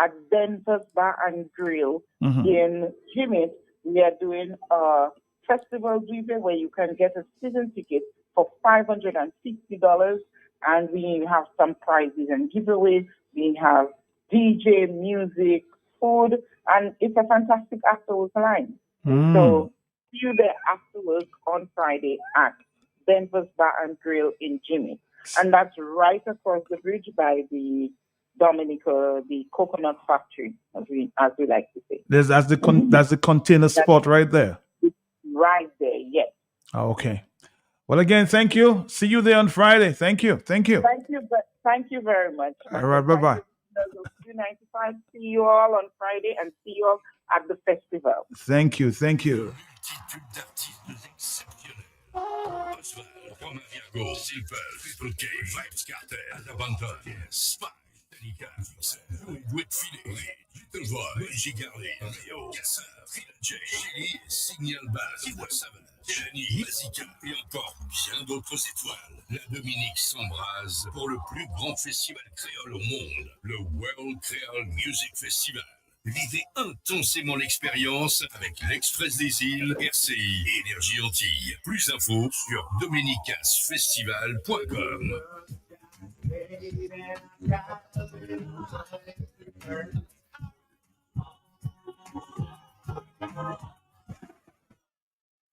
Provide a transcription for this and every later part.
at Denver's Bar and Grill in Jimmy. We are doing a festival giveaway where you can get a season ticket for $560, and we have some prizes and giveaways. We have DJ, music, food, and it's a fantastic after-work line. So see you there after work on Friday at Denver's Bar and Grill in Jimmy. And that's right across the bridge by the Dominica, the coconut factory, as we like to say. That's the container spot right there. Right there, yes. Oh, okay. Well, again, thank you. See you there on Friday. Thank you. Thank you very much. All right, bye-bye. Q95, see you all on Friday and see you all at the festival. Thank you. Mazika et encore bien d'autres étoiles. La Dominique s'embrase pour le plus grand festival créole au monde, le World Creole Music Festival. Vivez intensément l'expérience avec l'Express des Îles, RCI et Énergie Antilles. Plus d'infos sur dominicasfestival.com.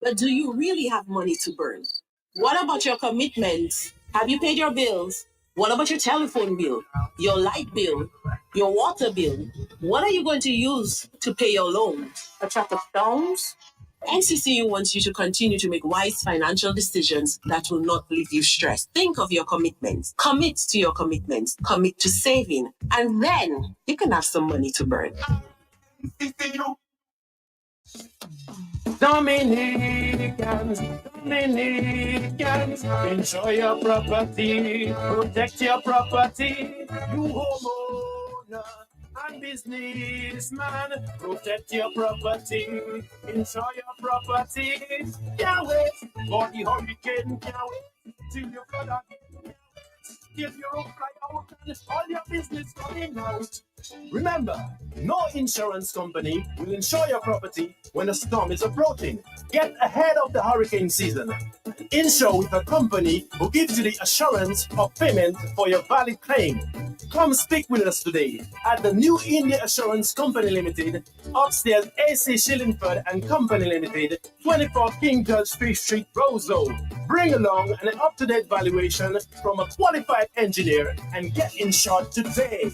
But do you really have money to burn? What about your commitments? Have you paid your bills? What about your telephone bill, your light bill, your water bill? What are you going to use to pay your loan? A truck of stones? NCCU wants you to continue to make wise financial decisions that will not leave you stressed. Think of your commitments. Commit to your commitments. Commit to saving. And then you can have some money to burn. Dominicans, enjoy your property, protect your property. You homeowner and businessman, protect your property, enjoy your property. Can't wait for the hurricane, can't wait till you flood again. If you fly out and all your business coming out. Remember, no insurance company will insure your property when a storm is approaching. Get ahead of the hurricane season. Insure with a company who gives you the assurance of payment for your valid claim. Come speak with us today at the New India Assurance Company Limited, upstairs AC Shillingford and Company Limited, 24 King George Street, Roseau. Bring along an up-to-date valuation from a qualified engineer and get insured today.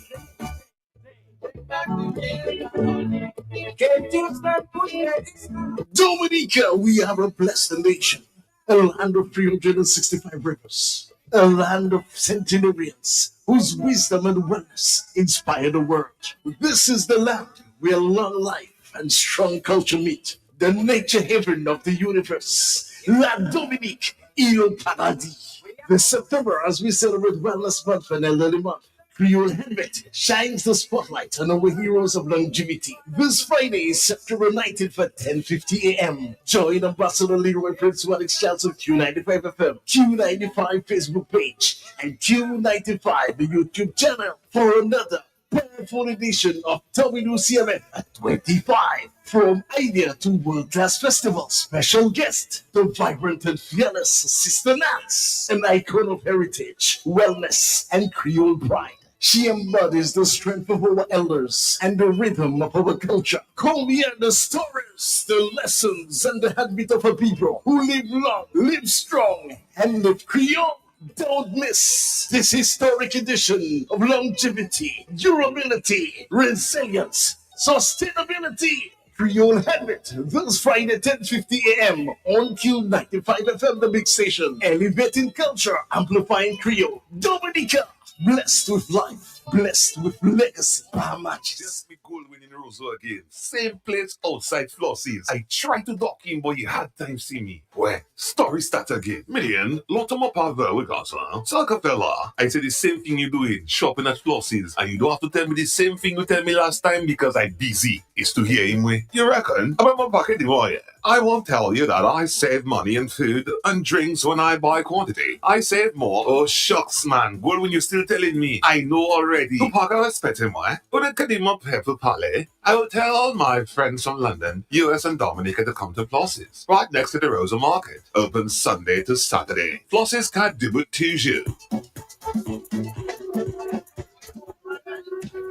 Dominica, we are a blessed nation, a land of 365 rivers, a land of centenarians whose wisdom and wellness inspire the world. This is the land where long life and strong culture meet, the nature haven of the universe, La Dominique, Il Paradis. This September, as we celebrate Wellness Month and Elderly Month, Creole Helmet shines the spotlight on our heroes of longevity. This Friday is September 19th at 10:50 a.m. Join Ambassador Leroy Prince Alex Charles of Q95 FM, Q95 Facebook page, and Q95 the YouTube channel for another powerful edition of WCMF at 25. From idea to world-class festival, special guest, the vibrant and fearless Sister Nance, an icon of heritage, wellness, and Creole pride. She embodies the strength of our elders and the rhythm of our culture. Come hear the stories, the lessons, and the heartbeat of a people who live long, live strong, and live Creole. Don't miss this historic edition of longevity, durability, resilience, sustainability. Creole Helmet, this Friday 10:50 a.m. on Q95 FM, the big station. Elevating culture, amplifying Creole. Dominica, blessed with life, blessed with legacy. Bahamas. Just me goal winning Roseau again. Same place outside Flosses. I tried to dock in, but he had time see me. Where? Story start again. Million, lot of my power with us, huh? Soccer fella, I said the same thing you doing, shopping at Flosses, and you don't have to tell me the same thing you tell me last time because I'm busy. It's to hear him way. You reckon? About my pocket boy. I won't tell you that I save money in food and drinks when I buy quantity. I save more. Oh shucks, man. Good when you're still telling me. I know already. ready to park our spetting moi. When I get him up here to parley, I will tell all my friends from London, US and Dominica to come to Flosses, right next to the Rosa Market. Open Sunday to Saturday. Flosses can't do it to you.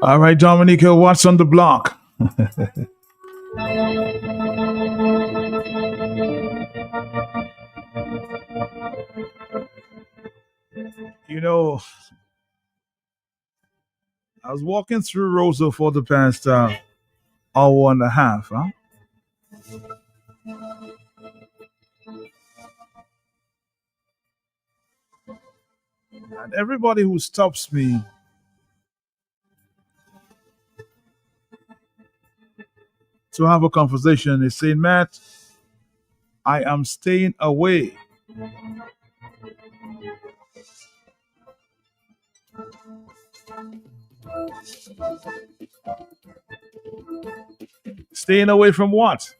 All right, Dominica, what's on the block? You know, I was walking through Rosa for the past hour and a half, huh? And everybody who stops me to have a conversation is saying, Matt, I am staying away. Staying away from what?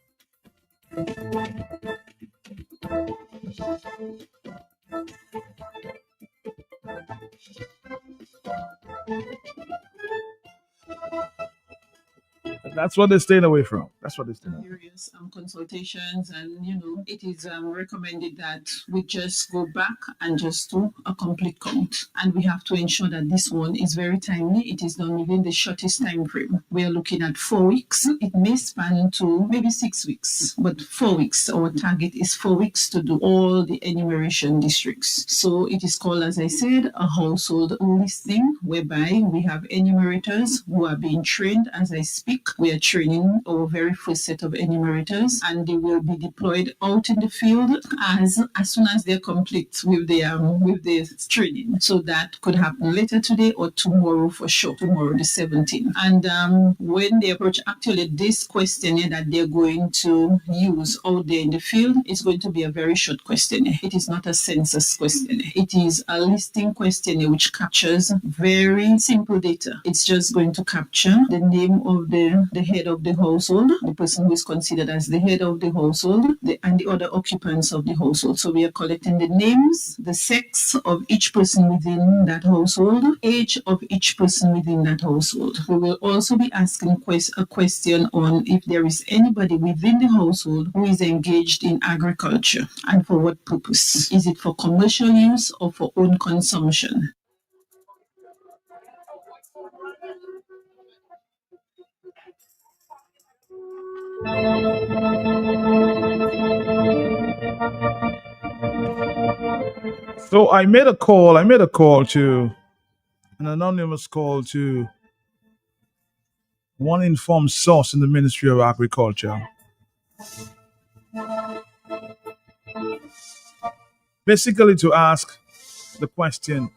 That's what they're staying away from. That's what they're staying away from. Various consultations, and it is recommended that we just go back and just do a complete count, and we have to ensure that this one is very timely. It is done within the shortest time frame. We are looking at 4 weeks. It may span to maybe 6 weeks, but 4 weeks. Our target is 4 weeks to do all the enumeration districts. So it is called, as I said, a household listing, whereby we have enumerators who are being trained as I speak. We are training our very first set of enumerators, and they will be deployed out in the field as soon as they're complete with their training. So that could happen later today or tomorrow for sure, tomorrow the 17th. And when they approach actually this questionnaire that they're going to use out there in the field, it's going to be a very short questionnaire. It is not a census questionnaire. It is a listing questionnaire which captures very simple data. It's just going to capture the name of the head of the household, the person who is considered as the head of the household, and the other occupants of the household. So we are collecting the names, the sex of each person within that household, age of each person within that household. We will also be asking a question on if there is anybody within the household who is engaged in agriculture, and for what purpose. Is it for commercial use or for own consumption? So I made a call to an anonymous call to one informed source in the Ministry of Agriculture. Basically to ask the question,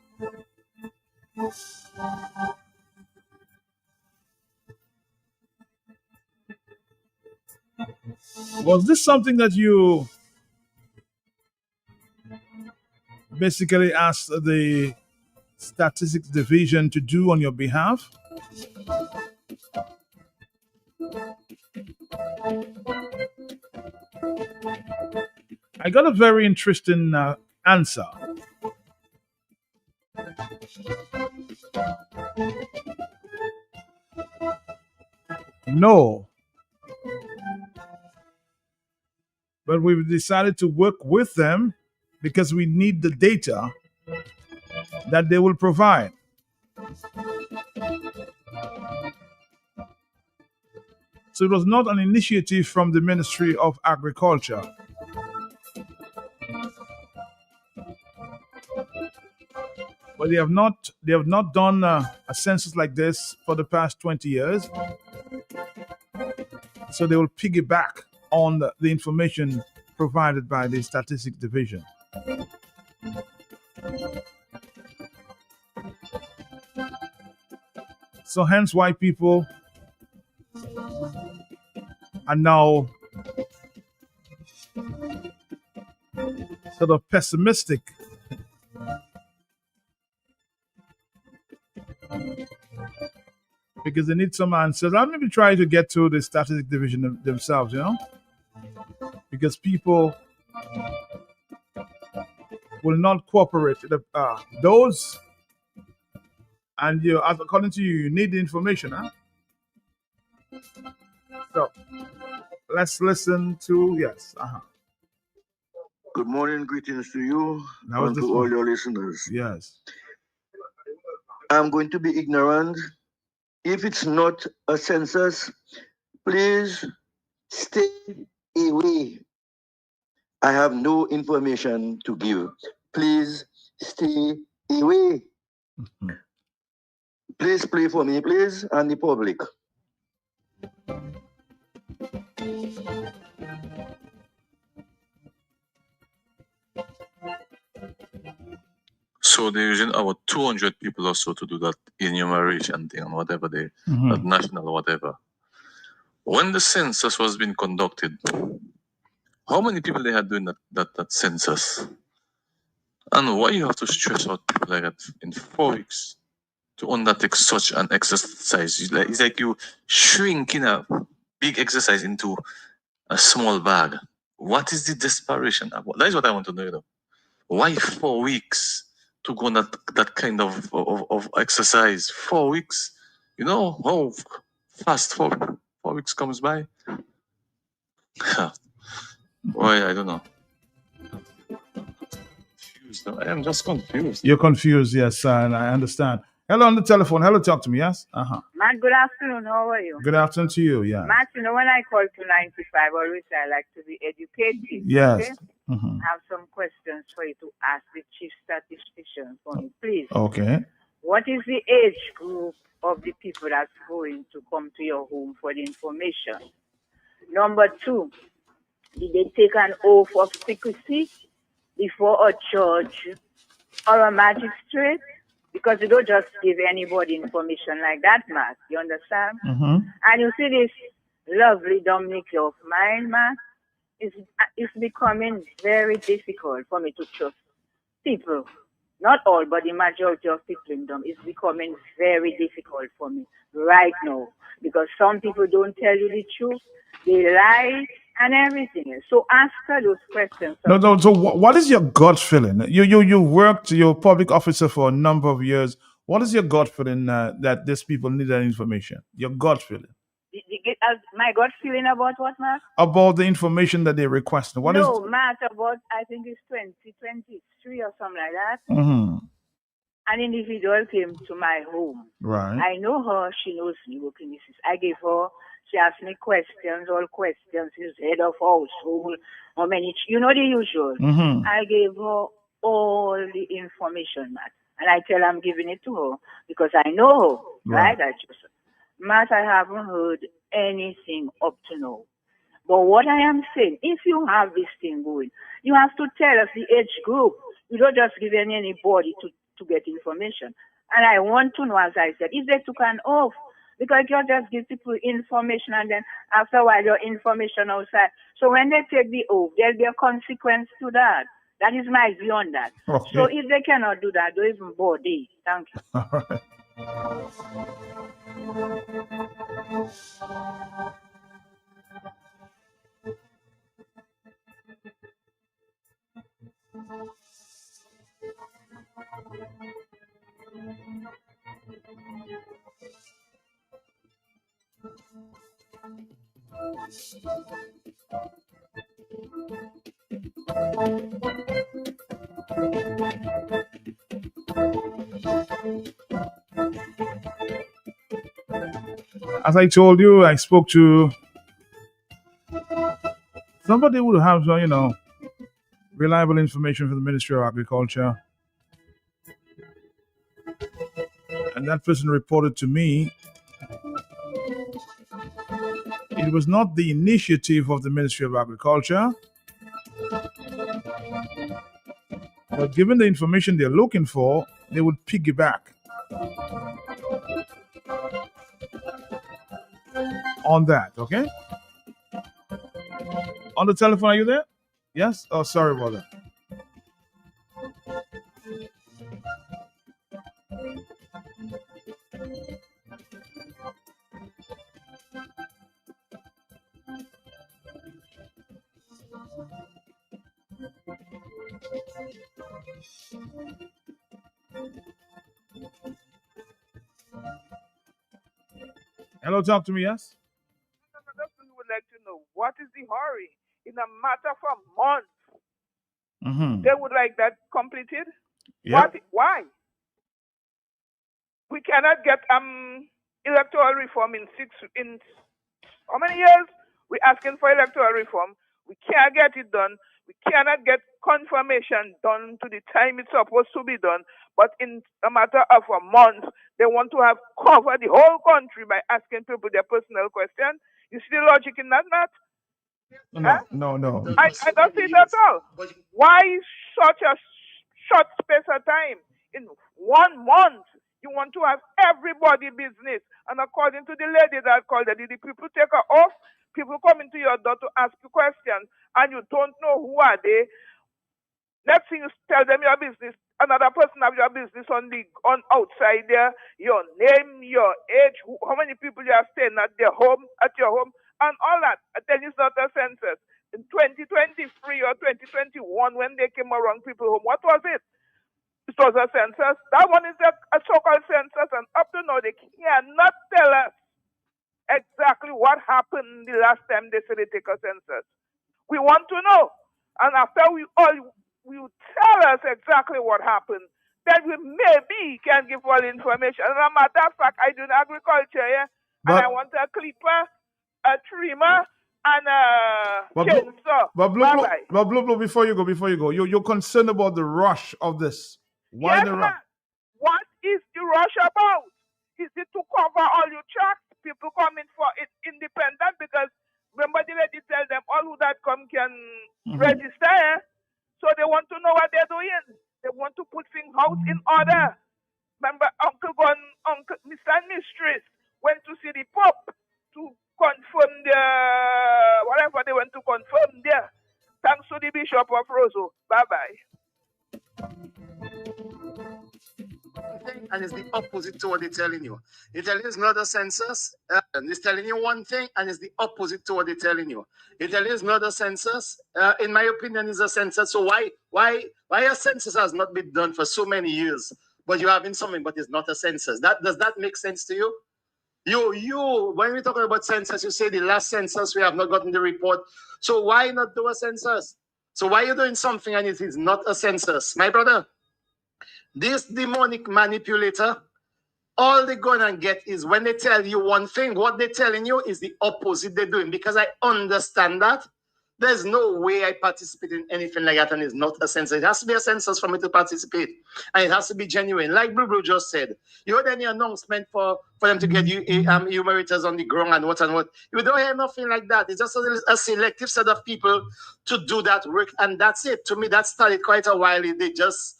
was this something that you basically asked the statistics division to do on your behalf? I got a very interesting answer. No. But we've decided to work with them because we need the data that they will provide. So it was not an initiative from the Ministry of Agriculture. But they have not done a census like this for the past 20 years. So they will piggyback on the information provided by the Statistics Division. So hence why people are now sort of pessimistic because they need some answers. I'll maybe try to get to the Statistics Division themselves, because people will not cooperate. Those and according to you, you need the information, huh? So let's listen to yes. Good morning, greetings to you That was and this to all one. your listeners. Yes. I'm going to be ignorant. If it's not a census, please stay away. I have no information to give. Please stay away. Please play for me, please, and the public. So they're using about 200 people or so to do that enumeration thing and whatever they, that national whatever. When the census was being conducted, how many people they had doing that census? And why you have to stress out people like that in 4 weeks to undertake such an exercise? It's like you shrinking a big exercise into a small bag. What is the desperation? That is what I want to know. Why 4 weeks to go on that kind of exercise? 4 weeks? You know how fast 4 weeks comes by? Why? I don't know. Confused. I am just confused. You're confused, yes, and I understand. Hello on the telephone. Hello, talk to me, yes? Matt, good afternoon. How are you? Good afternoon to you, yeah. Matt, when I call 295, always I like to be educated. Yes. Okay? I have some questions for you to ask the chief statistician for me, please. Okay. What is the age group of the people that's going to come to your home for the information? Number 2, did they take an oath of secrecy before a judge or a magistrate? Because you don't just give anybody information like that, Matt. You understand? And you see this lovely Dominic of mine, Matt, it's becoming very difficult for me to trust people. Not all, but the majority of people in them. It's becoming very difficult for me right now. Because some people don't tell you the truth. They lie and everything else. So ask her those questions. No. So what is your gut feeling? You worked, you're a public officer for a number of years. What is your gut feeling that these people need that information? Your gut feeling. My gut feeling about what, Matt? About the information that they request. Matt, about I think it's 2023 or something like that. An individual came to my home. Right. I know her. She knows me. I gave her. She asked me questions, all questions. She's head of household. How many? You know the usual. I gave her all the information, Matt, and I tell her I'm giving it to her because I know her. Right? Matt, I haven't heard anything up to now. But what I am saying, if you have this thing going, you have to tell us the age group. You don't just give anybody to get information. And I want to know, as I said, if they took an oath, because you just give people information and then after a while your information outside. So when they take the oath, there'll be a consequence to that. That is my view on that. Okay. So if they cannot do that, don't even bother. Thank you. All right. As I told you, I spoke to somebody who has, reliable information from the Ministry of Agriculture. And that person reported to me it was not the initiative of the Ministry of Agriculture, but given the information they're looking for, they would piggyback on that, okay? On the telephone, are you there? Yes? Oh, sorry about that. Hello, talk to me, yes? Another thing we would like to know, what is the hurry? In a matter of a month, they would like that completed? Yep. Why? We cannot get electoral reform in how many years? We're asking for electoral reform. We can't get it done. We cannot get confirmation done to the time it's supposed to be done. But in a matter of a month, they want to have covered the whole country by asking people their personal question. You see the logic in that, Matt? No. I don't see it at all. Why such a short space of time? In 1 month, you want to have everybody business. And according to the lady that called her, did the people take her off? People come into your door to ask you questions, and you don't know who are they. Next thing you tell them your business. Another person have your business on outside there. Your name, your age, how many people you are staying at your home, and all that. And then it's not a census. In 2023 or 2021, when they came around people home, what was it? It was a census. That one is a so-called census, and up to now they cannot tell us exactly what happened the last time they said they take a census. We want to know, and after you tell us exactly what happened, then we maybe can give all information. And as a matter of fact, I do agriculture, yeah, and I want a clipper, a trimmer, and a chainsaw. But Blue, before you go, you're concerned about the rush of this. Why yes, the rush? What is the rush about? Is it to cover all your tracks? People coming for it independent, because remember the lady tell them all who that come can register. So they want to know what they're doing. They want to put things house in order. Remember Uncle Mr. and Mistress went to see the Pope to confirm whatever they went to confirm there. Thanks to the Bishop of Roseau. Bye-bye. And it's the opposite to what they're telling you. They're telling you it's not a census, and it's telling you one thing, and it's the opposite to what they're telling you. They're telling you it's not a census. In my opinion, it's a census. So why a census has not been done for so many years, but you're having something, but it's not a census? Does that make sense to you? You, when we're talking about census, you say the last census we have not gotten the report. So why not do a census? So why are you doing something and it is not a census, my brother? This demonic manipulator, all they're gonna get is when they tell you one thing, what they're telling you is the opposite they're doing. Because I understand that. There's no way I participate in anything like that, and it's not a census. It has to be a census for me to participate. And it has to be genuine. Like Blue just said, you heard any announcement for them to get enumerators on the ground and what and what. You don't hear nothing like that. It's just a selective set of people to do that work, and that's it. To me, that started quite a while. They just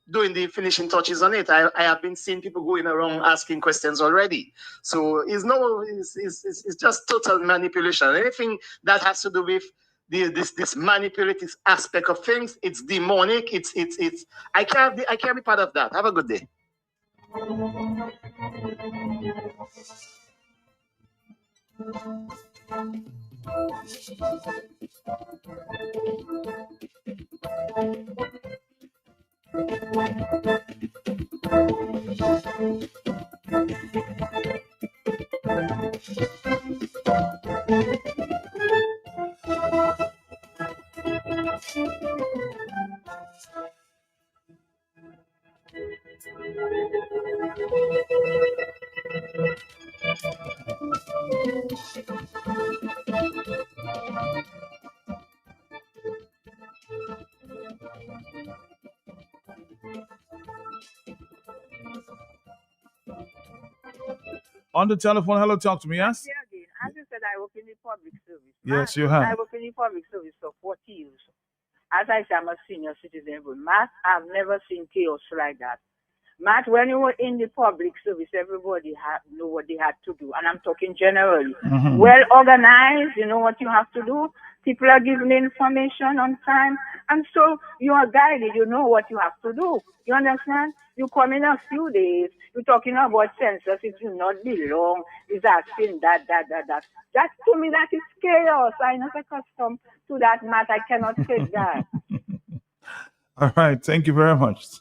doing the finishing touches on it. I have been seeing people going around asking questions already. So it's just total manipulation. Anything that has to do with this manipulative aspect of things, it's demonic. It's I can't be part of that. Have a good day. On the telephone, hello, talk to me, yes? Yeah, again. As you said, I work in the public service. Yes, you have. I work in the public service for 40 years. As I say, I'm a senior citizen, but Matt, I've never seen chaos like that. Matt, when you were in the public service, everybody knew what they had to do. And I'm talking generally. Mm-hmm. Well organized, you know what you have to do. People are giving information on time. And so you are guided, you know what you have to do. You understand? You come in a few days, you're talking about census, it will not be long. It's asking that. That to me, that is chaos. I'm not accustomed to that, Matt. I cannot say that. All right. Thank you very much.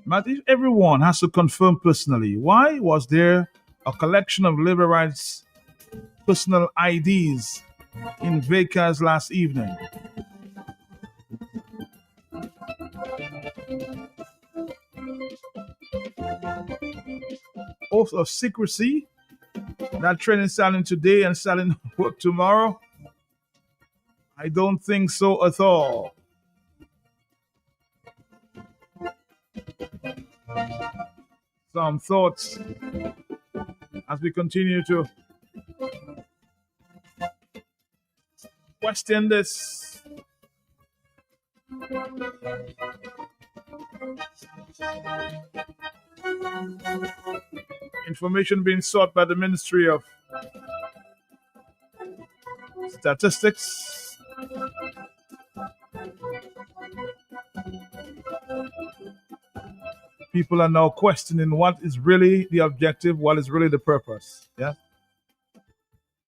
But if everyone has to confirm personally, why was there a collection of labor rights personal IDs in Vegas last evening? Oath of secrecy, that train is selling today and selling work tomorrow? I don't think so at all. Some thoughts as we continue to question this. Information being sought by the Ministry of Statistics. People are now questioning what is really the objective, what is really the purpose. Yeah.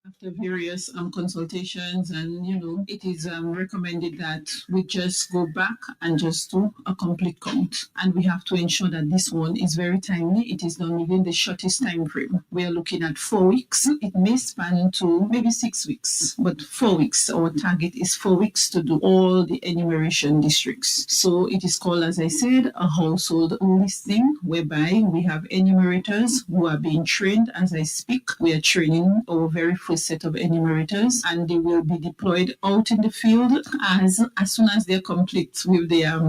After various consultations, and it is recommended that we just go back and just do a complete count, and we have to ensure that this one is very timely. It is done within the shortest time frame. We are looking at 4 weeks. It may span to maybe 6 weeks, but 4 weeks. Our target is 4 weeks to do all the enumeration districts. So it is called, as I said, a household listing, whereby we have enumerators who are being trained as I speak. We are training our very first set of enumerators, and they will be deployed out in the field as soon as they're complete with their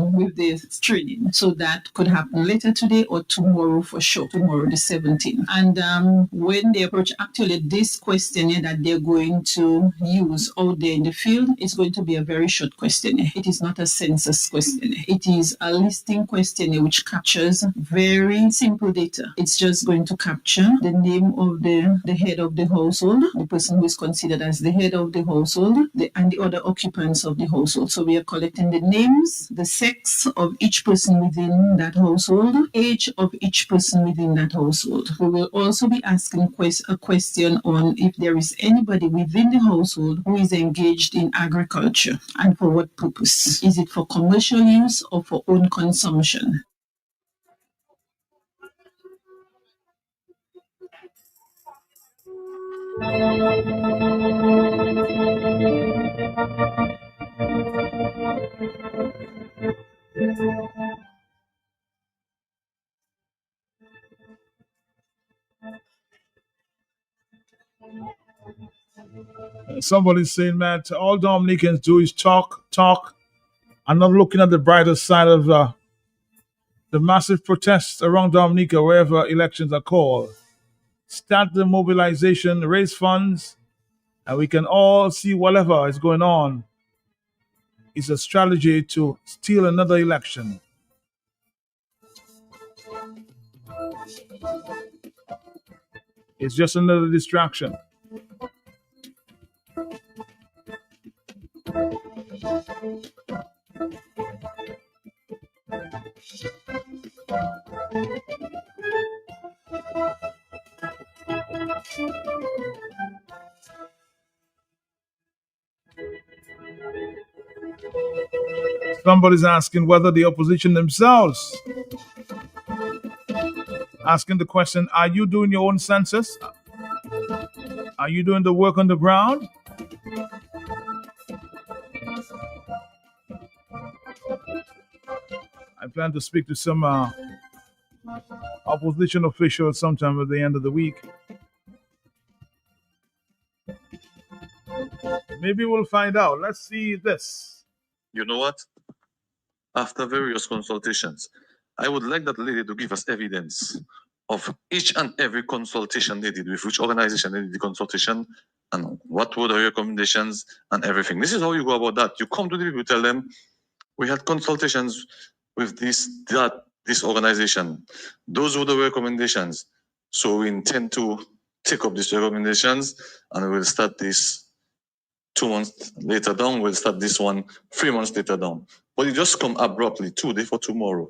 training. So that could happen later today or tomorrow for sure, tomorrow the 17th. And when they approach actually this questionnaire that they're going to use out there in the field, it's going to be a very short questionnaire. It is not a census questionnaire. It is a listing questionnaire which captures very simple data. It's just going to capture the name of the head of the household, the person who is considered as the head of the household, and the other occupants of the household. So we are collecting the names, the sex of each person within that household, age of each person within that household. We will also be asking a question on if there is anybody within the household who is engaged in agriculture, and for what purpose. Is it for commercial use or for own consumption? Somebody's saying, man, all Dominicans do is talk, and not looking at the brighter side of the massive protests around Dominica wherever elections are called. Start the mobilization, raise funds, and we can all see whatever is going on is a strategy to steal another election. It's just another distraction. Somebody's asking whether the opposition themselves, asking the question, are you doing your own census? Are you doing the work on the ground? I plan to speak to some opposition officials sometime at the end of the week. Maybe we'll find out. Let's see this. You know what? After various consultations, I would like that lady to give us evidence of each and every consultation they did, with which organization they did the consultation, and what were the recommendations and everything. This is how you go about that. You come to the people, tell them, we had consultations with this organization. Those were the recommendations. So we intend to take up these recommendations, and we'll start this 2 months later down. We'll start this one 3 months later down. But it just come abruptly, 2 days for tomorrow.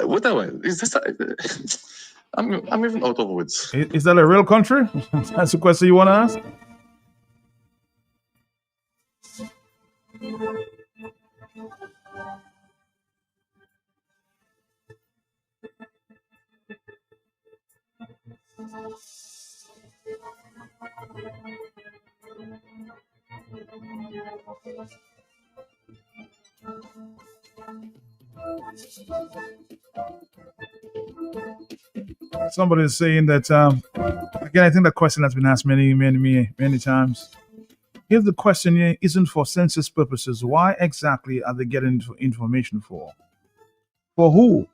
Whatever. I'm even out of words. Is that a real country? That's the question you want to ask? Somebody is saying that again. I think the question has been asked many times. If the question here isn't for census purposes, why exactly are they getting information for? For who?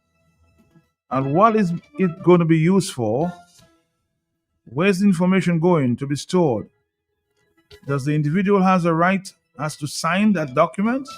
And what is it going to be used for? Where's the information going to be stored? Does the individual has to sign that document?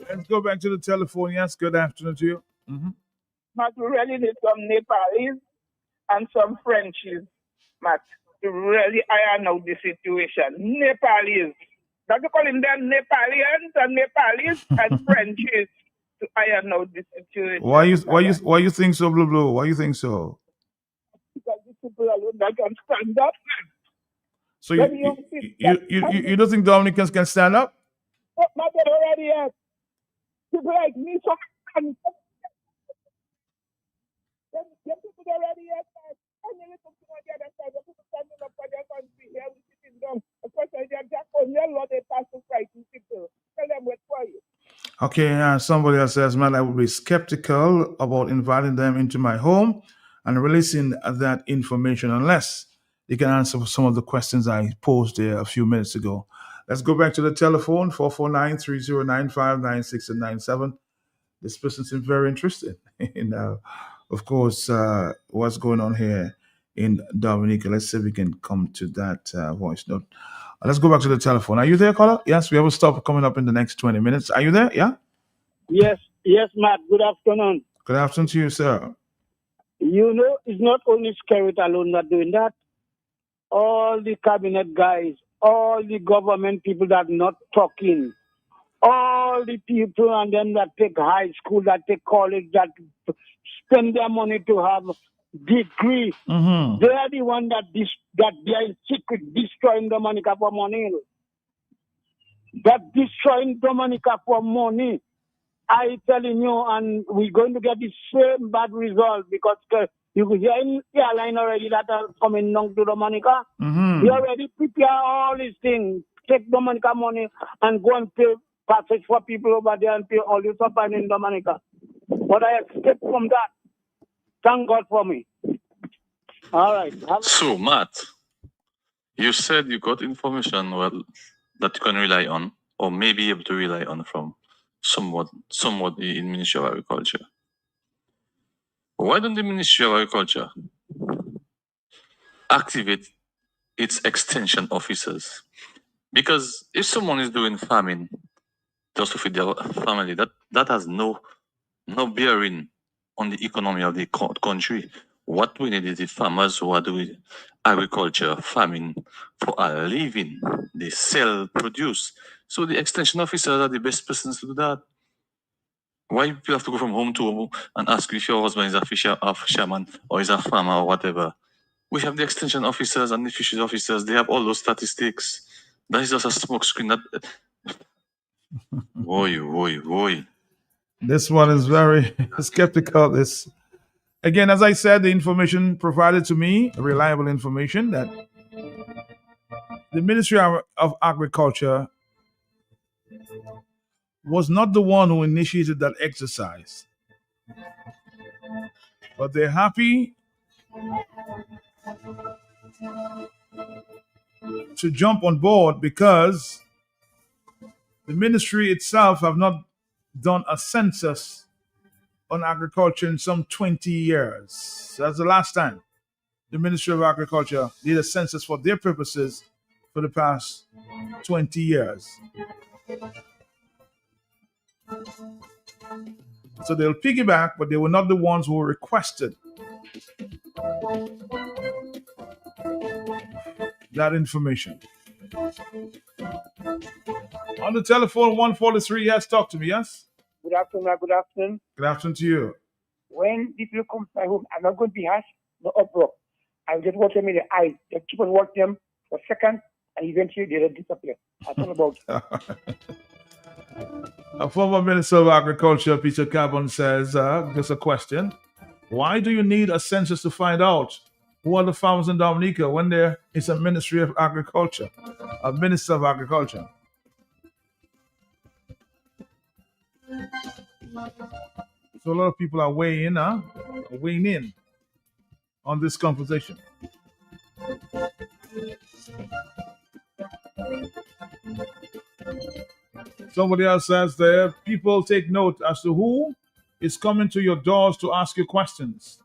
Let's go back to the telephone. Yes, good afternoon to you. Matt, we really need some Nepalese and some Frenchies, Matt, to really iron out the situation. Nepalese. That's calling them Nepalians and Nepalese and Frenchies to iron out the situation. Why you think so, Blue? Why you think so? Because the people alone that can stand up. So you don't think Dominicans can stand up? Not already yet. People like me, so people already yet. And then people on the other side, people standing up for their country. Here we sitting down. Of course, they're just on their law, they pass to fighting people. Tell them wait for you. Okay, somebody else says, man, I would be skeptical about inviting them into my home and releasing that information unless they can answer some of the questions I posed there a few minutes ago. Let's go back to the telephone, 449-3095-96 and 97. This person seems very interested in, of course, what's going on here in Dominica. Let's see if we can come to that voice note. Let's go back to the telephone. Are you there, caller? Yes, we have a stop coming up in the next 20 minutes. Are you there? Yeah? Yes, Matt. Good afternoon. Good afternoon to you, sir. You know, it's not only Skerrit alone that doing that. All the cabinet guys, all the government people that not talking, all the people and them that take high school, that take college, that spend their money to have degree. Mm-hmm. They are the one that they are in secret destroying Dominica for money. That destroying Dominica for money. I telling you, and we're going to get the same bad result because you could hear in the airline already that are coming down to Dominica. Mm-hmm. We already prepare all these things. Take Dominica money and go and pay passage for people over there and pay all you supply in Dominica. But I escaped from that. Thank God for me. All right. So, Matt, you said you got information that you can rely on or may be able to rely on from somewhat in Ministry of Agriculture. Why don't the Ministry of Agriculture activate its extension officers? Because if someone is doing farming just to feed their family, that has no bearing on the economy of the country. What we need is the farmers who are doing agriculture, farming for a living. They sell produce. So the extension officers are the best persons to do that. Why people have to go from home to home and ask if your husband is a fisherman or is a farmer or whatever? We have the extension officers and the fisheries officers. They have all those statistics. That is just a smoke screen. That Boy. This one is very skeptical. This again, as I said, the information provided to me, reliable information that the Ministry of Agriculture was not the one who initiated that exercise. But they're happy to jump on board because the ministry itself have not done a census on agriculture in some 20 years. That's the last time. the Ministry of Agriculture did a census for their purposes for the past 20 years. So they'll piggyback, but they were not the ones who requested that information. On the telephone, 143, yes, talk to me, yes? Good afternoon, good afternoon. Good afternoon to you. When people come to my home, I'm not going to be harsh, no uproar. I'll just watch them in the eyes. Just keep on watching them for a second, and eventually they'll disappear. I don't know about A former Minister of Agriculture, Peter Cabon, says, just a question. Why do you need a census to find out who are the farmers in Dominica when there is a Ministry of Agriculture, a Minister of Agriculture? So a lot of people are weighing in on this conversation. Somebody else says there, people take note as to who is coming to your doors to ask you questions.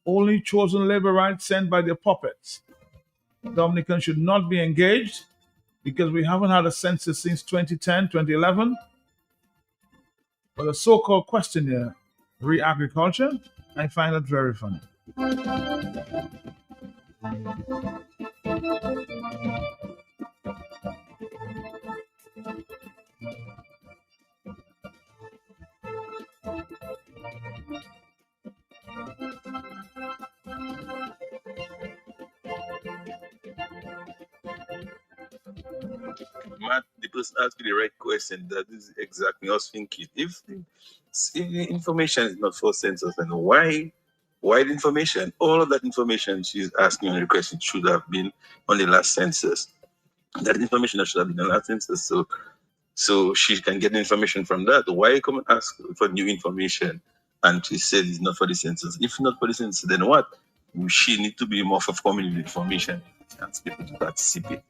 Only chosen laborites sent by their puppets. Dominicans should not be engaged because we haven't had a census since 2010, 2011. But a so-called questionnaire, re-agriculture, I find it very funny. Matt, the person asked me the right question. That is exactly what I was thinking. If the information is not for census, then why the information? All of that information she's asking on the question should have been on the last census. That information that should have been on the last census, so she can get the information from that. Why come and ask for new information? And she said it's not for the census. If not for the census, then what? She need to be more forthcoming with information and people to participate.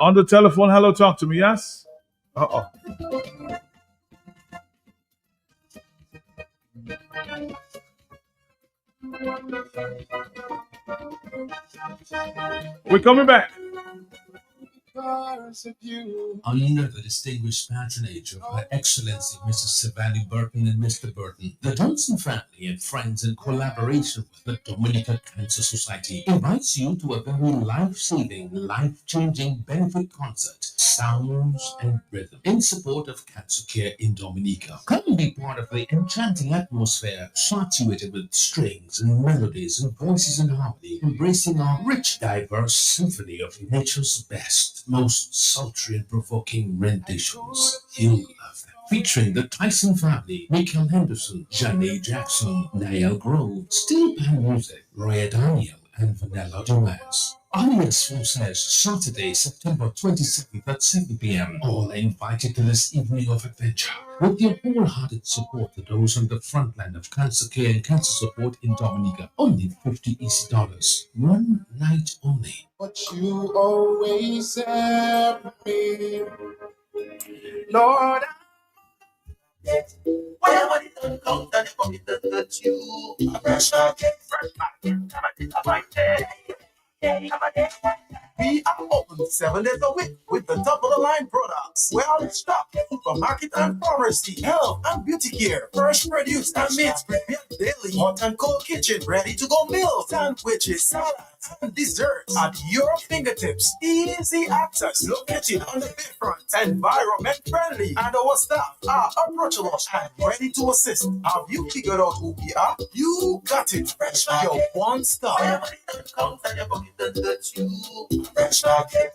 On the telephone, hello, talk to me, yes? Uh-oh. We're coming back. Under the distinguished patronage of Her Excellency Mrs. Savannah Burton and Mr. Burton, the Johnson family and friends, in collaboration with the Dominica Cancer Society, invites you to a very life-saving, life-changing benefit concert, Sounds and Rhythm, in support of cancer care in Dominica. Come and be part of the enchanting atmosphere, saturated with strings and melodies and voices in harmony, embracing our rich, diverse symphony of nature's best, most sultry and provoking renditions. You'll love them. Featuring the Tyson family, Michael Henderson, Johnny Jackson, Niall Grove, Steel Pan Music, Roya Daniel, and Vanilla Dumas. Audience Flosses, Saturday, September 27th at 7 p.m. All are invited to this evening of adventure. With your wholehearted support to those on the front line of cancer care and cancer support in Dominica, only $50 easy dollars. One night only. But you always have me, Lord. Whatever it does, count on the pocket that touch you. Fresh market, we are open 7 days a week with the top of the line products. Well, it's stock, supermarket and pharmacy, health and beauty care, fresh produce and meats prepared daily, hot and cold kitchen, ready to go meals, sandwiches, salads, and desserts at your fingertips. Easy access, located on the bayfront, environment friendly, and our staff are approachable and ready to assist. Have you figured out who we are? You got it. Fresh market, your one stop. Comes and your pocket that touch you. Fresh market,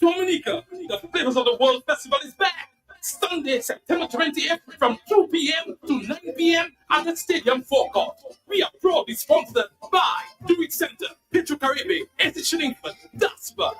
Dominica, the Flavors of the World Festival is back. Sunday, September 20th from 2 p.m. to 9 p.m. at the Stadium Forecourt. We are proudly sponsored by Do It Center, Petro Caribbean, Esti Shillingford, DASPA,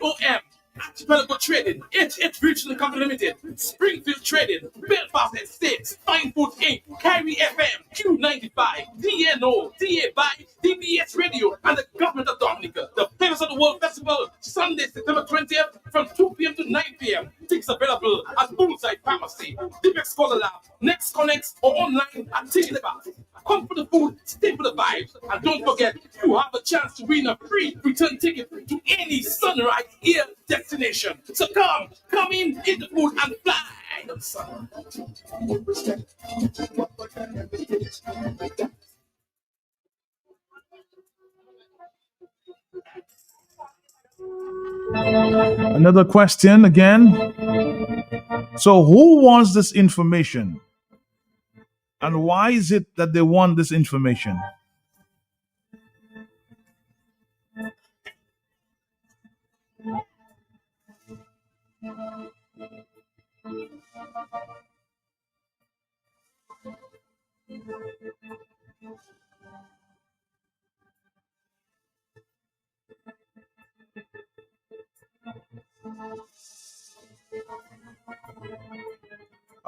IOM, Archipelago Trading, H Regional Company Limited, Springfield Trading, Belfast Estates, Fine Food Inc., Kyrie FM, Q95, DNO, DA by DBS Radio, and the Government of Dominica. The Flavors of the World Festival, Sunday, September 20th, from 2 p.m. to 9 p.m. Tickets available at Bullseye Pharmacy, Dibex Scholar Lab, Next Connect, or online at Ticketabout. Come for the food, stay for the vibes, and don't forget, you have a chance to win a free return ticket to any Sunrise Air destination. So come in, eat the food, and fly to the sun. Another question again. So, who wants this information? And why is it that they want this information?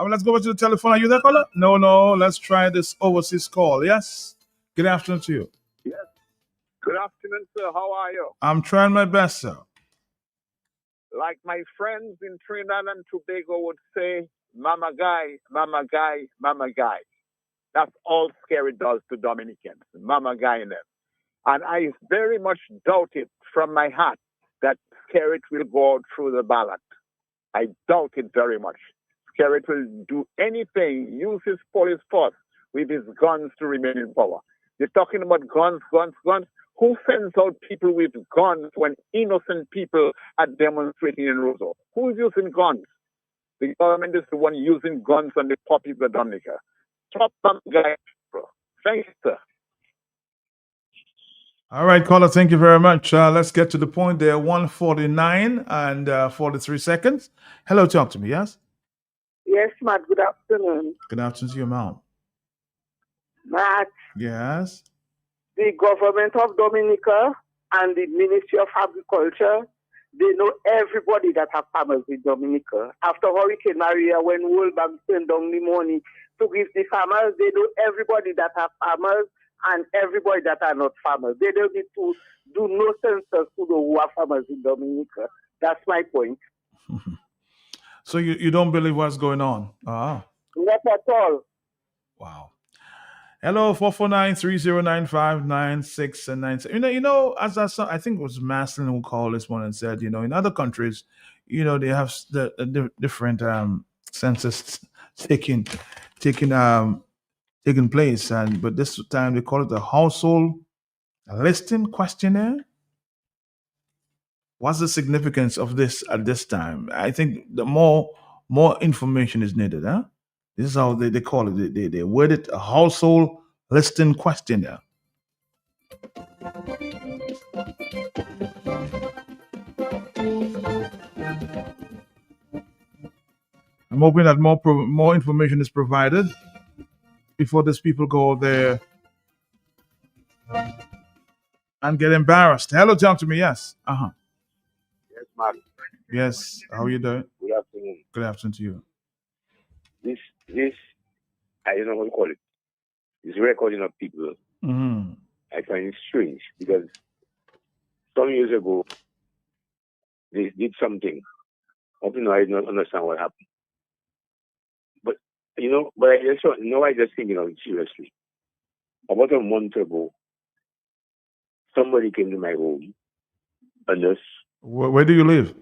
Let's go over to the telephone. Are you there, caller? No. Let's try this overseas call. Yes. Good afternoon to you. Yes. Good afternoon, sir. How are you? I'm trying my best, sir. Like my friends in Trinidad and Tobago would say, Mama Guy, Mama Guy, Mama Guy. That's all Scary does to Dominicans. Mama Guy in them. And I very much doubt it from my heart that Scary will go through the ballot. I doubt it very much. Scary will do anything, use his police force with his guns to remain in power. They're talking about guns. Who sends out people with guns when innocent people are demonstrating in Roseau? Who is using guns? The government is the one using guns on the popular Dominica. Top guy, bro. Thanks, sir. All right, caller, thank you very much. Let's get to the point there. 1:49 and 43 seconds. Hello, talk to me, yes? Yes, Matt, good afternoon. Good afternoon to you, ma'am. Matt, Yes. the government of Dominica and the Ministry of Agriculture, they know everybody that have farmers in Dominica. After Hurricane Maria, when World Bank sent down the money to give the farmers, they know everybody that have farmers and everybody that are not farmers. They don't need to do no census to know who are farmers in Dominica. That's my point. So you don't believe what's going on? Ah. Not at all. Wow. Hello, 449-3095-96 and 97. You know, as I saw, I think it was Maslin who called this one and said, in other countries, they have the different census taking place, but this time they call it the household listing questionnaire. What's the significance of this at this time? I think the more information is needed, huh? This is how they call it. They word it a household listing questionnaire. I'm hoping that more information is provided before these people go there and get embarrassed. Hello, talk to me. Yes. Yes, Matt. Yes. How are you doing? Good afternoon. Good afternoon to you. This, I don't know what to call it. This recording of people, Mm-hmm. I find it strange because some years ago, they did something. I don't understand what happened. But, I just thinking of it seriously. About a month ago, somebody came to my home, a nurse. Where do you live?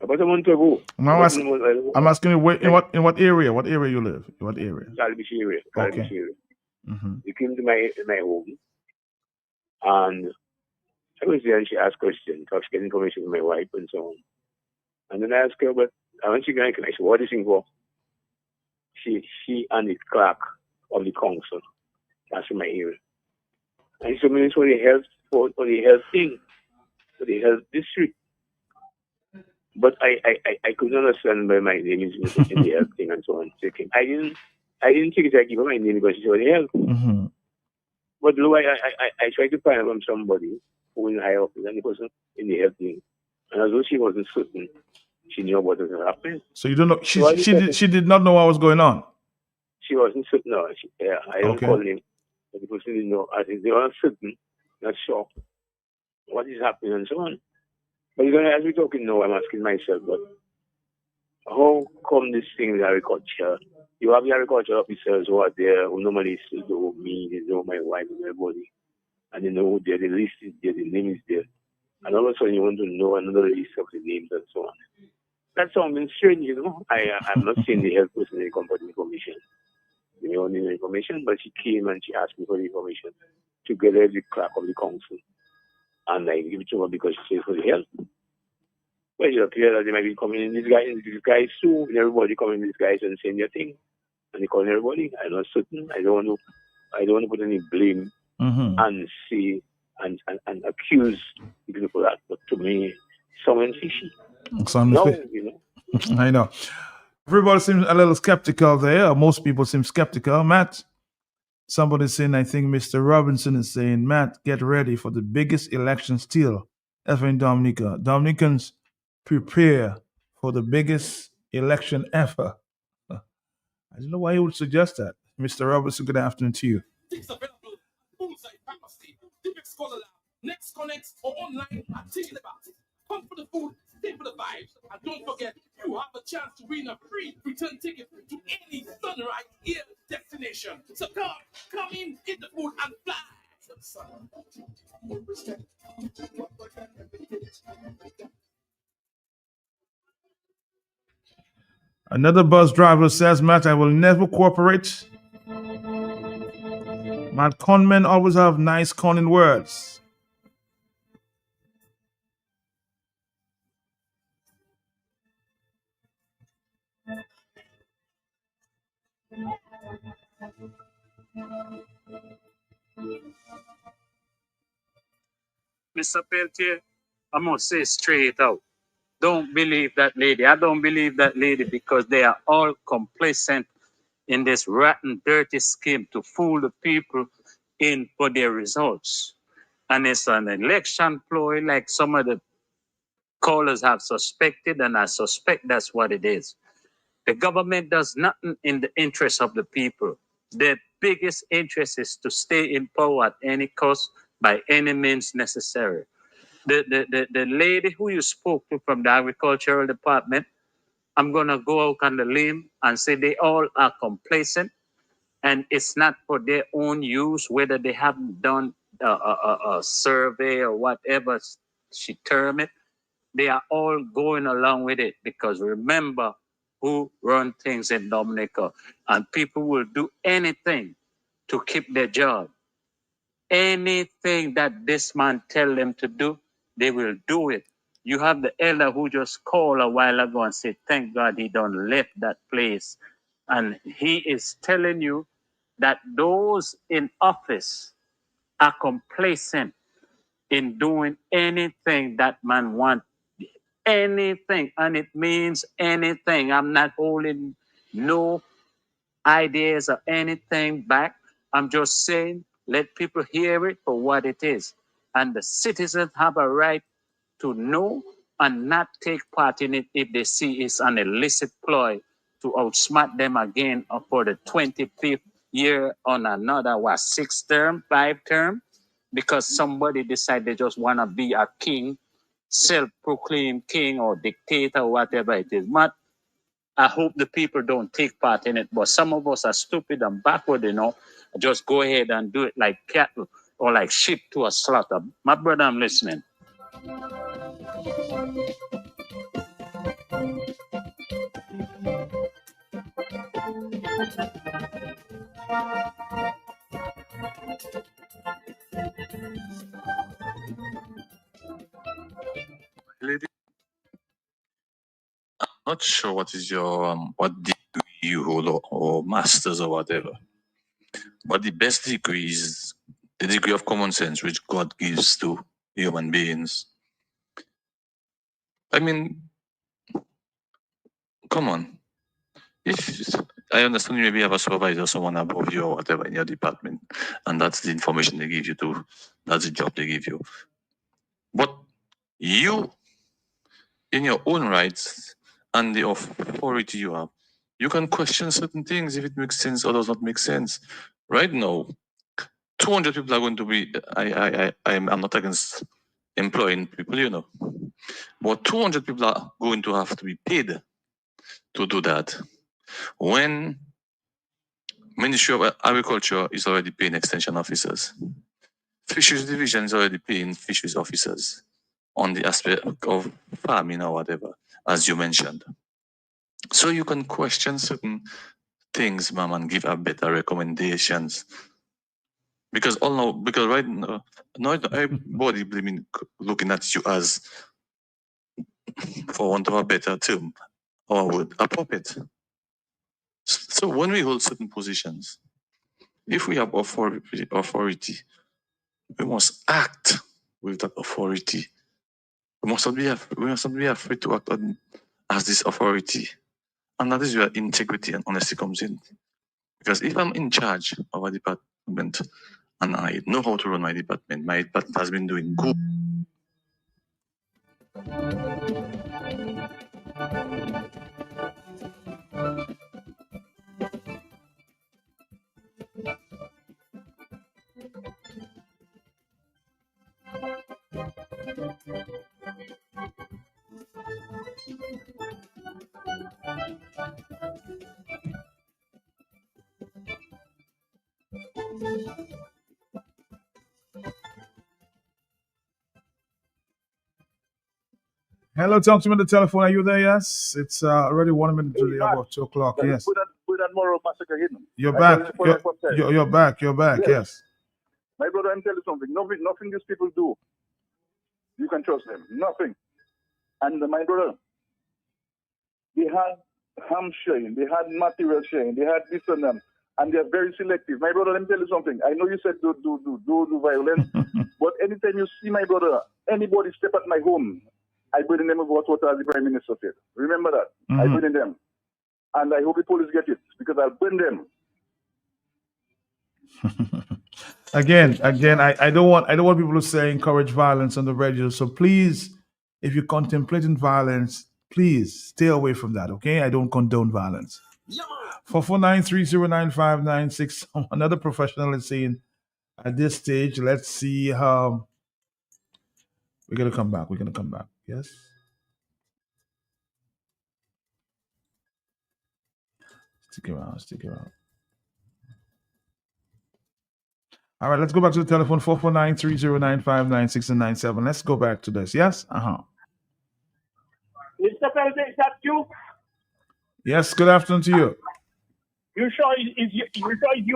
About a month ago. I'm asking you in what area? What area you live? In what area? Calbish area. Okay. Area. Mm-hmm. They came to my home, and I was there, and she asked questions. I was getting information from my wife and so on. And then I asked her, but when she got I said, what is it for? She and the clerk of the council. That's in my area. And so it's for the health thing, for the health district. But I couldn't understand why my name is in the health thing and so on. I didn't think it. I give her my name because she's for the health. Mm-hmm. But I tried to find from somebody who is high up and the person in the health thing. And although she wasn't certain, she knew what was happening. So you don't know, she did not know what was going on? She wasn't certain, no. I don't call him. But the person didn't know. I think they were uncertain, not sure what is happening and so on. But as we're talking now, I'm asking myself, but how come this thing is agriculture? You have the agriculture officers who are there, who normally know me, they know my wife and everybody. And they know who there, the list is there, the name is there. And all of a sudden you want to know another list of the names and so on. That's something strange, you know. I'm not saying the health person didn't come for the information. They only need information, but she came and she asked me for the information together with the clerk of the council. And I give it to her because she says for the health. Well, it's clear that they might be coming in these guys too, and everybody coming in these guys and saying their thing. And they calling everybody. I'm not certain. I don't want to put any blame and say and accuse people for that. But to me, someone fishy. You know. I know. Everybody seems a little skeptical there, or most people seem skeptical. Matt, somebody's saying, I think Mr. Robinson is saying, Matt, get ready for the biggest election still ever in Dominica. Dominicans prepare for the biggest election ever. I don't know why you would suggest that. Mr. Robinson, good afternoon to you. Next connect or online and take it about it. Come for the food, stay for the vibes. And don't forget, you have a chance to win a free return ticket to any Sunrise Air destination. So come in, eat the food and fly to the sun. Another bus driver says, Matt, I will never cooperate. Matt, con men always have nice conning words. Mr. Peltier, I must say straight out, don't believe that lady. I don't believe that lady because they are all complacent in this rotten, dirty scheme to fool the people in for their results. And it's an election ploy like some of the callers have suspected, and I suspect that's what it is. The government does nothing in the interest of the people. Their biggest interest is to stay in power at any cost, by any means necessary. The lady who you spoke to from the agricultural department, I'm going to go out on the limb and say they all are complacent, and it's not for their own use, whether they haven't done a survey or whatever she termed it. They are all going along with it because remember who run things in Dominica, and people will do anything to keep their job. Anything that this man tell them to do, they will do it. You have the elder who just called a while ago and said, thank God he done left that place. And he is telling you that those in office are complacent in doing anything that man wants. Anything, and it means anything. I'm not holding no ideas or anything back. I'm just saying, let people hear it for what it is. And the citizens have a right to know and not take part in it if they see it's an illicit ploy to outsmart them again for the 25th year on another, 6th term, 5th term, because somebody decided they just want to be a king, self-proclaimed king or dictator or whatever it is. But I hope the people don't take part in it, but some of us are stupid and backward, just go ahead and do it like cattle or like sheep to a slaughter. My brother, I'm listening. Not sure what is your what degree you hold or masters or whatever, but the best degree is the degree of common sense which God gives to human beings. I mean, come on. If I understand you maybe have a supervisor, someone above you or whatever in your department, and that's the information they give you to, that's the job they give you. But you in your own rights and the authority you have, you can question certain things if it makes sense or does not make sense. Right now, 200 people are going to be, I'm not against employing people, you know, but 200 people are going to have to be paid to do that. When Ministry of Agriculture is already paying extension officers, Fisheries Division is already paying fisheries officers on the aspect of farming or whatever, as you mentioned. So you can question certain things, ma'am, and give a better recommendations. Because right now, not everybody looking at you as, for want of a better term or word, a puppet. So when we hold certain positions, if we have authority, we must act with that authority. We must not be afraid to act as this authority. And that is where integrity and honesty comes in. Because if I'm in charge of a department and I know how to run my department has been doing good. Hello, talk to me on the telephone. Are you there? Yes. It's already 1 minute to the about 2 o'clock. Yes. You're back. You're back. You're back. Yes. My brother, I'm telling you something. Nothing these people do, you can trust them. Nothing. And my brother, they had ham sharing, they had material sharing, they had this and that, and they're very selective. My brother, let me tell you something. I know you said do violence, but anytime you see my brother, anybody step at my home, I put in them of what the Prime Minister said. Remember that. I put in them. And I hope the police get it, because I'll burn them. Again, I don't want people to say encourage violence on the radio. So please, if you're contemplating violence, please stay away from that. Okay, I don't condone violence. 449309596. Another professional is saying at this stage, let's see how we're gonna come back. Yes. Stick around. All right, let's go back to the telephone, 449309596 Let's go back to this. Yes? Mr. President, is that you? Yes, good afternoon to you. You sure it's you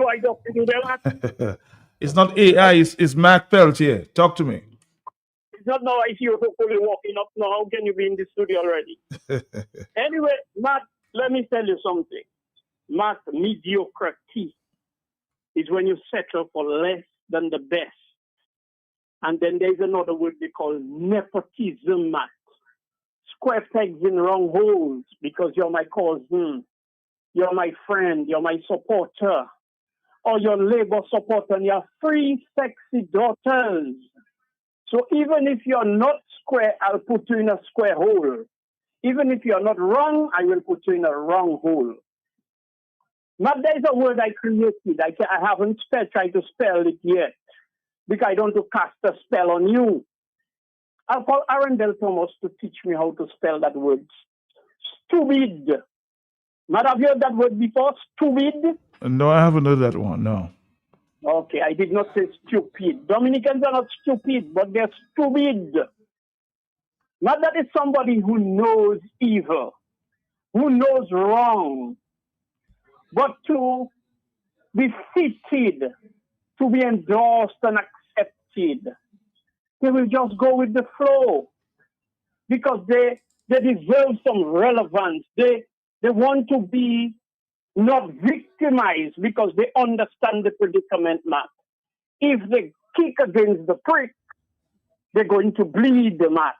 I don't do that? It's not AI, it's Mac Pelt here. Talk to me. It's not now I see you hopefully walking up now. How can you be in the studio already? Anyway, Matt, let me tell you something. Matt, mediocrity is when you settle for less than the best. And then there's another word they call nepotism, Matt. Square pegs in wrong holes because you're my cousin, you're my friend, you're my supporter, or your labor supporter, and you're three sexy daughters. So even if you're not square, I'll put you in a square hole. Even if you're not wrong, I will put you in a wrong hole. But there's a word I created. I haven't tried to spell it yet because I don't want to cast a spell on you. I'll call Arundel Thomas to teach me how to spell that word. Stupid. Matt, have you heard that word before? Stupid? No, I haven't heard that one, no. Okay, I did not say stupid. Dominicans are not stupid, but they're stupid. Not that is somebody who knows evil, who knows wrong, but to be fitted, to be endorsed and accepted. They will just go with the flow because they deserve some relevance. They want to be not victimized because they understand the predicament, Matt. If they kick against the prick, they're going to bleed, Matt.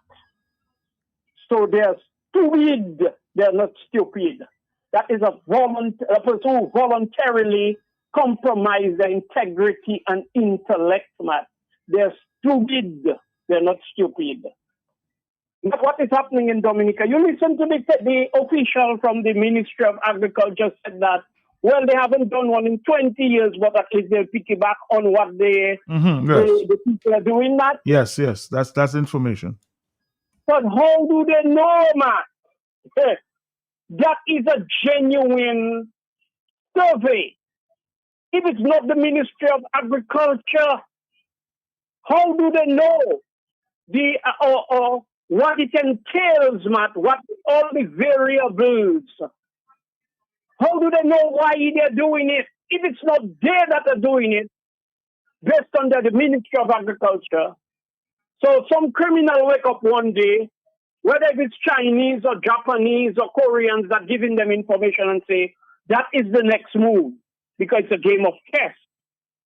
So they're stupid. They're not stupid. That is a person who voluntarily compromise their integrity and intellect, Matt. They're stupid. They're not stupid. But what is happening in Dominica? You listen to the official from the Ministry of Agriculture said that, well, they haven't done one in 20 years, but at least they'll piggyback on what Yes. the people are doing that. Yes. That's information. But how do they know, man? That is a genuine survey. If it's not the Ministry of Agriculture, how do they know what it entails, Matt? What all the variables? How do they know why they're doing it? If it's not they that are doing it, based under the Ministry of Agriculture. So some criminal wake up one day, whether it's Chinese or Japanese or Koreans that giving them information and say, that is the next move, because it's a game of chess.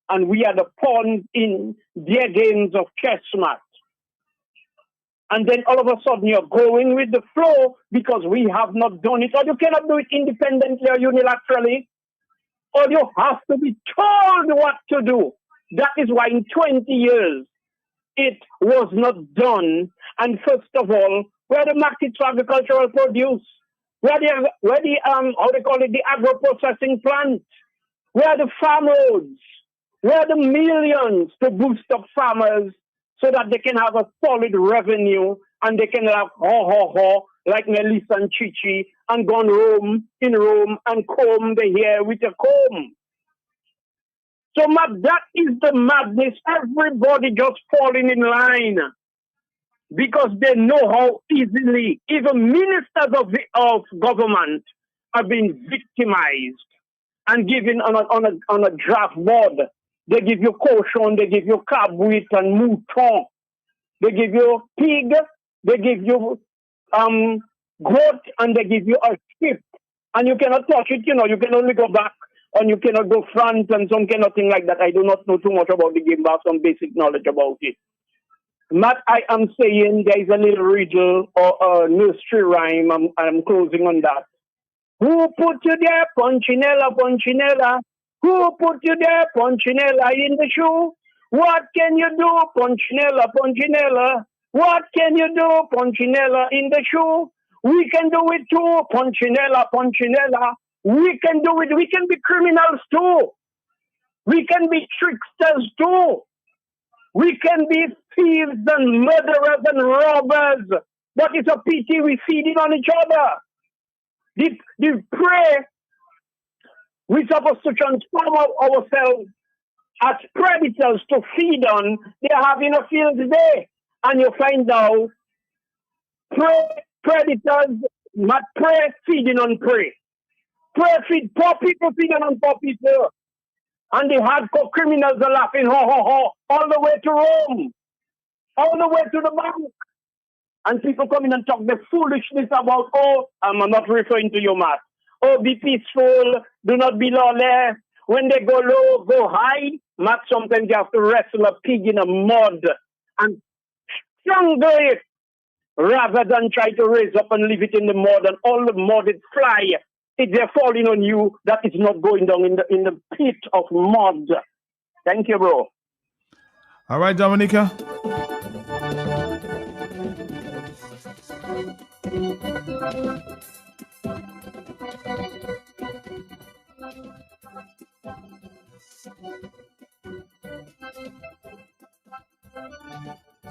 And we are the pawns in their games of chess, Matt. And then all of a sudden you're going with the flow because we have not done it, or you cannot do it independently or unilaterally, or you have to be told what to do. That is why in 20 years it was not done. And first of all, where the markets for agricultural produce, where the how they call it, the agro-processing plants, where the farm roads, where the millions to boost up farmers so that they can have a solid revenue and they can have like Melissa and Chichi and go in Rome and comb the hair with a comb. So that is the madness. Everybody just falling in line because they know how easily even ministers of government are being victimized and given on a draft board. They give you caution, they give you cabwit and mouton. They give you pig, they give you goat, and they give you a sheep. And you cannot touch it, you can only go back and you cannot go front and some kind of thing like that. I do not know too much about the game, but some basic knowledge about it. Matt, I am saying there is a little riddle or a nursery rhyme. I'm closing on that. Who put you there, Punchinella, Punchinella? Who put you there, Punchinella, in the shoe? What can you do, Punchinella, Punchinella? What can you do, Punchinella, in the shoe? We can do it too, Punchinella, Punchinella. We can do it. We can be criminals too. We can be tricksters too. We can be thieves and murderers and robbers. But it's a pity we feed it on each other. The prey, we're supposed to transform ourselves as predators to feed on. They're having a field day. And you find out predators, not prey feeding on prey. Prey feed poor people feeding on poor people. And the hardcore criminals are laughing, all the way to Rome, all the way to the bank. And people come in and talk the foolishness about, I'm not referring to you, Matt. Be peaceful, do not be lawless. When they go low, go high. Matt, sometimes you have to wrestle a pig in a mud and strangle it rather than try to raise up and leave it in the mud and all the mud it fly. If they're falling on you, that is not going down in the pit of mud. Thank you, bro. All right, Dominica.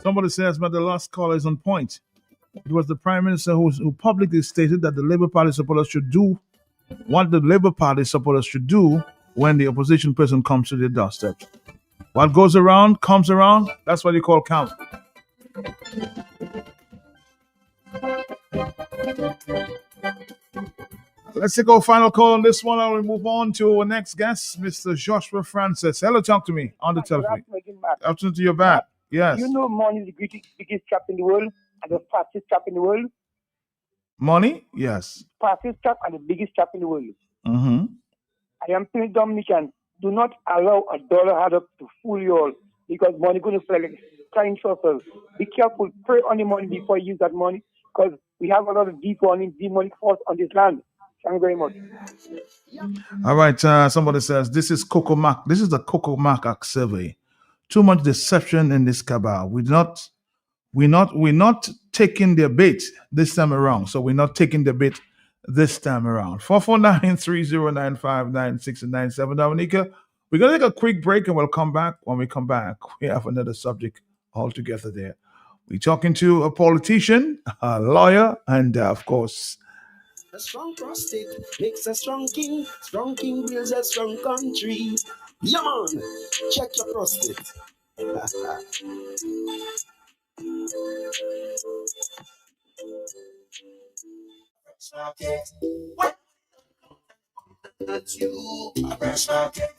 Somebody says, but the last caller is on point. It was the Prime Minister who publicly stated that the Labour Party supporters should do what the Labour Party supporters should do when the opposition person comes to their doorstep. What goes around comes around. That's what you call count. Let's take our final call on this one and we move on to our next guest, Mr. Joshua Francis. Hello, talk to me on the telephone. Afternoon to your back. Yes. You know money is the biggest trap in the world and the fastest trap in the world? Money? Yes. Fastest trap and the biggest trap in the world. Mm-hmm. I am telling Dominican, do not allow a dollar hard up to fool you all because money is going to fly like flying saucers. Be careful. Pray on the money before you use that money because we have a lot of demonic force on this land. Thank you very much. All right. Somebody says, this is Coco Mac. This is the Coco Mac survey. Too much deception in this cabal. We do not we're not taking their bait this time around. So we're not taking the bait this time around. 449-3095-96 and 97. Dominica, we're gonna take a quick break and we'll come back. When we come back, we have another subject altogether there. We're talking to a politician, a lawyer, and of course, a strong prostate makes a strong king. Strong king builds a strong country. Yeah, man. Check your prostate. You a fresh market,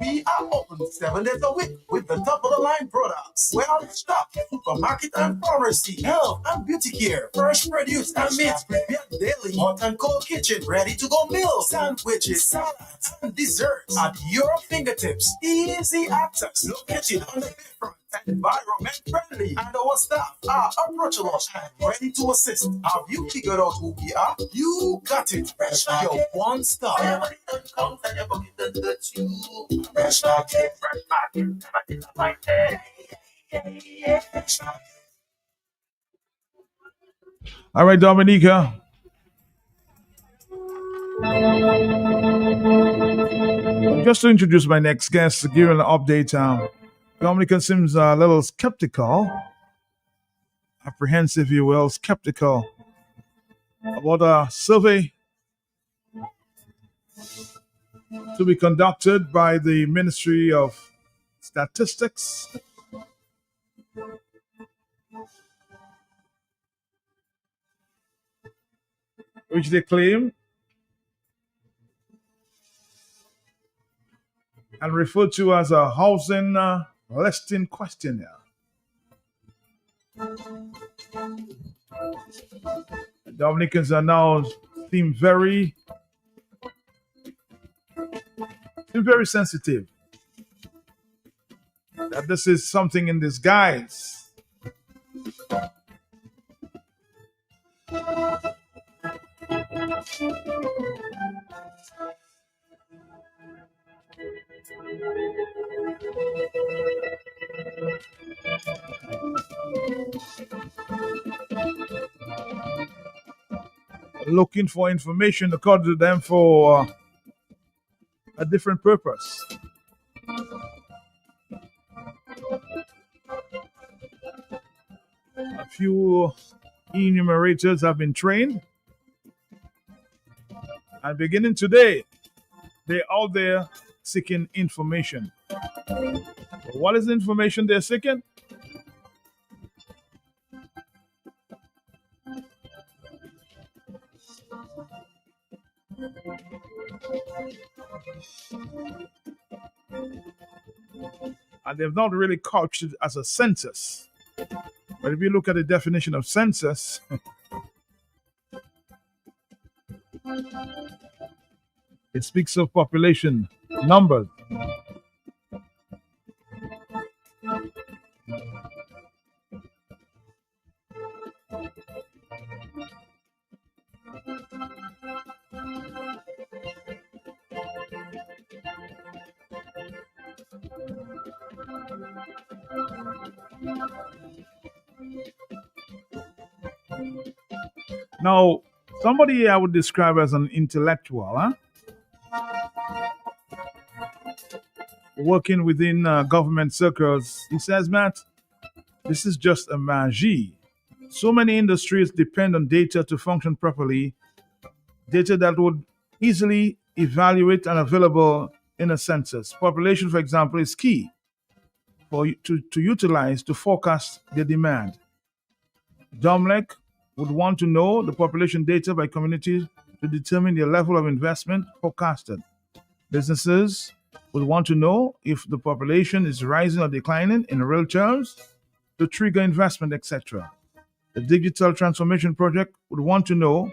we are open 7 days a week with the top of the line products. Well stocked supermarket and pharmacy, health and beauty care, fresh produce and meats prepared daily, hot and cold kitchen, ready to go meals, sandwiches, salads, and desserts at your fingertips. Easy access, located on the bayfront, environment friendly, and our staff are approachable and ready to assist. Have you figured out who we are? You got it. Fresh your one stop. Fresh market. all right, Dominica. Just to introduce my next guest, to give an update. Dominica seems a little skeptical, apprehensive, if you will, skeptical about a survey to be conducted by the Ministry of Statistics, which they claim and refer to as a housing listing questionnaire. Dominicans are now seem very sensitive that this is something in disguise. Looking for information according to them for a different purpose. A few enumerators have been trained, and beginning today, they're out there seeking information. What is the information they're seeking? And they've not really couched it as a census. But if you look at the definition of census, it speaks of population numbers. Now, somebody I would describe as an intellectual, working within government circles, he says, Matt, this is just a magie. So many industries depend on data to function properly, data that would easily evaluate and available in a census. Population, for example, is key to utilize to forecast the demand. DOMLEC would want to know the population data by communities to determine the level of investment forecasted. Businesses would want to know if the population is rising or declining in real terms to trigger investment, etc. The digital transformation project would want to know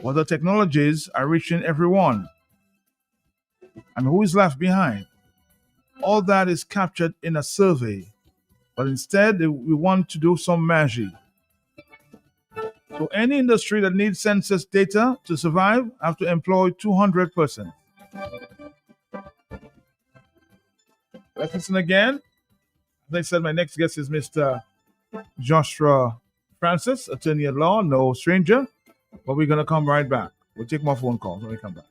whether technologies are reaching everyone and who is left behind. All that is captured in a survey, but instead we want to do some magic. So any industry that needs census data to survive have to employ 200 persons. Let's listen again. As I said, my next guest is Mr. Joshua Francis, attorney at law, no stranger. But we're going to come right back. We'll take more phone calls when we come back.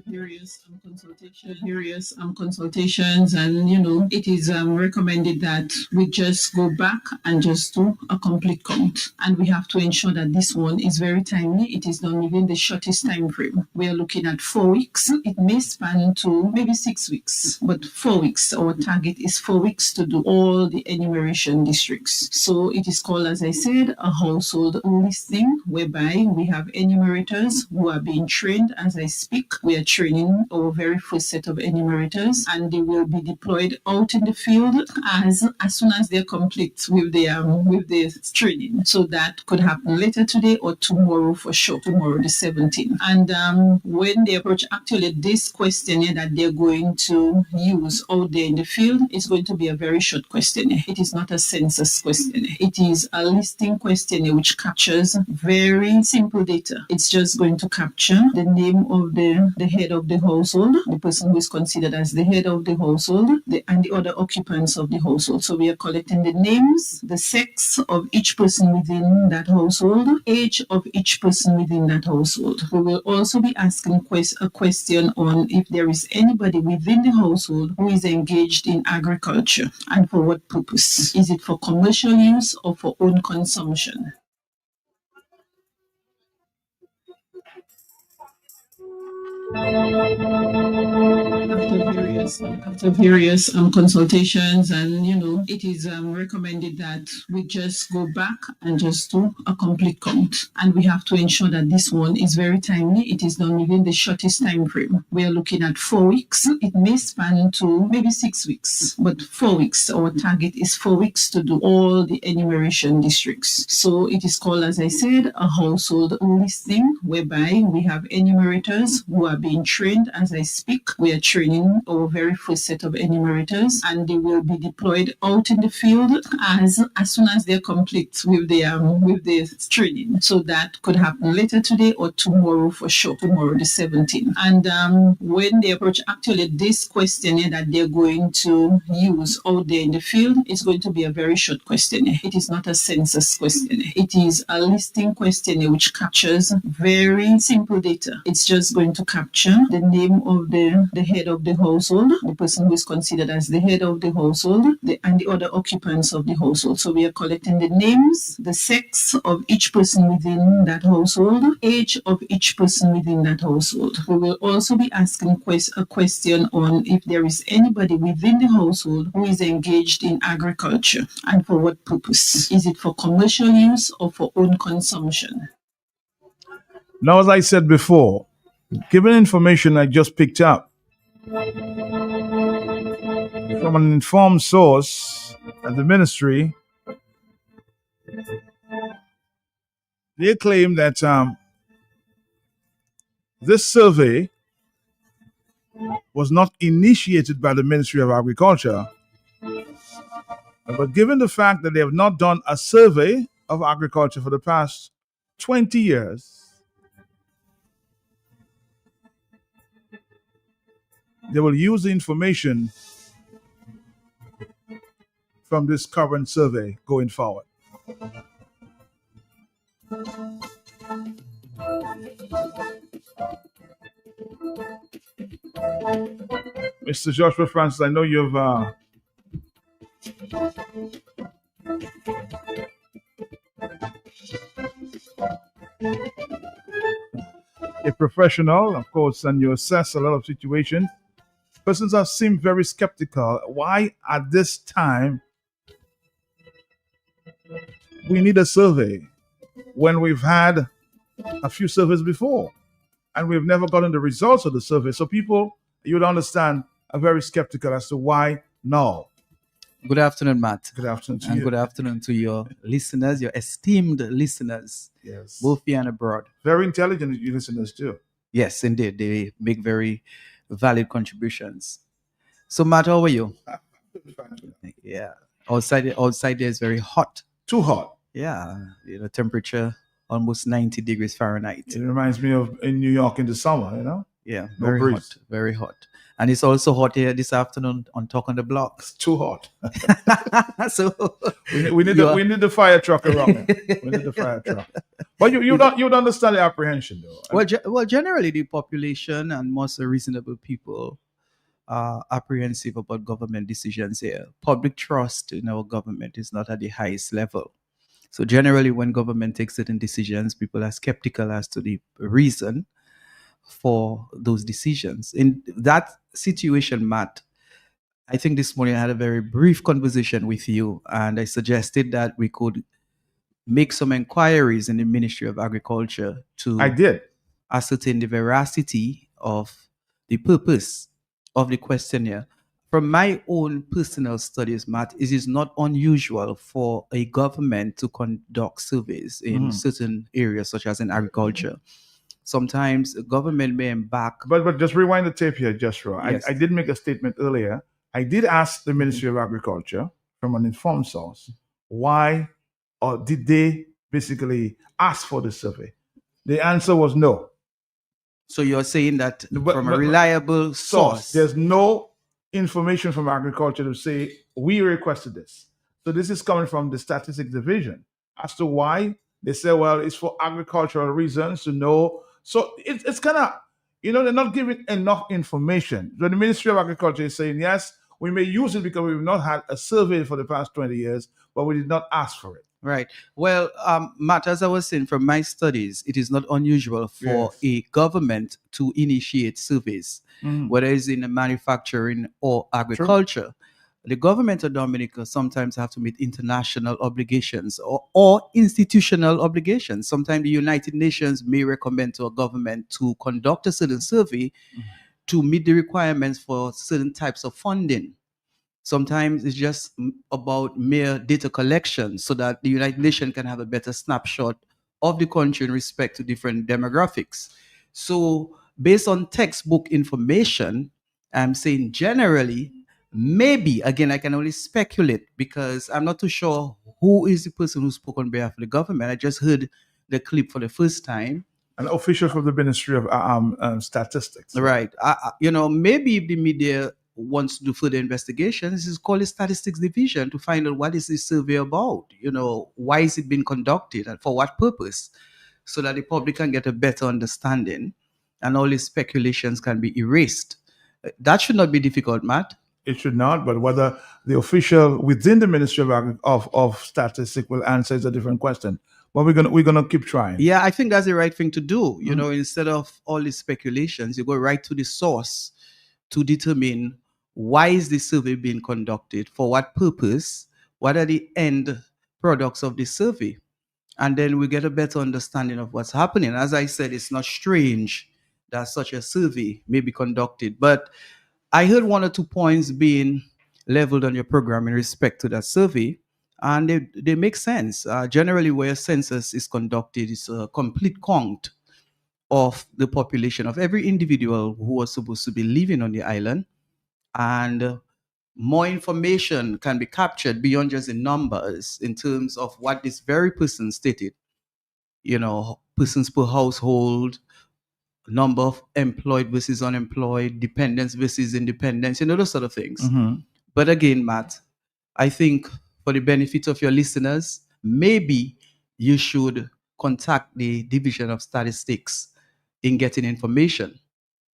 Various consultations, and it is recommended that we just go back and just do a complete count, and we have to ensure that this one is very timely. It is done within the shortest time frame. We are looking at 4 weeks. It may span to maybe 6 weeks, but 4 weeks. Our target is 4 weeks to do all the enumeration districts. So it is called, as I said, a household listing, whereby we have enumerators who are being trained as I speak. We are training our very first set of enumerators, and they will be deployed out in the field as soon as they're complete with their training. So that could happen later today or tomorrow for sure, tomorrow the 17th. And when they approach actually this questionnaire that they're going to use out there in the field, it's going to be a very short questionnaire. It is not a census questionnaire. It is a listing questionnaire which captures very simple data. It's just going to capture the name of the head of the household, the person who is considered as the head of the household, and the other occupants of the household. So we are collecting the names, the sex of each person within that household, age of each person within that household. We will also be asking a question on if there is anybody within the household who is engaged in agriculture, and for what purpose. Is it for commercial use or for own consumption? After various consultations, and it is recommended that we just go back and just do a complete count, and we have to ensure that this one is very timely. It is done within the shortest time frame. We are looking at 4 weeks. It may span to maybe 6 weeks, but 4 weeks. Our target is 4 weeks to do all the enumeration districts. So it is called, as I said, a household listing, whereby we have enumerators who are being trained as I speak. We are training our very first set of enumerators, and they will be deployed out in the field as soon as they're complete with their training. So that could happen later today or tomorrow for sure, tomorrow the 17th. And when they approach actually this questionnaire that they're going to use out there in the field, it's going to be a very short questionnaire. It is not a census questionnaire. It is a listing questionnaire which captures very simple data. It's just going to capture the name of the head of the household, the person who is considered as the head of the household, and the other occupants of the household. So we are collecting the names, the sex of each person within that household, age of each person within that household. We will also be asking a question on if there is anybody within the household who is engaged in agriculture, and for what purpose. Is it for commercial use or for own consumption? Now, as I said before, given information I just picked up from an informed source at the ministry, they claim that this survey was not initiated by the Ministry of Agriculture, but given the fact that they have not done a survey of agriculture for the past 20 years, they will use the information from this current survey going forward. Mr. Joshua Francis, I know you've a professional, of course, and you assess a lot of situations. Persons have seemed very skeptical. Why at this time we need a survey when we've had a few surveys before and we've never gotten the results of the survey? So people, you would understand, are very skeptical as to why now. Good afternoon, Matt. Good afternoon to and you. Good afternoon to your listeners, your esteemed listeners. Yes. Both here and abroad. Very intelligent listeners too. Yes, indeed. They make very valid contributions. So Matt, how are you? Yeah. Outside there is very hot. Too hot. Yeah. Temperature almost 90 degrees Fahrenheit. It reminds me of in New York in the summer, Yeah, No very breeze. hot, very hot. And it's also hot here this afternoon on Talk on the Block. It's too hot. So we need the fire truck around. We need the fire truck. But you don't understand the apprehension though. Well, generally the population and most reasonable people are apprehensive about government decisions here. Public trust in our government is not at the highest level. So generally when government takes certain decisions, people are skeptical as to the reason for those decisions. In that situation, Matt, I think this morning I had a very brief conversation with you, and I suggested that we could make some inquiries in the Ministry of Agriculture I did ascertain the veracity of the purpose of the questionnaire. From my own personal studies, Matt, it is not unusual for a government to conduct surveys in certain areas, such as in agriculture. Sometimes the government may embark. But just rewind the tape here, Joshua. Yes. I did make a statement earlier. I did ask the Ministry of Agriculture from an informed source why or did they basically ask for the survey. The answer was no. So you're saying that from a reliable source, there's no information from agriculture to say we requested this. So this is coming from the statistics division as to why they say, well, it's for agricultural reasons to know. So it's kind of, they're not giving enough information. So the Ministry of Agriculture is saying, yes, we may use it because we've not had a survey for the past 20 years, but we did not ask for it. Right. Well, Matt, as I was saying, from my studies, it is not unusual for a government to initiate surveys, whether it's in manufacturing or agriculture. The government of Dominica sometimes have to meet international obligations or institutional obligations. Sometimes the United Nations may recommend to a government to conduct a certain survey to meet the requirements for certain types of funding. Sometimes it's just about mere data collection so that the United Nations can have a better snapshot of the country in respect to different demographics. So based on textbook information, I'm saying generally, maybe, again, I can only speculate because I'm not too sure who is the person who spoke on behalf of the government. I just heard the clip for the first time. An official from the Ministry of Statistics. Right. Maybe if the media wants to do further investigations, this is called a statistics division to find out what is this survey about. Why is it being conducted and for what purpose, so that the public can get a better understanding and all these speculations can be erased. That should not be difficult, Matt. It should not, but whether the official within the Ministry of Statistics will answer is a different question. But we're gonna keep trying. Yeah, I think that's the right thing to do. Instead of all these speculations, you go right to the source to determine why is this survey being conducted, for what purpose, what are the end products of this survey, and then we get a better understanding of what's happening. As I said, it's not strange that such a survey may be conducted, but I heard one or two points being leveled on your program in respect to that survey, and they make sense. Generally, where a census is conducted, is a complete count of the population of every individual who was supposed to be living on the island, and more information can be captured beyond just the numbers in terms of what this very person stated. Persons per household, number of employed versus unemployed, dependents versus independents, those sort of things. But again, Matt, I think for the benefit of your listeners, maybe you should contact the Division of Statistics in getting information,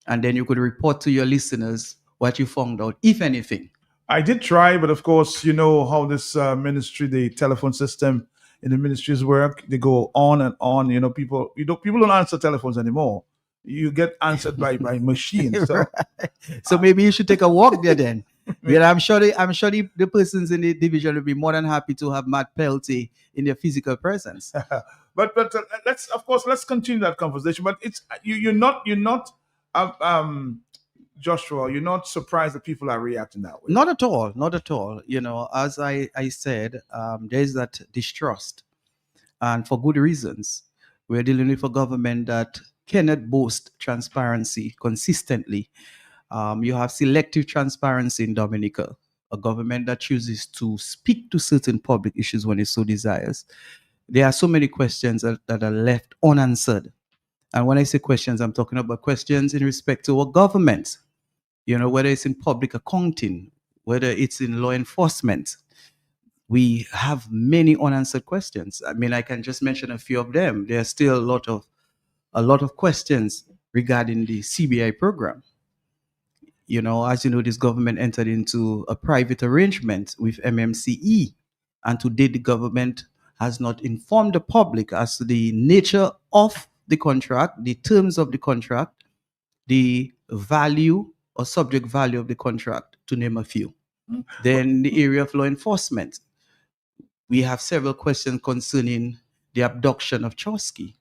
and then you could report to your listeners what you found out, if anything. I did try, but of course, you know how this ministry, the telephone system in the ministries work. They go on and on. People don't answer telephones anymore. You get answered by machines. So. Right. So maybe you should take a walk there then. Well, I'm sure the persons in the division will be more than happy to have Matt Pelty in their physical presence. but let's continue that conversation. But it's you're not Joshua, you're not surprised that people are reacting that way? Not at all. Not at all. As I said, there's that distrust, and for good reasons. We're dealing with a government that cannot boast transparency consistently. You have selective transparency in Dominica, a government that chooses to speak to certain public issues when it so desires. There are so many questions that are left unanswered. And when I say questions, I'm talking about questions in respect to our government, whether it's in public accounting, whether it's in law enforcement. We have many unanswered questions. I mean, I can just mention a few of them. There are still a lot of questions regarding the CBI program. As you know, this government entered into a private arrangement with MMCE, and to date, the government has not informed the public as to the nature of the contract, the terms of the contract, the value or subject value of the contract, to name a few. Then the area of law enforcement, we have several questions concerning the abduction of Chosky,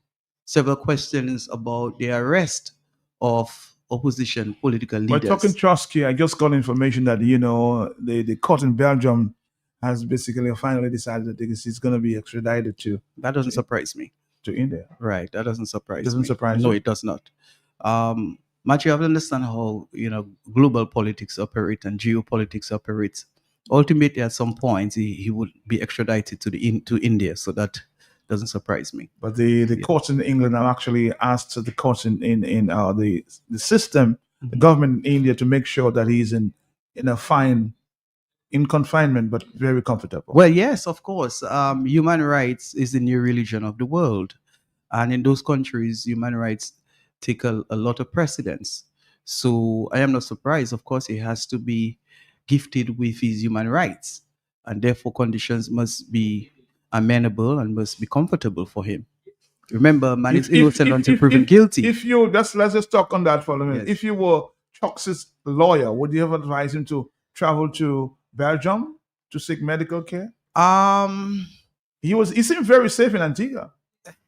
several questions about the arrest of opposition political We're leaders. talking Trotsky. I just got information that the court in Belgium has basically finally decided that he's going to be extradited to. That doesn't surprise me. To India, right? That doesn't surprise. Doesn't me. surprise No, you? it does not. Matt, you have to understand how global politics operate and geopolitics operates. Ultimately, at some point, he would be extradited to India, so that doesn't surprise me. But the courts in England have actually asked the courts in the system, the government in India, to make sure that he's in confinement, but very comfortable. Well, yes, of course. Human rights is the new religion of the world, and in those countries, human rights take a lot of precedence. So I am not surprised. Of course, he has to be gifted with his human rights, and therefore conditions must be amenable and must be comfortable for him. Remember, man is innocent until proven guilty. Let's just talk on that for a minute. Yes. If you were Chuck's lawyer, would you ever advise him to travel to Belgium to seek medical care? He seemed very safe in Antigua.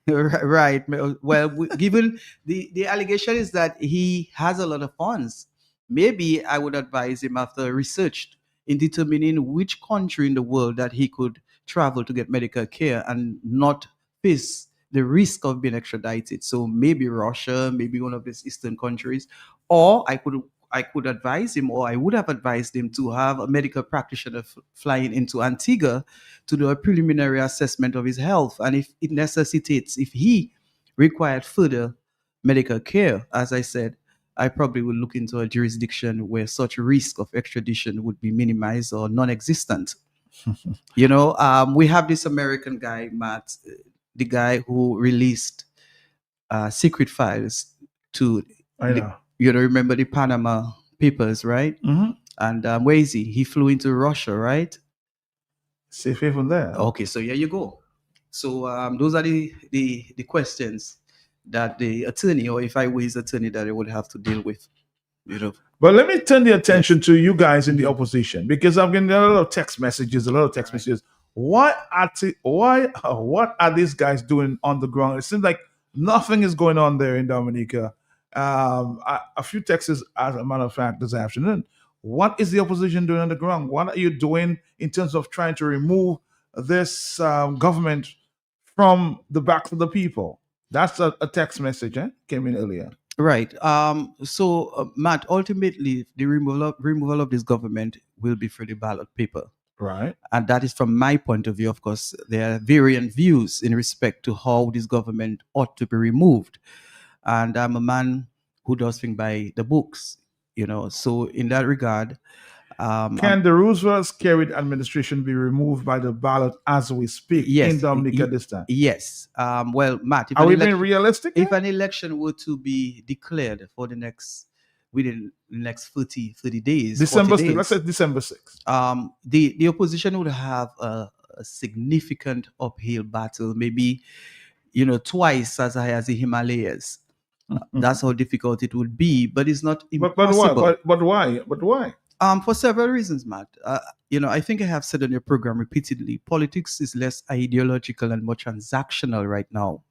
Right. Well, given the allegation is that he has a lot of funds, maybe I would advise him, after research, in determining which country in the world that he could travel to get medical care and not face the risk of being extradited. So maybe Russia, maybe one of these eastern countries, or I could advise him, or I would have advised him, to have a medical practitioner flying into Antigua to do a preliminary assessment of his health. And if it necessitates, if he required further medical care, as I said, I probably would look into a jurisdiction where such risk of extradition would be minimized or non-existent. We have this American guy, Matt, the guy who released secret files to, remember the Panama Papers, right? Mm-hmm. And where is he? He flew into Russia, right? Safe haven there. Okay, so here you go. So those are the questions that the attorney, or if I were his attorney, that I would have to deal with. But let me turn the attention to you guys in the opposition, because I'm getting a lot of text messages. What are these guys doing on the ground? It seems like nothing is going on there in Dominica. A few texts, as a matter of fact, this afternoon. What is the opposition doing on the ground? What are you doing in terms of trying to remove this government from the backs of the people? That's a text message came in earlier. Right. Matt, ultimately, the removal of this government will be for the ballot paper. Right. And that is from my point of view. Of course, there are variant views in respect to how this government ought to be removed. And I'm a man who does things by the books, So in that regard, can the Roosevelt-carried administration be removed by the ballot as we speak in Dominica this time? Yes. Well, Matt, are we being realistic? If an election were to be declared for within the next 30 days, December 6th, let's say December 6th. The opposition would have a significant uphill battle, maybe twice as high as the Himalayas. That's how difficult it would be, but it's not impossible. But why? For several reasons, Matt. I think I have said on your program repeatedly, politics is less ideological and more transactional right now.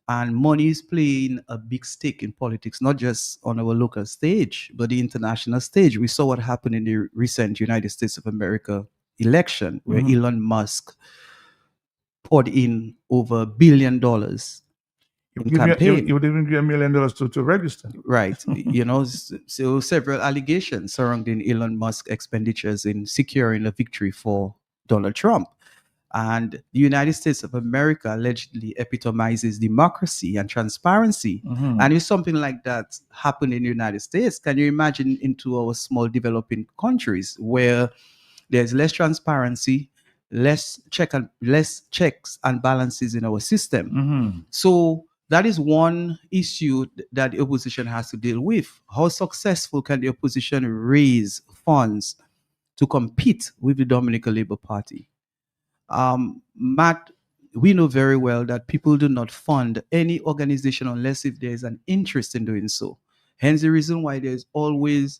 And money is playing a big stake in politics, not just on our local stage, but the international stage. We saw what happened in the recent United States of America election, where Elon Musk poured in over $1 billion. campaign. You would even give $1 million to register. Right. So several allegations surrounding Elon Musk expenditures in securing a victory for Donald Trump. And the United States of America allegedly epitomizes democracy and transparency. Mhm. And if something like that happened in the United States, can you imagine into our small developing countries where there's less transparency, less checks and balances in our system? Mhm. So that is one issue that the opposition has to deal with. How successful can the opposition raise funds to compete with the Dominican Labour Party? Matt, we know very well that people do not fund any organization unless if there is an interest in doing so. Hence the reason why there's always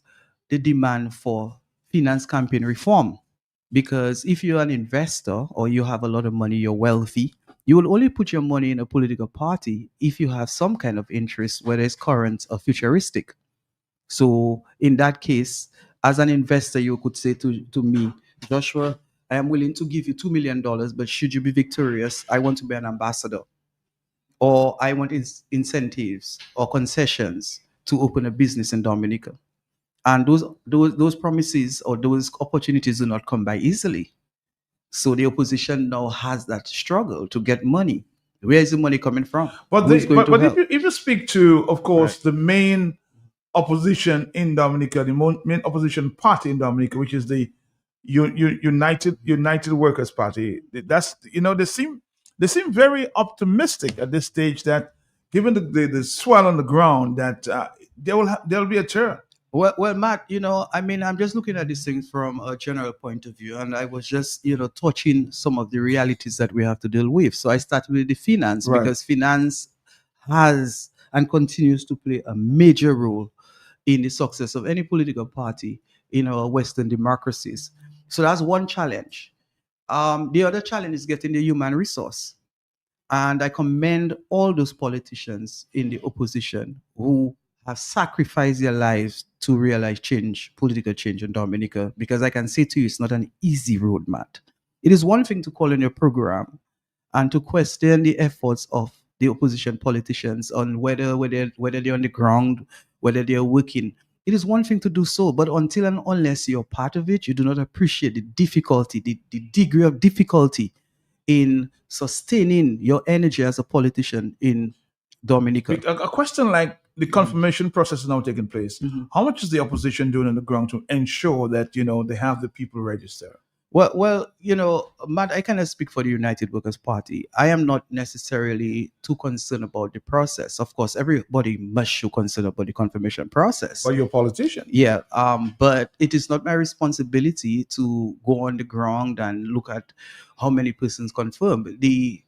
the demand for finance campaign reform. Because if you're an investor or you have a lot of money, you're wealthy, you will only put your money in a political party if you have some kind of interest, whether it's current or futuristic. So in that case, as an investor, you could say to me, Joshua, I am willing to give you $2 million, but should you be victorious, I want to be an ambassador. Or I want incentives or concessions to open a business in Dominica. And those promises or those opportunities do not come by easily. So the opposition now has that struggle to get money. Where is the money coming from? But Who's going to help? if you speak to, of course, the main opposition in Dominica, the main opposition party in Dominica, which is the United Workers Party, that's they seem very optimistic at this stage that given the swell on the ground that there'll be a turn. Well, Matt, I'm just looking at these things from a general point of view, and I was just, touching some of the realities that we have to deal with. So I started with the finance Right. because finance has and continues to play a major role in the success of any political party in our Western democracies. So that's one challenge. The other challenge is getting the human resource. And I commend all those politicians in the opposition who have sacrificed their lives to realize change, political change in Dominica, because I can say to you, it's not an easy road, Matt. It is one thing to call in your program and to question the efforts of the opposition politicians on whether they're on the ground, whether they're working. It is one thing to do so, but until and unless you're part of it, you do not appreciate the difficulty, the degree of difficulty in sustaining your energy as a politician in Dominica. A question like the confirmation process is now taking place. How much is the opposition doing on the ground to ensure that they have the people register? Well, Matt, I cannot speak for the United Workers Party. I am not necessarily too concerned about the process. Of course, everybody must show concern about the confirmation process. But you're a politician. Yeah, but it is not my responsibility to go on the ground and look at how many persons confirm. The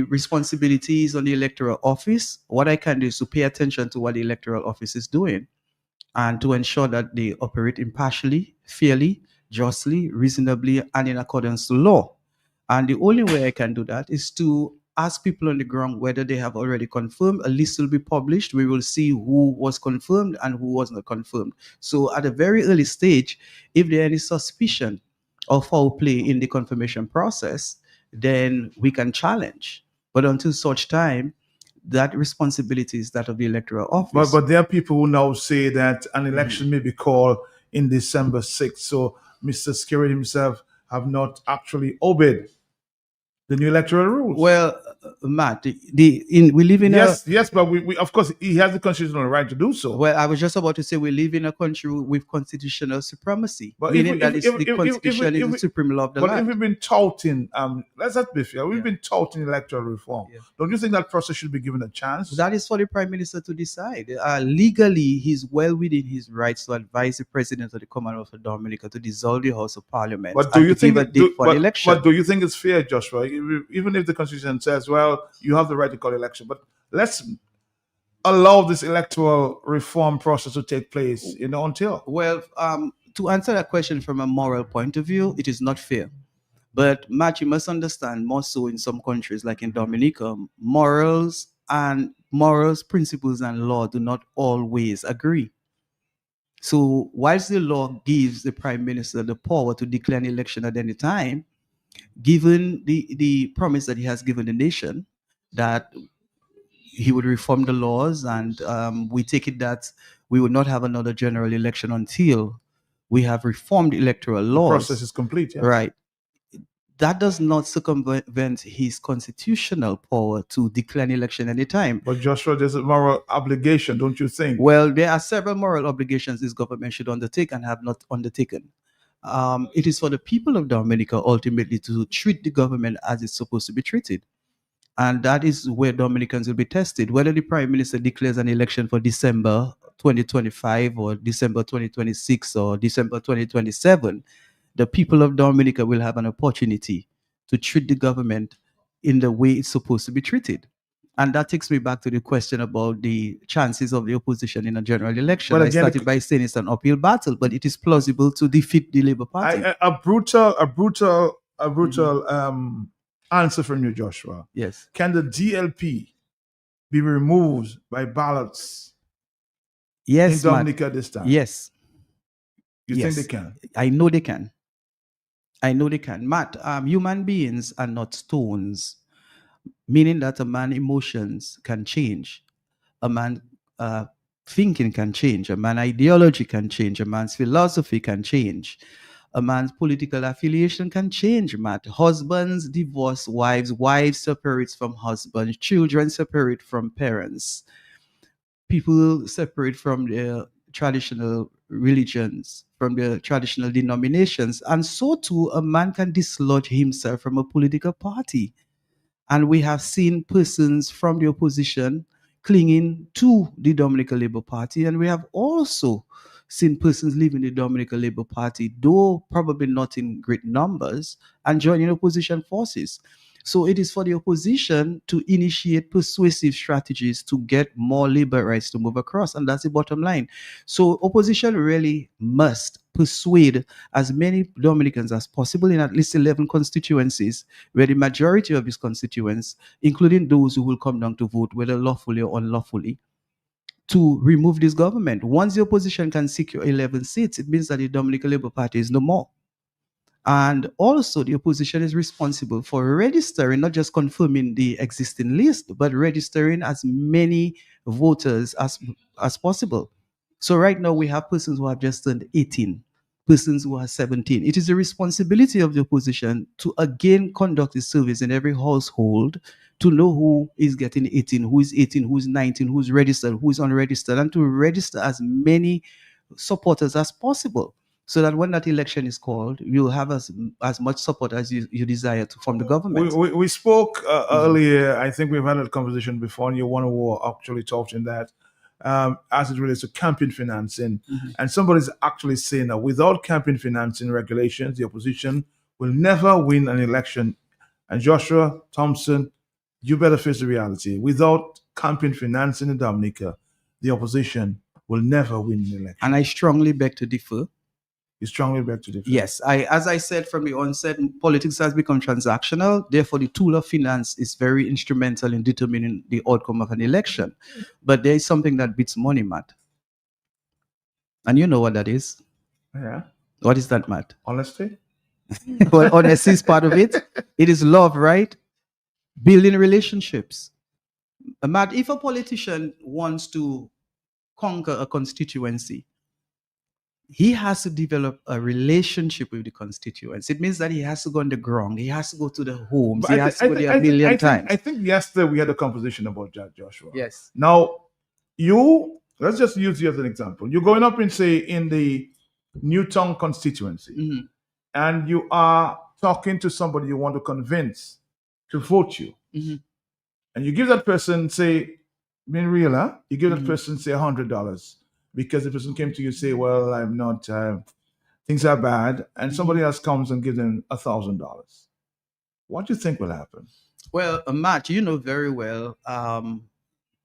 responsibility is on the electoral office. What I can do is to pay attention to what the electoral office is doing and to ensure that they operate impartially, fairly, justly, reasonably, and in accordance to law. And the only way I can do that is to ask people on the ground whether they have already confirmed. A list will be published. We will see who was confirmed and who was not confirmed. So at a very early stage, if there is any suspicion of foul play in the confirmation process, then we can challenge. But until such time, that responsibility is that of the electoral office. But there are people who now say that an election may be called in December 6th. So Mr. Skerrit himself have not actually obeyed the new electoral rules. Well, Matt, we live in yes, but we of course he has the constitutional right to do so. Well, I was just about to say we live in a country with constitutional supremacy, meaning that the constitution is the supreme law of the land. But if we've been touting, let's not be fair, we've been touting electoral reform. Yeah. Don't you think that process should be given a chance? That is for the Prime Minister to decide. Legally, he's well within his rights to advise the President of the Commonwealth of Dominica to dissolve the House of Parliament. But do you think the election? But do you think it's fair, Joshua? Even if the Constitution says, well, you have the right to call election, but let's allow this electoral reform process to take place, until. Well, to answer that question from a moral point of view, it is not fair. But Matt, you must understand, more so in some countries like in Dominica, morals, principles, and law do not always agree. So whilst the law gives the Prime Minister the power to declare an election at any time, given the promise that he has given the nation, that he would reform the laws, and we take it that we would not have another general election until we have reformed electoral laws. The process is complete, yes. Right. That does not circumvent his constitutional power to declare an election anytime. But Joshua, there's a moral obligation, don't you think? Well, there are several moral obligations this government should undertake and have not undertaken. It is for the people of Dominica ultimately to treat the government as it's supposed to be treated. And that is where Dominicans will be tested. Whether the Prime Minister declares an election for December 2025 or December 2026 or December 2027, the people of Dominica will have an opportunity to treat the government in the way it's supposed to be treated. And that takes me back to the question about the chances of the opposition in a general election. But I again, started by saying it's an uphill battle, but it is plausible to defeat the Labour Party. A brutal answer from you, Joshua. Yes. Can the DLP be removed by ballots Yes, in Dominica Matt. this time? Yes. You Yes. think they can? I know they can. I know they can. Matt, human beings are not stones, meaning that a man's emotions can change. A man's thinking can change. A man's ideology can change. A man's philosophy can change. A man's political affiliation can change, Matt. Husbands divorce wives. Wives separate from husbands. Children separate from parents. People separate from their traditional religions, from their traditional denominations. And so too, a man can dislodge himself from a political party. And we have seen persons from the opposition clinging to the Dominican Labour Party. And we have also seen persons leaving the Dominican Labour Party, though probably not in great numbers, and joining opposition forces. So it is for the opposition to initiate persuasive strategies to get more labor rights to move across. And that's the bottom line. So opposition really must persuade as many Dominicans as possible in at least 11 constituencies, where the majority of his constituents, including those who will come down to vote, whether lawfully or unlawfully, to remove this government. Once the opposition can secure 11 seats, it means that the Dominican Labour Party is no more. And also, the opposition is responsible for registering, not just confirming the existing list, but registering as many voters as possible. So right now, we have persons who have just turned 18, persons who are 17. It is the responsibility of the opposition to again conduct a surveys in every household to know who is getting 18, who is 18, who is 19, who is registered, who is unregistered, and to register as many supporters as possible, so that when that election is called, you'll have as much support as you desire from the government. We spoke earlier, I think we've had a conversation before, and you want to actually talked in that as it relates to campaign financing. And somebody's actually saying that without campaign financing regulations, the opposition will never win an election. And Joshua Thompson, you better face the reality. Without campaign financing in Dominica, the opposition will never win an election. And I strongly beg to differ. You strongly beg to differ? Yes. As I said from the onset, politics has become transactional. Therefore, the tool of finance is very instrumental in determining the outcome of an election. But there is something that beats money, Matt. And you know what that is? Yeah. What is that, Matt? Honesty? Well, honesty is part of it. It is love, right? Building relationships. Matt, if a politician wants to conquer a constituency, he has to develop a relationship with the constituents. It means that he has to go on the ground. He has to go to the homes. He has to go there a million times. I think yesterday we had a conversation about that, Joshua. Yes. Now, let's just use you as an example. You're going up in, say, in the Newtown constituency, and you are talking to somebody you want to convince to vote you. And you give that person, say, being real, huh? You give that person, say, $100. Because the person came to you and say, well, I'm not, things are bad. And somebody else comes and gives them $1,000. What do you think will happen? Well, Matt, you know very well,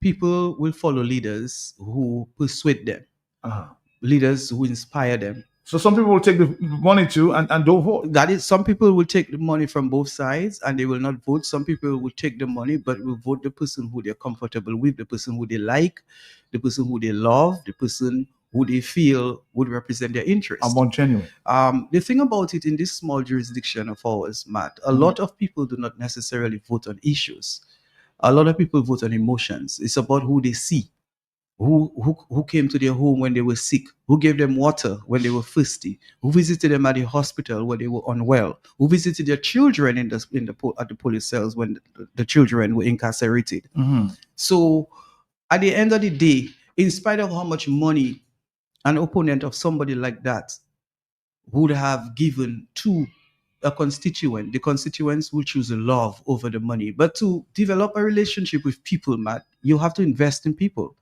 people will follow leaders who persuade them, leaders who inspire them. So some people will take the money too and don't vote. That is, some people will take the money from both sides and they will not vote. Some people will take the money but will vote the person who they're comfortable with, the person who they like, the person who they love, the person who they feel would represent their interest. I'm more genuine. The thing about it in this small jurisdiction of ours, Matt, a lot of people do not necessarily vote on issues. A lot of people vote on emotions. It's about who they see, who came to their home when they were sick, who gave them water when they were thirsty, who visited them at the hospital when they were unwell, who visited their children at the police cells when the children were incarcerated. So at the end of the day, in spite of how much money an opponent of somebody like that would have given to a constituent, the constituents will choose love over the money. But to develop a relationship with people, Matt, you have to invest in people.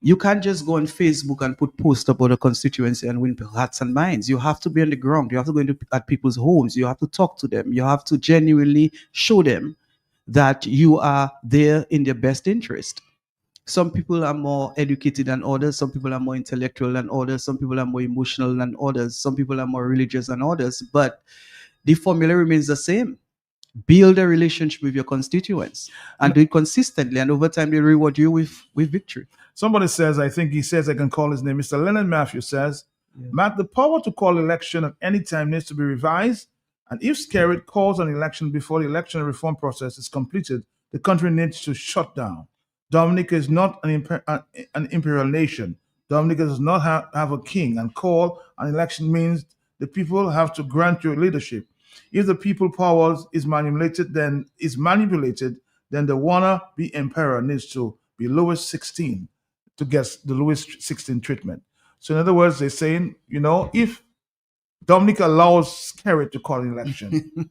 You can't just go on Facebook and put posts about a constituency and win hearts and minds. You have to be on the ground. You have to go at people's homes. You have to talk to them. You have to genuinely show them that you are there in their best interest. Some people are more educated than others. Some people are more intellectual than others. Some people are more emotional than others. Some people are more religious than others. But the formula remains the same. Build a relationship with your constituents and do it consistently. And over time, they reward you with victory. Somebody says, I think he says I can call his name. Mr. Lennon Matthews says, Matt, the power to call election at any time needs to be revised. And if Skerrit calls an election before the election reform process is completed, the country needs to shut down. Dominica is not an imperial nation. Dominica does not have a king, and call an election means the people have to grant you leadership. If the people power is manipulated, then the wanna be emperor needs to be Louis 16 to get the Louis 16 treatment. So in other words, they're saying, if Dominica allows Skerrit to call an election,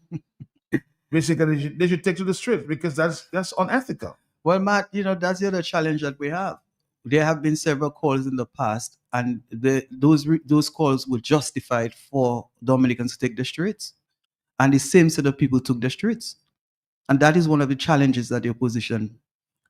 basically they should take to the street because that's unethical. Well, Matt, that's the other challenge that we have. There have been several calls in the past, and those calls were justified for Dominicans to take the streets. And the same set of people took the streets. And that is one of the challenges that the opposition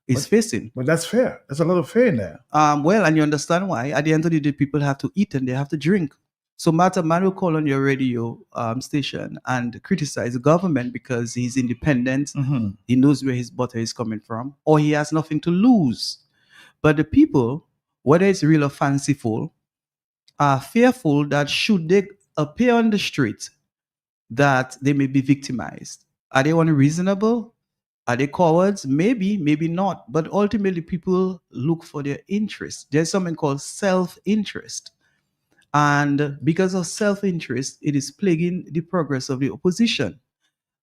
is facing. But that's fair. There's a lot of fair in there. Well, and you understand why. At the end of the day, people have to eat and they have to drink. So Matt, a man will call on your radio station and criticize the government because he's independent. He knows where his butter is coming from, or he has nothing to lose. But the people, whether it's real or fanciful, are fearful that should they appear on the street, that they may be victimized. Are they unreasonable? Are they cowards? Maybe, maybe not. But ultimately, people look for their interest. There's something called self-interest. And because of self-interest, it is plaguing the progress of the opposition.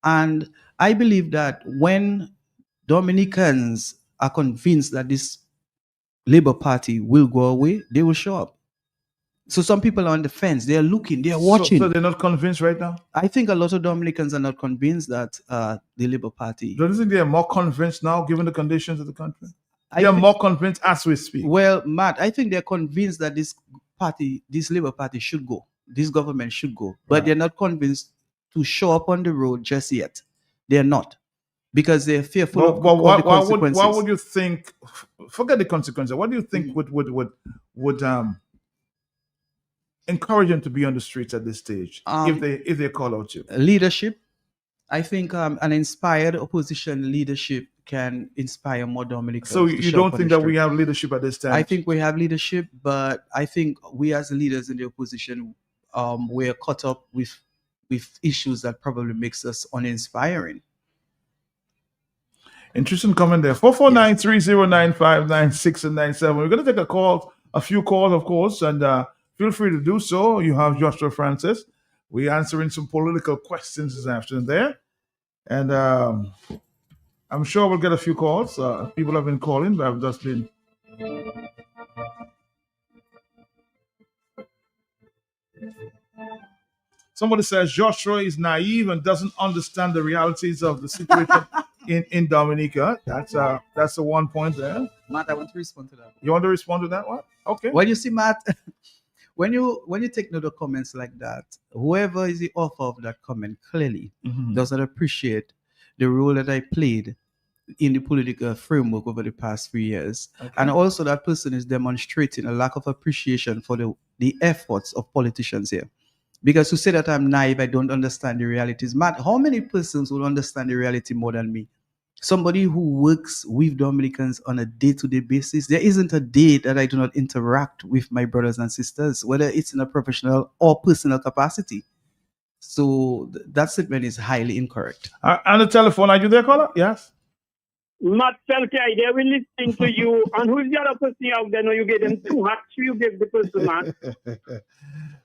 And I believe that when Dominicans are convinced that this Labour Party will go away, they will show up. So some people are on the fence. They are looking. They are watching. So they're not convinced right now? I think a lot of Dominicans are not convinced that the Labour Party... Don't you think they are more convinced now, given the conditions of the country? They are more convinced as we speak. Well, Matt, I think they're convinced that this Labour Party should go. This government should go. But they're not convinced to show up on the road just yet. They're not. Because they're fearful of the consequences. Why would you think... Forget the consequences. What do you think would encourage them to be on the streets at this stage if they call out you? Leadership. I think an inspired opposition leadership can inspire more Dominicans. So you don't think that we have leadership at this time? I think we have leadership, but I think we as leaders in the opposition, we're caught up with issues that probably makes us uninspiring. Interesting comment there. 449-309-596 and 97. We're going to take a few calls, of course, and feel free to do so. You have Joshua Francis. We're answering some political questions this afternoon there. And I'm sure we'll get a few calls. People have been calling, but I've just been... Somebody says Joshua is naive and doesn't understand the realities of the situation in Dominica. That's the one point there. Matt, I want to respond to that. You want to respond to that one? Okay. Well, you see, Matt, when you take note of comments like that, whoever is the author of that comment clearly does not appreciate the role that I played in the political framework over the past 3 years. Okay. And also that person is demonstrating a lack of appreciation for the efforts of politicians here. Because to say that I'm naive, I don't understand the realities. Matt, how many persons will understand the reality more than me? Somebody who works with Dominicans on a day-to-day basis. There isn't a day that I do not interact with my brothers and sisters, whether it's in a professional or personal capacity. So that statement is highly incorrect. On the telephone, are you there, caller? Yes. Matt Felkei, they will listen to you. And who's the other person out there? No, you gave them 2 hats. You gave the person, man.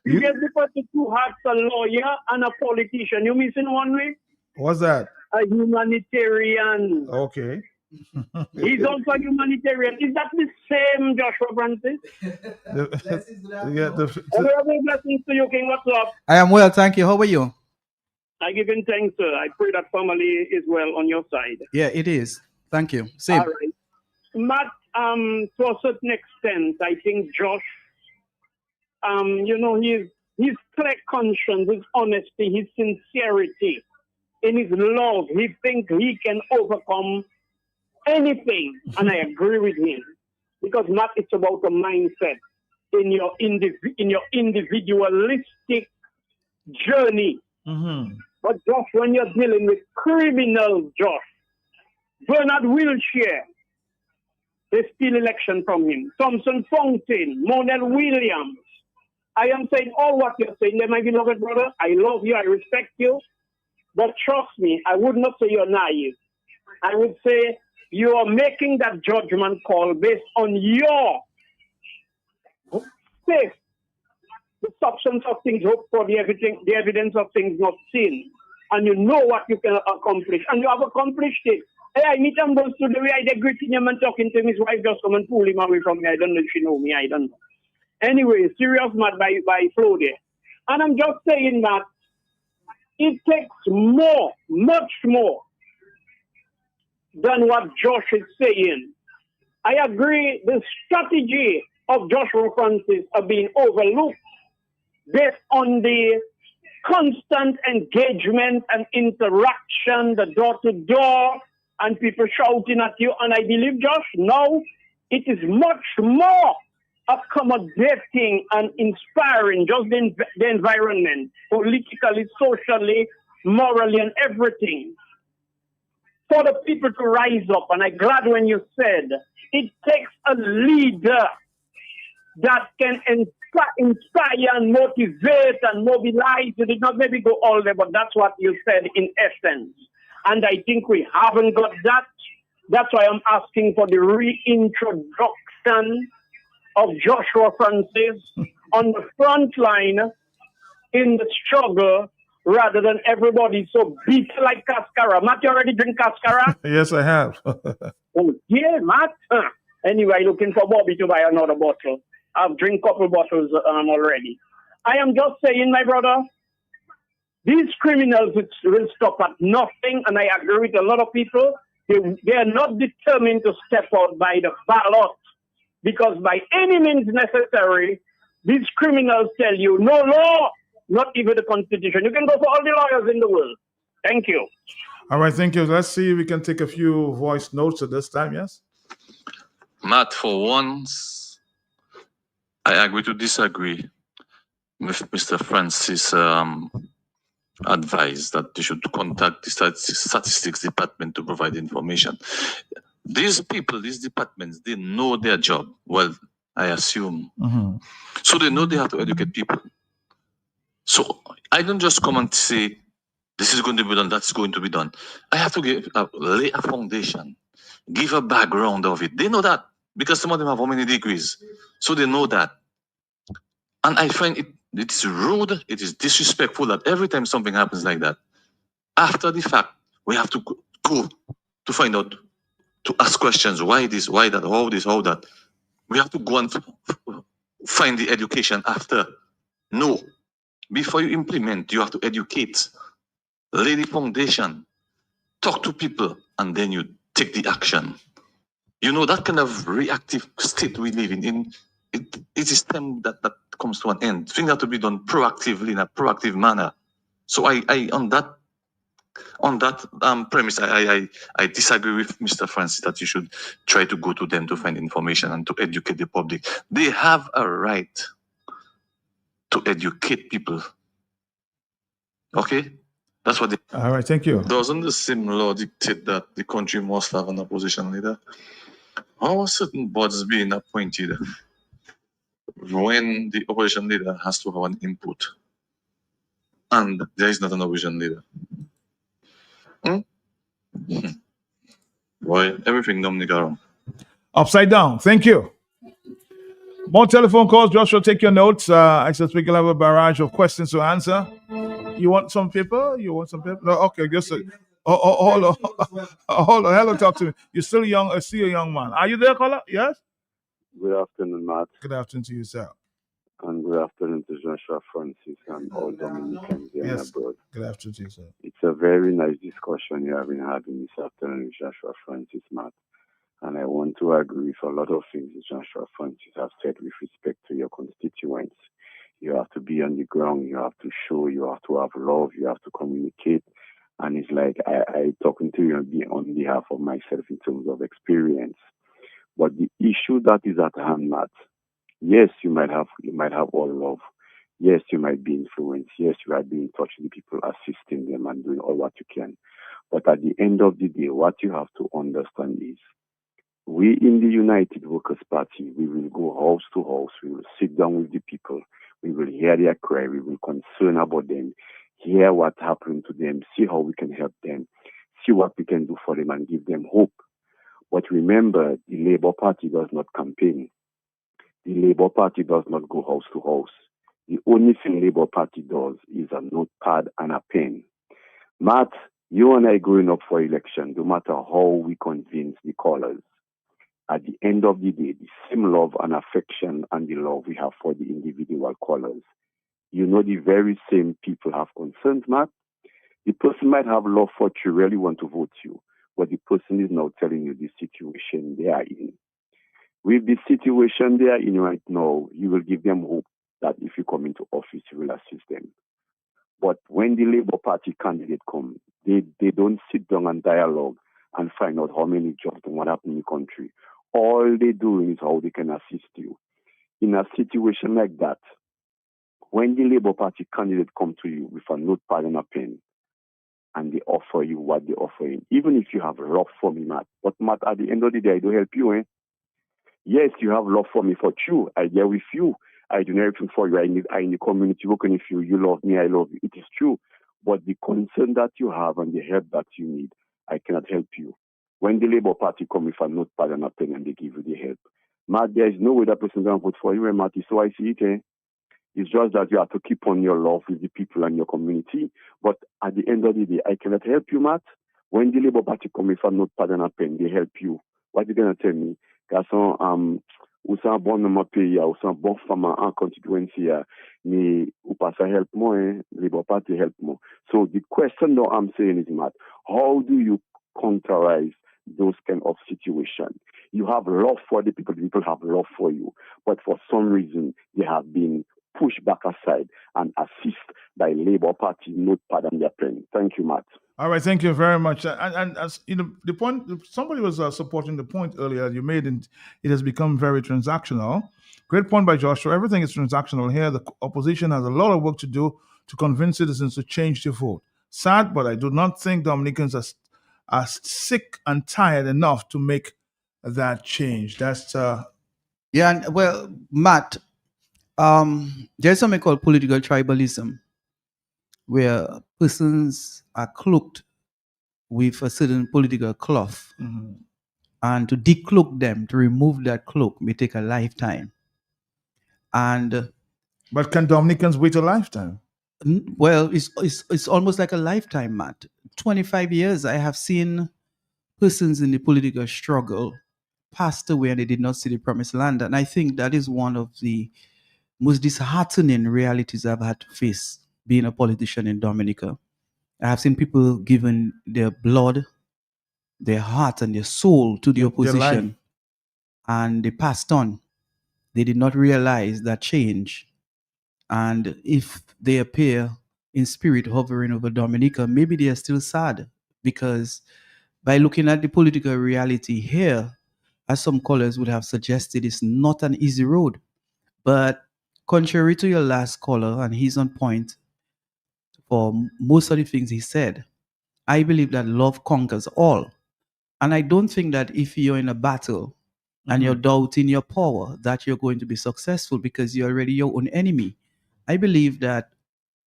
You gave the person 2 hats, a lawyer and a politician. You missing one way? What's that? A humanitarian. Okay. He's also a humanitarian. Is that the same Joshua Francis? Honorable blessings to you, King. What's up? I am well, thank you. How are you? I give him thanks, sir. I pray that family is well on your side. Yeah, it is. Thank you. Same. All right. Matt, to a certain extent, I think Josh, his clear conscience, his honesty, his sincerity, in his love, he thinks he can overcome anything. And I agree with him. Because Matt, it's about a mindset in your individualistic journey. Mm-hmm. But Josh, when you're dealing with criminals, Josh, Bernard Wilshire, they steal election from him. Thompson Fountain, Monel Williams. I am saying all what you're saying. There, my beloved brother, I love you, I respect you. But trust me, I would not say you're naive. I would say you are making that judgment call based on your faith. The substance of things hoped for, the evidence of things not seen. And you know what you can accomplish. And you have accomplished it. Hey, I meet him goes to the way I greeting him and talking to him. His wife just come and pull him away from me. I don't know if she know me. I don't know. Anyway, serious mad by Flo there. And I'm just saying that it takes more, much more than what Josh is saying. I agree the strategy of Joshua Francis are being overlooked based on the constant engagement and interaction, the door-to-door, and people shouting at you. And I believe, Josh, now it is much more accommodating and inspiring, just the environment, politically, socially, morally, and everything, for the people to rise up. And I'm glad when you said it takes a leader that can inspire and motivate and mobilize. You did not maybe go all there, but that's what you said in essence. And I think we haven't got that. That's why I'm asking for the reintroduction of Joshua Francis on the front line in the struggle, rather than everybody so beat like Cascara. Matt, you already drink Cascara? Yes, I have. Oh, yeah, Matt. Anyway, looking for Bobby to buy another bottle. I've drank a couple bottles already. I am just saying, my brother, these criminals will stop at nothing, and I agree with a lot of people. They are not determined to step out by the ballot, because by any means necessary, these criminals tell you, no law, not even the Constitution. You can go for all the lawyers in the world. Thank you. All right, thank you. Let's see if we can take a few voice notes at this time, yes? Matt, for once, I agree to disagree with Mr. Francis' advice that they should contact the statistics department to provide information. These people, these departments, they know their job. Well, I assume. Mm-hmm. So they know they have to educate people. So I don't just come and say, this is going to be done, that's going to be done. I have to lay a foundation, give a background of it. They know that because some of them have how many degrees. So they know that. And I find it is rude, it is disrespectful that every time something happens like that, after the fact, we have to go to find out, to ask questions. Why this, why that, how this, how that. We have to go and find the education after. No. Before you implement, you have to educate, lay the foundation, talk to people, and then you take the action. You know, that kind of reactive state we live in it is time that comes to an end. Things have to be done proactively, in a proactive manner. So I on that premise, I disagree with Mr. Francis that you should try to go to them to find information and to educate the public. They have a right to educate people. Okay? That's what they... All right, thank you. Doesn't the same law dictate that the country must have an opposition leader? How are certain boards being appointed when the opposition leader has to have an input and there is not an opposition leader? Why everything Dominica wrong? Upside down. Thank you. More telephone calls. Joshua, take your notes. I suspect you'll have a barrage of questions to answer. You want some paper? You want some paper? No, okay, just hold on. Hold on. Hello, talk to me. You're still young. I see a young man. Are you there, caller? Yes? Good afternoon, Matt. Good afternoon to you, sir. And good afternoon to Joshua Francis and all Dominicans here and abroad. Good afternoon to you, sir. It's a very nice discussion you have been having this afternoon with Joshua Francis, Matt. And I want to agree with a lot of things that Joshua Francis has said with respect to your constituents. You have to be on the ground, you have to show, you have to have love, you have to communicate. And it's like I talking to you on behalf of myself in terms of experience. But the issue that is at hand, Matt, yes, you might have all love. Yes, you might be influenced. Yes, you might be in touch with the people, assisting them and doing all what you can. But at the end of the day, what you have to understand is we in the United Workers' Party, we will go house to house. We will sit down with the people. We will hear their cry. We will concern about them, hear what happened to them, see how we can help them, see what we can do for them and give them hope. But remember, the Labour Party does not campaign. The Labour Party does not go house to house. The only thing Labour Party does is a notepad and a pen. Matt, you and I growing up for election, no matter how we convince the callers, at the end of the day, the same love and affection and the love we have for the individual callers, you know the very same people have concerns, Matt. The person might have love for you, really want to vote you, but the person is now telling you the situation they are in. With the situation they are in right now, you will give them hope that if you come into office, you will assist them. But when the Labour Party candidate come, they don't sit down and dialogue and find out how many jobs and what happened in the country. All they do is how they can assist you. In a situation like that, when the Labour Party candidate come to you with a notepad and a pen, and they offer you what they offer you, even if you have love for me, Matt, but Matt, at the end of the day, I don't help you, Yes, you have love for me, for true. I get with you. I do everything for you. I in the community working with you. You love me, I love you. It is true. But the concern that you have and the help that you need, I cannot help you. When the Labour Party come with a notepad and a pen and they give you the help, Matt, there is no way that person can vote for you, Matt. So I see it, It's just that you have to keep on your love with the people and your community. But at the end of the day, I cannot help you, Matt. When the Labour Party come with a notepad and a pen, they help you. What are you going to tell me? Garçon, ou sa bon dans mon pays, ou sa bon femme en constituency, mais ou pas ça help more, Labour Party help more. So the question that I'm saying is, Matt, how do you counterize those kind of situations? You have love for the people have love for you, but for some reason they have been pushed back aside and assist by Labour Party notepad and their pen. Thank you, Matt. All right, thank you very much. And as you know, the point somebody was supporting the point earlier you made, and it has become very transactional. Great point by Joshua. Everything is transactional here. The opposition has a lot of work to do to convince citizens to change their vote. Sad, but I do not think Dominicans are sick and tired enough to make that change. That's yeah. And, well, Matt, there's something called political tribalism, where persons are cloaked with a certain political cloth. Mm-hmm. And to decloak them, to remove that cloak, may take a lifetime. But can Dominicans wait a lifetime? Well, it's almost like a lifetime, Matt. 25 years, I have seen persons in the political struggle passed away and they did not see the promised land. And I think that is one of the most disheartening realities I've had to face being a politician in Dominica. I have seen people giving their blood, their heart, and their soul to the opposition, and they passed on. They did not realize that change. And if they appear in spirit hovering over Dominica, maybe they are still sad, because by looking at the political reality here, as some callers would have suggested, it's not an easy road. But contrary to your last caller, and he's on point for most of the things he said, I believe that love conquers all. And I don't think that if you're in a battle and you're doubting your power, that you're going to be successful, because you're already your own enemy. I believe that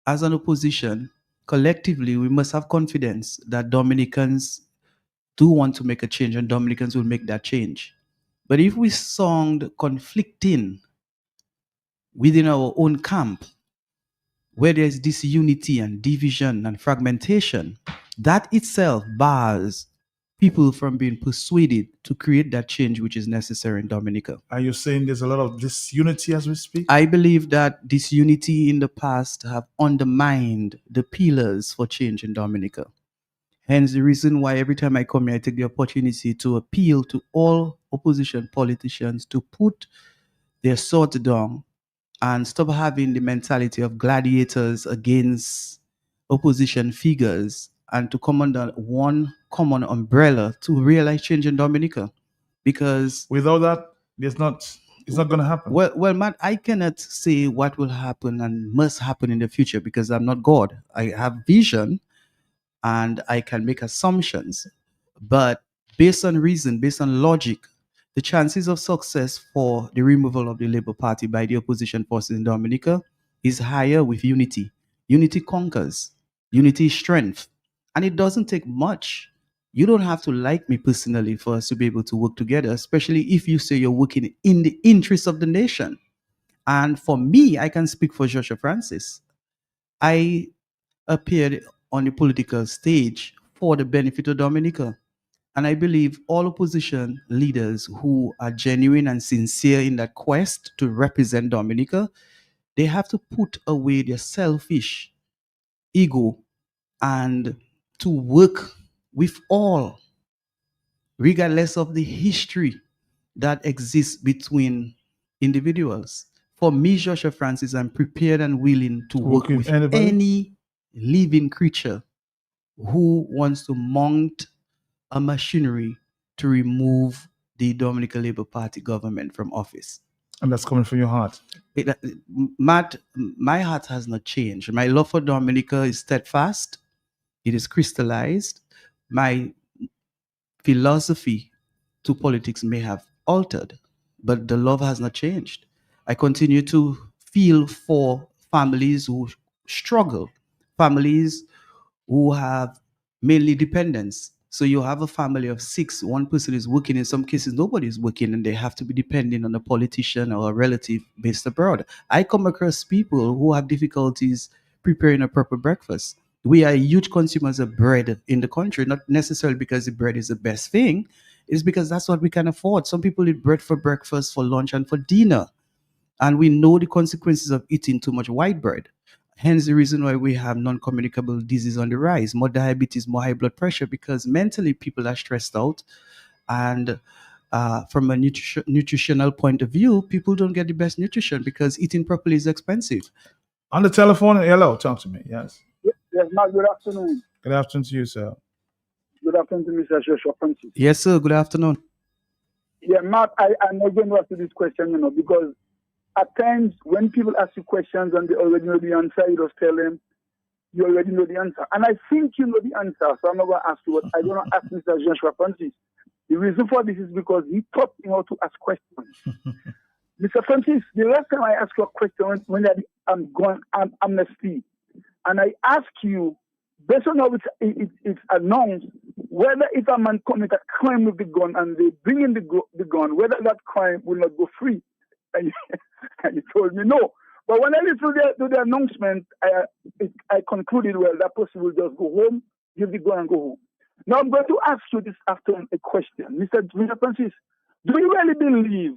as an opposition, collectively, we must have confidence that Dominicans do want to make a change, and Dominicans will make that change. But if we sound conflicting within our own camp, where there's disunity and division and fragmentation, that itself bars people from being persuaded to create that change which is necessary in Dominica. Are you saying there's a lot of disunity as we speak? I believe that disunity in the past have undermined the pillars for change in Dominica. Hence the reason why every time I come here, I take the opportunity to appeal to all opposition politicians to put their sword down and stop having the mentality of gladiators against opposition figures, and to come under one common umbrella to realize change in Dominica. Because without that, it's not going to happen. Well, Matt, I cannot say what will happen and must happen in the future because I'm not God. I have vision and I can make assumptions. But based on reason, based on logic, the chances of success for the removal of the Labour Party by the opposition forces in Dominica is higher with unity. Unity conquers. Unity is strength. And it doesn't take much. You don't have to like me personally for us to be able to work together, especially if you say you're working in the interest of the nation. And for me, I can speak for Joshua Francis. I appeared on the political stage for the benefit of Dominica. And I believe all opposition leaders who are genuine and sincere in that quest to represent Dominica, they have to put away their selfish ego and to work with all, regardless of the history that exists between individuals. For me, Joshua Francis, I'm prepared and willing to work with any living creature who wants to mount a machinery to remove the Dominican Labour Party government from office. And that's coming from your heart. Matt, my heart has not changed. My love for Dominica is steadfast. It is crystallized. My philosophy to politics may have altered, but the love has not changed. I continue to feel for families who struggle, families who have mainly dependents. So you have a family of 6, one person is working, in some cases nobody is working, and they have to be dependent on a politician or a relative based abroad. I come across people who have difficulties preparing a proper breakfast. We are huge consumers of bread in the country, not necessarily because the bread is the best thing, it's because that's what we can afford. Some people eat bread for breakfast, for lunch, and for dinner. And we know the consequences of eating too much white bread. Hence the reason why we have non-communicable disease on the rise, more diabetes, more high blood pressure, because mentally people are stressed out. And from a nutritional point of view, people don't get the best nutrition because eating properly is expensive. On the telephone, hello, talk to me, yes. Yes, Matt, good afternoon. Good afternoon to you, sir. Good afternoon to Mr. Joshua Francis. Yes, sir, good afternoon. Yeah, Matt, I'm not going to ask you this question, because at times when people ask you questions and they already know the answer, you just tell them you already know the answer. And I think you know the answer, so I'm not going to ask you what I don't want to ask Mr. Joshua Francis. The reason for this is because he taught me how to ask questions. Mr. Francis, the last time I asked you a question when I'm going on amnesty, and I ask you, based on how it's announced, whether if a man commit a crime with the gun and they bring in the gun, whether that crime will not go free. And you told me no. But when I listened to the announcement, I concluded, well, that person will just go home, give the gun and go home. Now I'm going to ask you this afternoon a question. Mr. Francis, do you really believe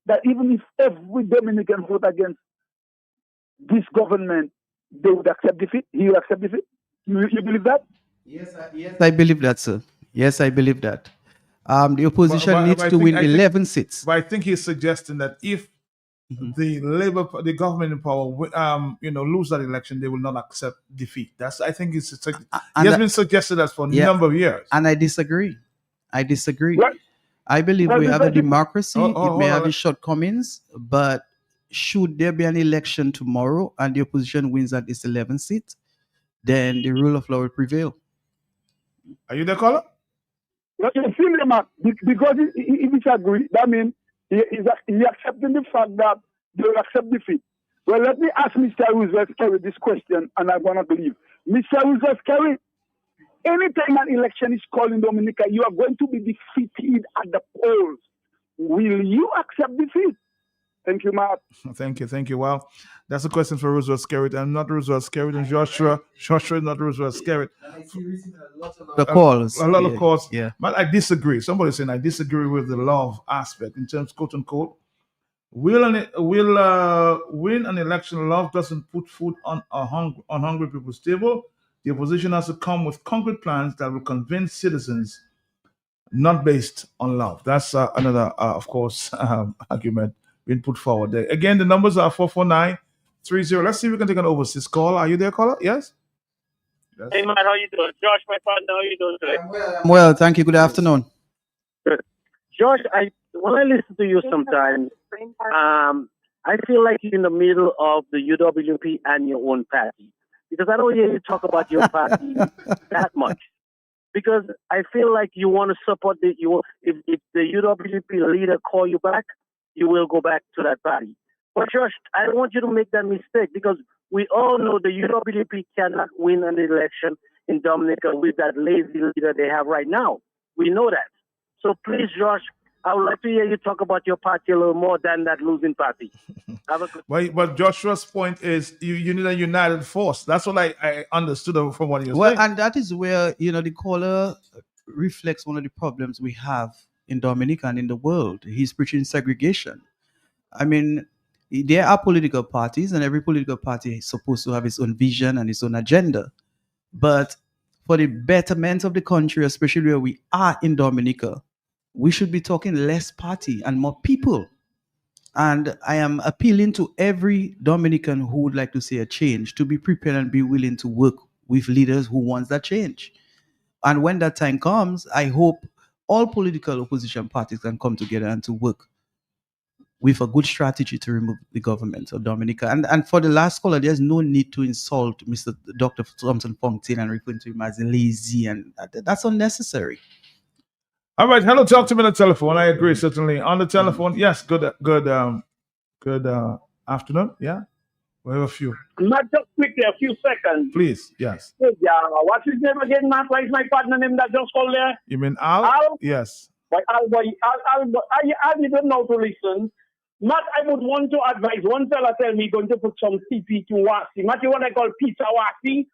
that even if every Dominican vote against this government, they would accept defeat? He will accept defeat? You believe that? Yes, I believe that, sir. Yes, I believe that. The opposition needs to win 11 seats. But I think he's suggesting that if the government in power, lose that election, they will not accept defeat. I think he has been suggested that for a number of years. And I disagree. What? I believe we have a democracy. It may have its shortcomings, but should there be an election tomorrow and the opposition wins at its 11th seat, then the rule of law will prevail. Are you the caller? No, because he disagrees. That means he accepting the fact that they will accept defeat. Well, let me ask Mr. Roosevelt Kerry this question, and I'm going to believe. Mr. Roosevelt Kerry, Anytime an election is called in Dominica, you are going to be defeated at the polls. Will you accept defeat? Thank you, Matt. Thank you. Well, that's a question for Roosevelt Skerritt. I'm not Roosevelt Skerritt, and Joshua is not Roosevelt Skerritt. The calls. A lot of calls. Yeah. But I disagree. Somebody's saying I disagree with the love aspect in terms, quote unquote. Win an election. Love doesn't put food on hungry people's table. The opposition has to come with concrete plans that will convince citizens, not based on love. That's another, of course, argument being put forward there. Again, the numbers are 44930. Let's see if we can take an overseas call. Are you there, caller? Yes? Hey, man, how you doing? Josh, my partner, how you doing today? Well, thank you. Good afternoon. Good. Josh, when I listen to you sometimes, I feel like you're in the middle of the UWP and your own party. Because I don't hear you talk about your party that much. Because I feel like you want to support if the UWP leader call you back, you will go back to that party. But Josh, I don't want you to make that mistake because we all know the UWP cannot win an election in Dominica with that lazy leader they have right now. We know that. So please, Josh, I would like to hear you talk about your party a little more than that losing party. Have a good But Joshua's point is you need a united force. That's what I understood from what you were saying. And that is where, the caller reflects one of the problems we have in Dominica and in the world. He's preaching segregation. I mean, there are political parties, and every political party is supposed to have its own vision and its own agenda. But for the betterment of the country, especially where we are in Dominica, we should be talking less party and more people. And I am appealing to every Dominican who would like to see a change to be prepared and be willing to work with leaders who want that change. And when that time comes, I hope all political opposition parties can come together and to work with a good strategy to remove the government of Dominica. And for the last caller, there's no need to insult Mr. Dr. Thompson Fontaine and refer to him as lazy, and that's unnecessary. All right, hello, talk to me on the telephone. I agree, certainly. On the telephone, yes, good afternoon, yeah? We have a few. Not just quickly, a few seconds. Please, yes. Yeah, what's his name again, Matt? Why is my partner name that just called there? You mean Al? Al? Yes. But Al, I didn't know to listen. Matt, I would want to advise one fella tell me going to put some TP to Wasi. Matt, you what I call pizza Wasi?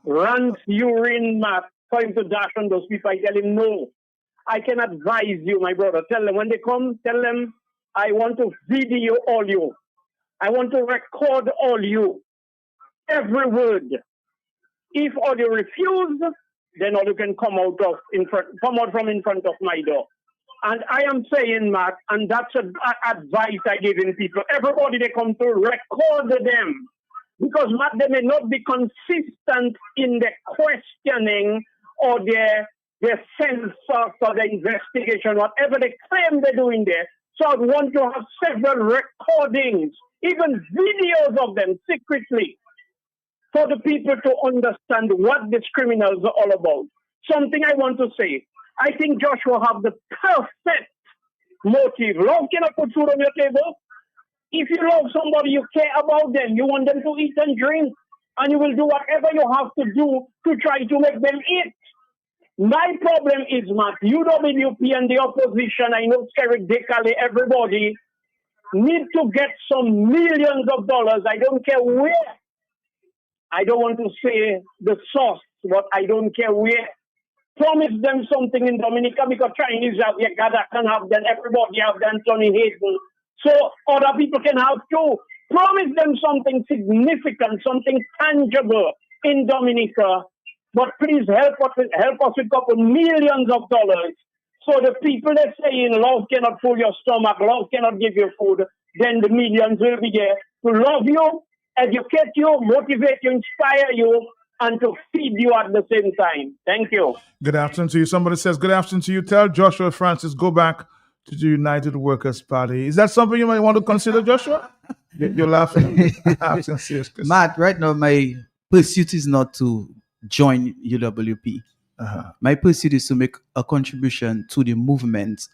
Runs urine, Matt. For him to dash on those people. I tell him, no. I can advise you, my brother. Tell them when they come, tell them, I want to video all you. I want to record all you. Every word. If all you refuse, then all you can come out from in front of my door. And I am saying, Matt, and that's advice I give in people. Everybody they come to, record them. Because, Matt, they may not be consistent in the questioning or their sense of the investigation, whatever they claim they're doing there. So I want to have several recordings, even videos of them secretly, for the people to understand what these criminals are all about. Something I want to say. I think Joshua have the perfect motive. Love cannot put food on your table. If you love somebody, you care about them. You want them to eat and drink. And you will do whatever you have to do to try to make them eat. My problem is, Matt, UWP and the opposition, I know Skerritt, Dekale, everybody, need to get some millions of dollars. I don't care where. I don't want to say the source, but I don't care where. Promise them something in Dominica because Chinese have their Gada can have them, everybody have them, Tony Hayden. So other people can have too. Promise them something significant, something tangible in Dominica. But please help us with a couple millions of dollars. So the people that saying love cannot fill your stomach, love cannot give you food, then the millions will be there to love you, educate you, motivate you, inspire you, and to feed you at the same time. Thank you. Good afternoon to you. Somebody says, good afternoon to you. Tell Joshua Francis, go back to the United Workers' Party. Is that something you might want to consider, Joshua? You're laughing. I'm serious. Matt, right now my pursuit is not to join UWP. My pursuit is to make a contribution to the movement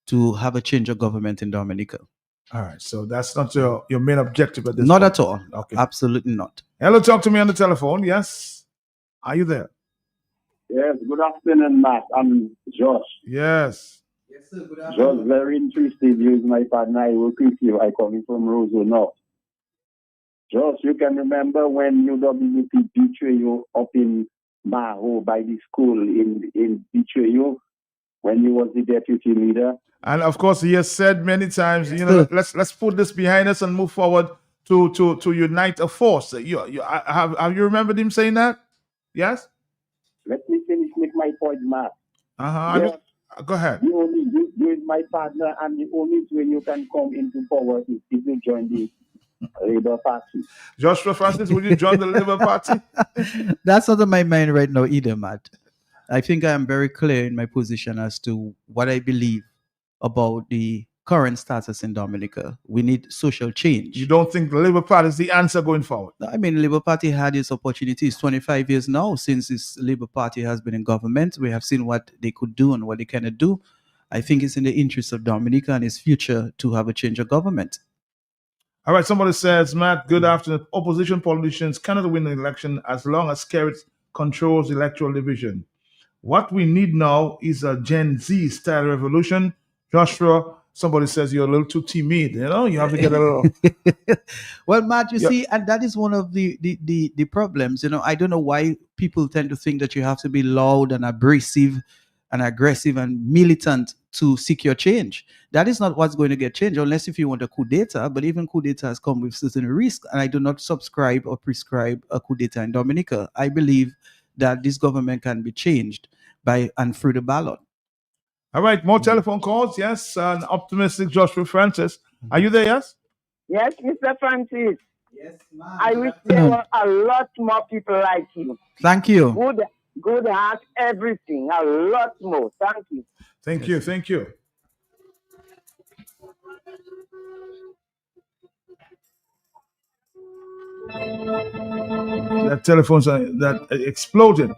to have a change of government in Dominica. All right, so that's not your main objective at this Not point. at all. Okay. Absolutely not. Hello, talk to me on the telephone. Yes. Are you there? Yes, good afternoon, Matt. I'm Josh. Yes. Yes, sir. Good afternoon. Josh, very interested. You is my partner. I work with you. I come from Roseau North. Josh, you can remember when UWP betrayed you up in Maho by the school in betray you when you was the deputy leader. And of course, he has said many times, you know, let's put this behind us and move forward to unite a force. Have you remembered him saying that? Yes. Let me finish with my point, Matt. Yes. Go ahead. You is my partner, and the only way you can come into power is if you join the Labour Party. Joshua Francis, will you join the Labour Party? That's not on my mind right now either, Matt. I think I am very clear in my position as to what I believe about the current status in Dominica. We need social change. You don't think the Labour Party is the answer going forward? I mean, the Labour Party had its opportunities 25 years now since this Labour Party has been in government. We have seen what they could do and what they cannot do. I think it's in the interest of Dominica and its future to have a change of government. All right, somebody says, Matt, good afternoon. Opposition politicians cannot win an election as long as Skerrit controls electoral division. What we need now is a Gen Z style revolution. Joshua, somebody says you're a little too timid. You know, you have to get a little. Well, Matt, you see, and that is one of the problems. You know, I don't know why people tend to think that you have to be loud and abrasive and aggressive and militant to seek your change. That is not what's going to get change, unless if you want a coup d'etat. But even coup d'etat has come with certain risks, and I do not subscribe or prescribe a coup d'etat in Dominica. I believe that this government can be changed by and through the ballot. All right, more telephone calls. Yes, an optimistic Joshua Francis. Are you there? Yes. Yes, Mr. Francis. Yes, ma'am. I wish there were a lot more people like you. Thank you. Good heart, everything. A lot more. Thank you. Thank you. Thank you. That telephone's that exploded.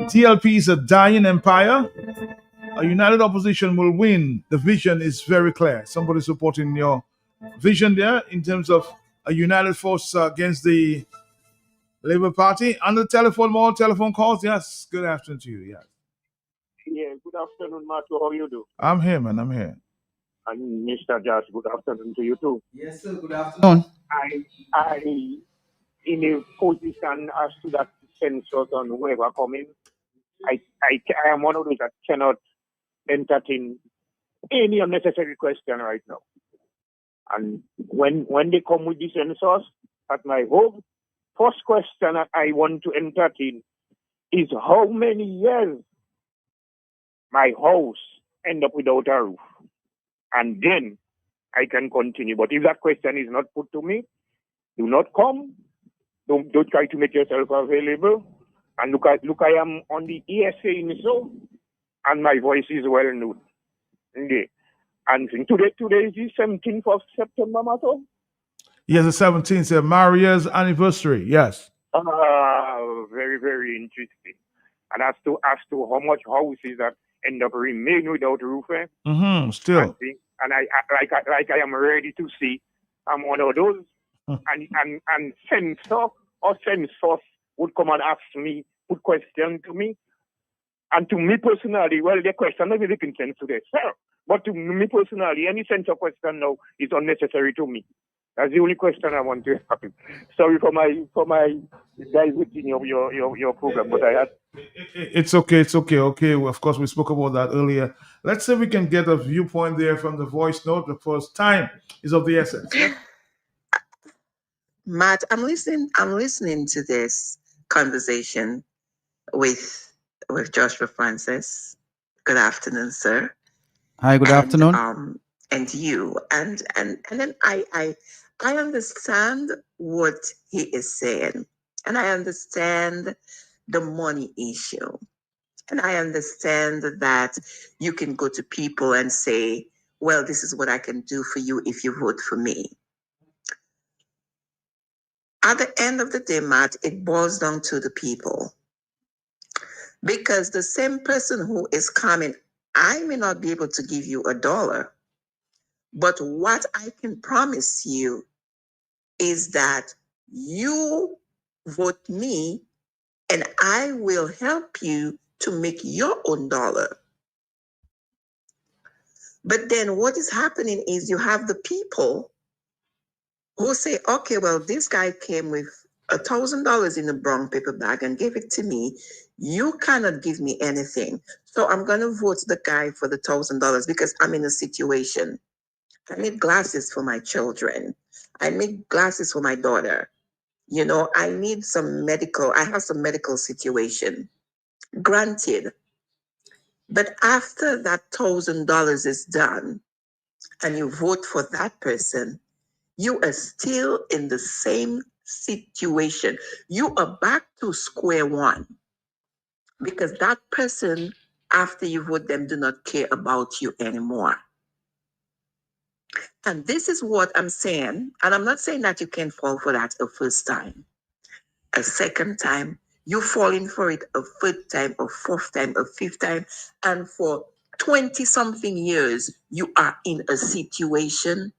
TLP is a dying empire. A united opposition will win. The vision is very clear. Somebody supporting your vision there in terms of a united force against the Labour Party. On the telephone, more telephone calls. Yes, good afternoon to you. Yes. Yeah, good afternoon, Marco. How you do? I'm here, man. I'm here. And Mr. Josh, good afternoon to you too. Yes, sir. Good afternoon. I in a position as to that census on whoever coming. I am one of those that cannot entertain any unnecessary question right now. And when they come with the census, at my home, first question that I want to entertain is how many years my house end up without a roof. And then I can continue. But if that question is not put to me, do not come. Don't try to make yourself available. And look, I am on the ESA in so, and my voice is well known. Okay. And today is the 17th of September, Mato? Yes, the 17th, Maria's anniversary. Yes. Very, very interesting. And as to how much houses that end up remain without roof, still. And I am ready to see. I'm one of those. and censor or censors would come and ask me, put question to me. And to me personally, well, the question may be making sense to themselves. But to me personally, any censor question now is unnecessary to me. That's the only question I want to ask. Sorry for my diverting your program, but I had. It's okay. It's okay. Okay. Well, of course, we spoke about that earlier. Let's see if we can get a viewpoint there from the voice note. The first time is of the essence. Yeah? Matt, I'm listening to this conversation with Joshua Francis. Good afternoon, sir. Hi, good afternoon. And you. And then I understand what he is saying. And I understand the money issue. And I understand that you can go to people and say, well, this is what I can do for you if you vote for me. At the end of the day, Matt, it boils down to the people. Because the same person who is coming, I may not be able to give you $1, but what I can promise you is that you vote me and I will help you to make your own dollar. But then what is happening is you have the people who say, okay, well, this guy came with $1,000 in a brown paper bag and gave it to me. You cannot give me anything. So I'm going to vote the guy for the $1,000 because I'm in a situation. I need glasses for my children. I need glasses for my daughter. You know, I need I have some medical situation. Granted. But after that $1,000 is done and you vote for that person, you are still in the same situation. You are back to square one because that person, after you vote them, do not care about you anymore. And this is what I'm saying. And I'm not saying that you can fall for that a first time, a second time, you falling for it a third time, a fourth time, a fifth time. And for 20 something years, you are in a situation.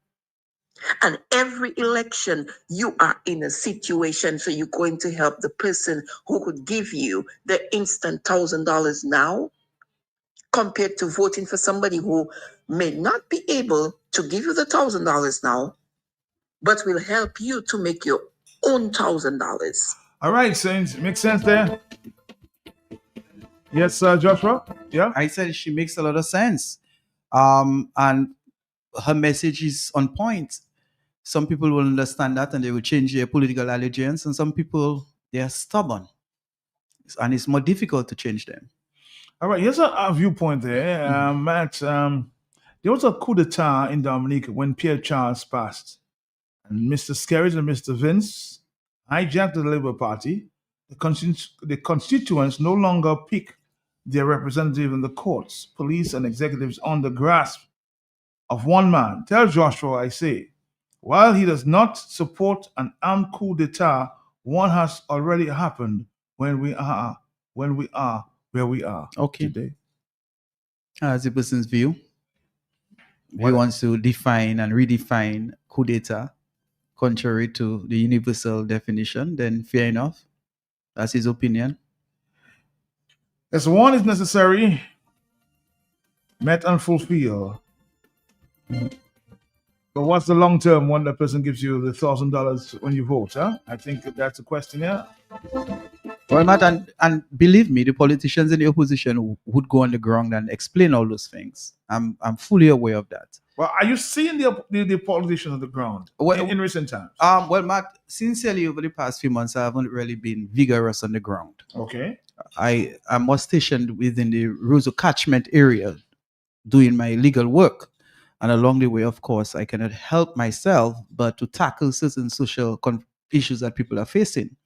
And every election, you are in a situation. So you're going to help the person who could give you the instant $1,000 now, compared to voting for somebody who may not be able to give you the $1,000 now, but will help you to make your own $1,000. All right, Saints. Makes sense there? Yes, Joshua? Yeah? I said she makes a lot of sense. And her message is on point. Some people will understand that and they will change their political allegiance, and some people, they are stubborn. And it's more difficult to change them. All right, here's a viewpoint there, Matt. There was a coup d'etat in Dominica when Pierre Charles passed. And Mr. Skerritt and Mr. Vince hijacked the Labour Party. The constituents no longer pick their representative in the courts, police, and executives on the grasp of one man. Tell Joshua, I say, while he does not support an armed coup d'etat, one has already happened when we are where we are today. As a person's view, he wants to define and redefine coup d'etat contrary to the universal definition, then fair enough. That's his opinion. As one is necessary, met and fulfilled. But what's the long term when the person gives you the $1,000 when you vote? Huh? I think that's a question here. Well, Matt, and believe me, the politicians in the opposition would go on the ground and explain all those things. I'm fully aware of that. Well, are you seeing the politicians on the ground in recent times? Well, Matt, sincerely, over the past few months, I haven't really been vigorous on the ground. Okay. I was stationed within the Roseau catchment area doing my legal work. And along the way, of course, I cannot help myself but to tackle certain social issues that people are facing.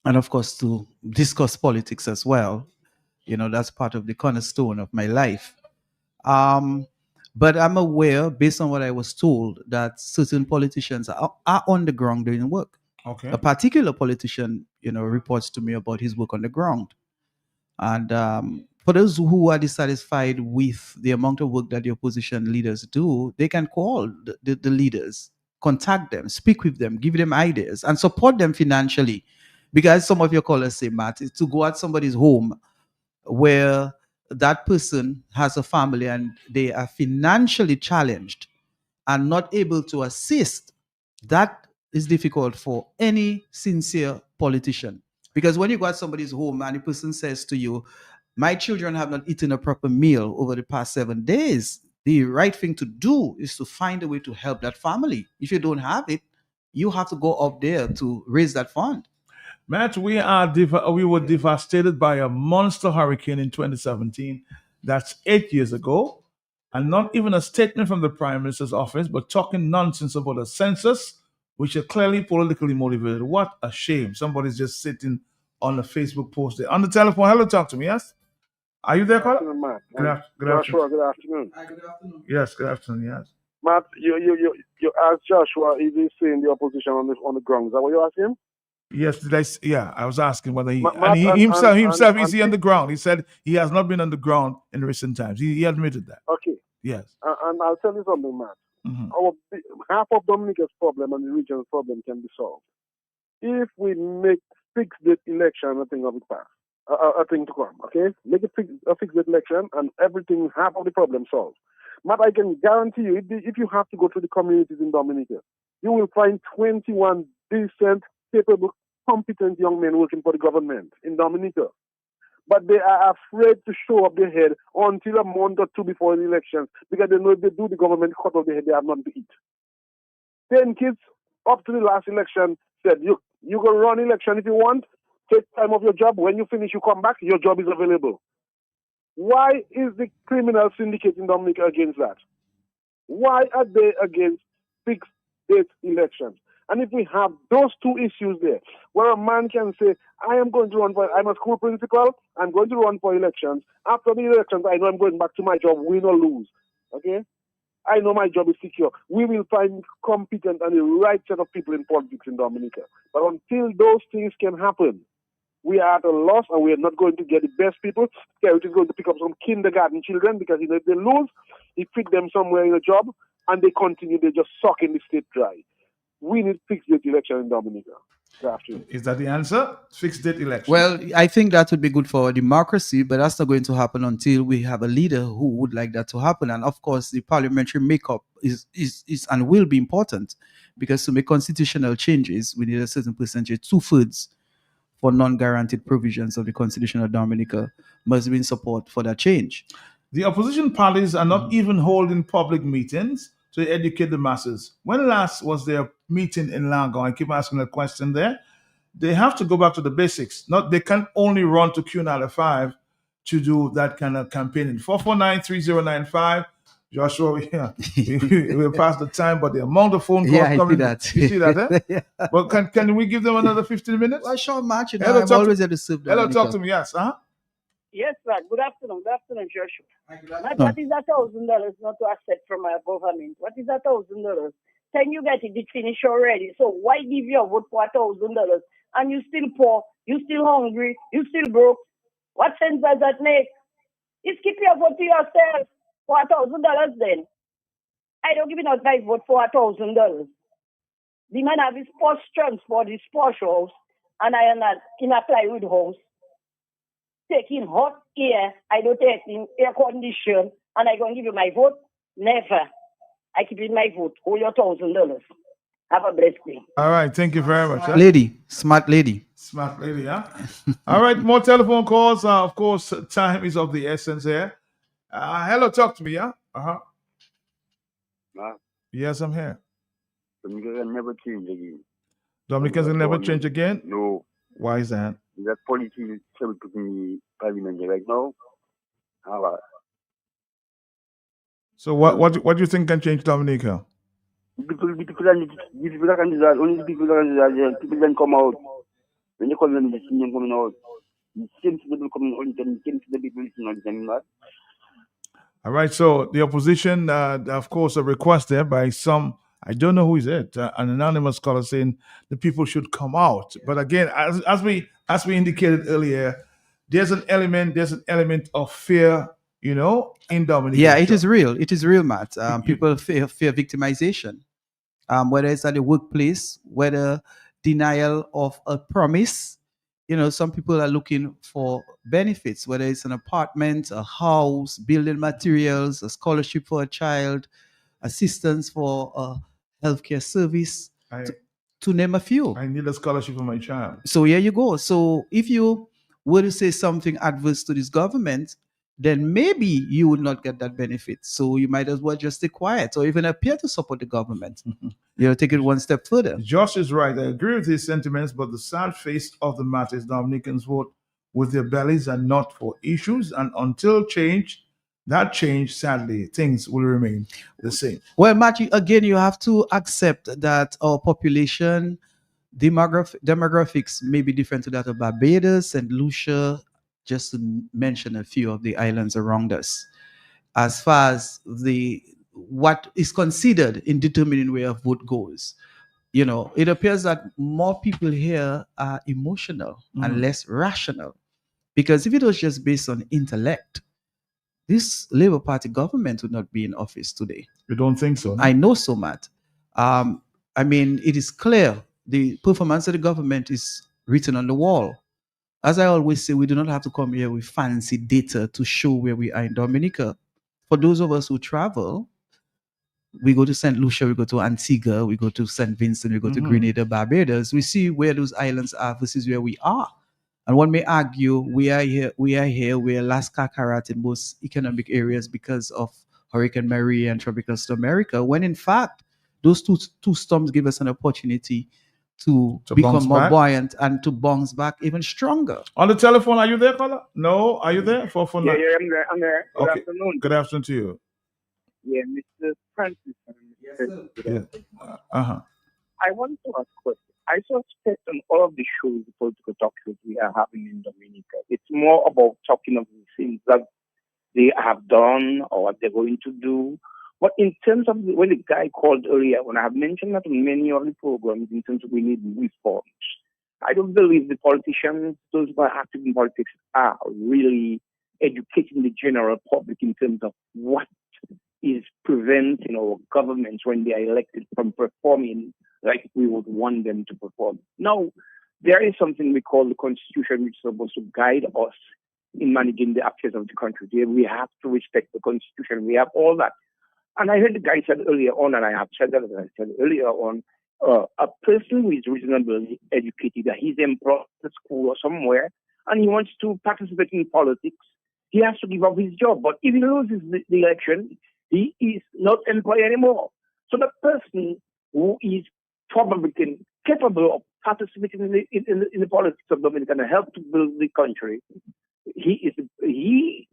And of course, to discuss politics as well. You know, that's part of the cornerstone of my life. But I'm aware, based on what I was told, that certain politicians are on the ground doing work. Okay. A particular politician, reports to me about his work on the ground. And for those who are dissatisfied with the amount of work that the opposition leaders do, they can call the leaders, contact them, speak with them, give them ideas, and support them financially. Because some of your callers say, Matt, is to go at somebody's home where that person has a family and they are financially challenged and not able to assist, that is difficult for any sincere politician. Because when you go at somebody's home and the person says to you, my children have not eaten a proper meal over the past 7 days, the right thing to do is to find a way to help that family. If you don't have it, you have to go up there to raise that fund. Matt, we were devastated by a monster hurricane in 2017. That's 8 years ago. And not even a statement from the Prime Minister's office, but talking nonsense about a census, which are clearly politically motivated. What a shame. Somebody's just sitting on a Facebook post there. On the telephone, hello, talk to me, yes? Are you there, Carl? Good afternoon. Joshua, good afternoon. Good afternoon. Yes, good afternoon, yes. Matt, you asked Joshua if he's seeing the opposition on the ground. Is that what you asked him? Yes, I was asking whether himself is he on the ground? He said he has not been on the ground in recent times. He admitted that. Okay. Yes. And I'll tell you something, Matt. Mm-hmm. Half of Dominica's problem and the region's problem can be solved if we make fixed date election a thing of it past, a thing to come. Okay, make it a fixed date election, and everything, half of the problem solved. But I can guarantee you, if you have to go to the communities in Dominica, you will find 21 decent, capable, competent young men working for the government in Dominica. But they are afraid to show up their head until a month or two before the elections, because they know if they do, the government cut off their head, they have nothing to eat. 10 kids up to the last election said, you go run election if you want, take time off your job. When you finish, you come back, your job is available. Why is the criminal syndicate in Dominica against that? Why are they against fixed date elections? And if we have those two issues there, where a man can say, I'm a school principal, I'm going to run for elections. After the elections, I know I'm going back to my job, win or lose. Okay? I know my job is secure. We will find competent and the right set of people in politics in Dominica. But until those things can happen, we are at a loss, and we are not going to get the best people. Skerrit is going to pick up some kindergarten children, because if they lose, he fit them somewhere in a job, and they continue, they just suck in the state dry. We need fixed date election in Dominica. Is that the answer? Fixed date election. Well, I think that would be good for democracy, but that's not going to happen until we have a leader who would like that to happen. And of course, the parliamentary makeup is and will be important, because to make constitutional changes, we need a certain percentage, 2/3 for non-guaranteed provisions of the Constitution of Dominica must be in support for that change. The opposition parties are not even holding public meetings to educate the masses. When last was there a meeting in Langon? I keep asking that question there. They have to go back to the basics. They can't only run to Q95 to do that kind of campaigning. 449-3095. Joshua, we're past the time, but the amount of phone calls coming. I see that. You see that, eh? Yeah. Well, can we give them another 15 minutes? Well, sure, March. Hello, I'm always at the serve. Hello, talk to me. Yes, Yes, sir. Good afternoon. Good afternoon, Joshua. What is $1,000 not to accept from our government? What is $1,000? Can you get it finished already? So why give your vote for $1,000? And you still poor, you still hungry, you still broke? What sense does that make? Just keep your vote to yourself for $1,000 then. I don't give enough my vote for $1,000. The man have his posh transport, his posh house, and I am not in a plywood house. Taking hot air, I don't take in air condition, and I gonna give you my vote? Never. I keep in my vote. Hold your $1,000. Have a blessed day. All right, thank you very much. Lady, smart lady. Smart lady, huh? All right, more telephone calls. Of course, time is of the essence here. Hello, talk to me, yeah? Yes, I'm here. Dominicans will never change again. Dominicans will never change again? No. Why is that? That politics is putting parliament right now. So what do you think can change Dominica? People that can do that, only the people that can do that, people can come out. When you call them, the senior coming out. The same people coming out, the same people listening all the time. All right, so the opposition, of course, a request there by some, I don't know who is it, an anonymous caller saying the people should come out. But again, as we indicated earlier, there's an element of fear, in Dominica. Yeah, it is real. It is real, Matt. People fear victimization, whether it's at the workplace, whether denial of a promise. Some people are looking for benefits, whether it's an apartment, a house, building materials, a scholarship for a child, assistance for a healthcare service, to name a few. I need a scholarship for my child. So here you go. So if you were to say something adverse to this government, then maybe you would not get that benefit. So you might as well just stay quiet or even appear to support the government. Take it one step further. Josh is right. I agree with his sentiments, but the sad face of the matter is Dominicans vote with their bellies and not for issues. And until that change, sadly, things will remain the same. Well, Matthew, again, you have to accept that our population demographics may be different to that of Barbados and Lucia, just to mention a few of the islands around us. As far as what is considered in determining where a vote goes, it appears that more people here are emotional and less rational. Because if it was just based on intellect, this Labour Party government would not be in office today. You don't think so? No? I know so, Matt. It is clear the performance of the government is written on the wall. As I always say, we do not have to come here with fancy data to show where we are in Dominica. For those of us who travel, we go to St. Lucia, we go to Antigua, we go to St. Vincent, we go to Grenada, Barbados. We see where those islands are versus where we are. And one may argue we are here, we're last karat in most economic areas because of Hurricane Maria and Tropical Storm America, when in fact, those two storms give us an opportunity to become more buoyant and to bounce back even stronger. On the telephone, are you there, caller? No, are you there? For Yeah, I'm there. I'm there. Good okay. afternoon. Good afternoon to you. Yeah, Mr. Francis. Yes, sir. Yeah. I want to ask a question. I suspect on all of the shows, the political talk shows we are having in Dominica, it's more about talking of the things that they have done or what they're going to do. But in terms of when the guy called earlier, when I have mentioned that in many of the programs, in terms of we need reforms, I don't believe the politicians, those who are active in politics, are really educating the general public in terms of what is preventing our governments when they are elected from performing like we would want them to perform. Now, there is something we call the Constitution, which is supposed to guide us in managing the affairs of the country. We have to respect the Constitution. We have all that. And I heard the guy said earlier on, and I have said that, as I said earlier on, a person who is reasonably educated, that he's employed at school or somewhere, and he wants to participate in politics, he has to give up his job. But if he loses the election, he is not employed anymore. So the person who is probably capable of participating in the politics of Dominica and help to build the country, he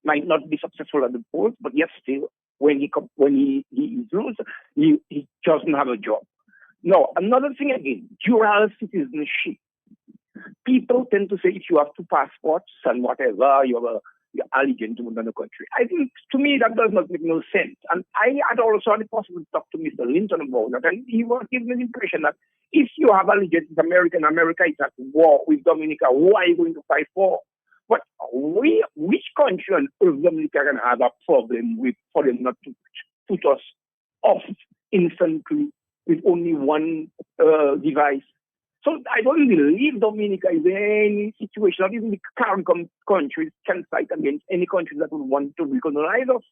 might not be successful at the polls, but yet still, when he loses, he doesn't have a job. Now, another thing again, dual citizenship. People tend to say if you have two passports and whatever, you're allegiant to another country. I think, to me, that does not make no sense. And I had also had the possibility to talk to Mr. Linton about that, and he was giving me the impression that if you have allegiance to America and America is at war with Dominica, who are you going to fight for? But which country on earth Dominica can have a problem with for them not to put us off instantly with only one device? So I don't believe Dominica is in any situation, not even the current countries can fight against any country that would want to recognize us.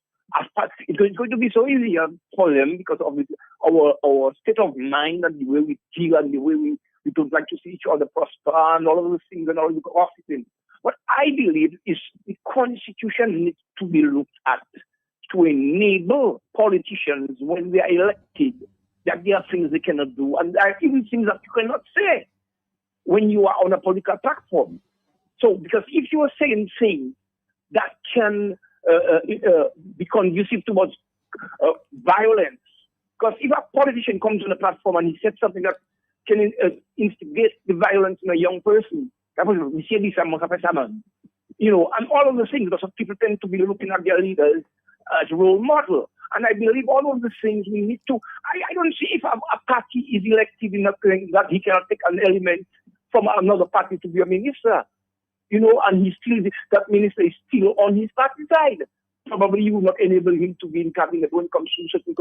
It's going to be so easy for them because of our state of mind and the way we deal and the way we don't like to see each other prosper and all of those things and all the gossiping. What I believe is the Constitution needs to be looked at to enable politicians when they are elected that there are things they cannot do, and there are even things that you cannot say when you are on a political platform. So, because if you are saying things that can be conducive towards violence, because if a politician comes on a platform and he says something that can instigate the violence in a young person, we see this and all of the things, because people tend to be looking at their leaders as role model. And I believe all of the things we need to. I don't see if a party is elected in a thing that he cannot take an element from another party to be a minister, and that minister is still on his party side. Probably you will not enable him to be in cabinet when it comes to certain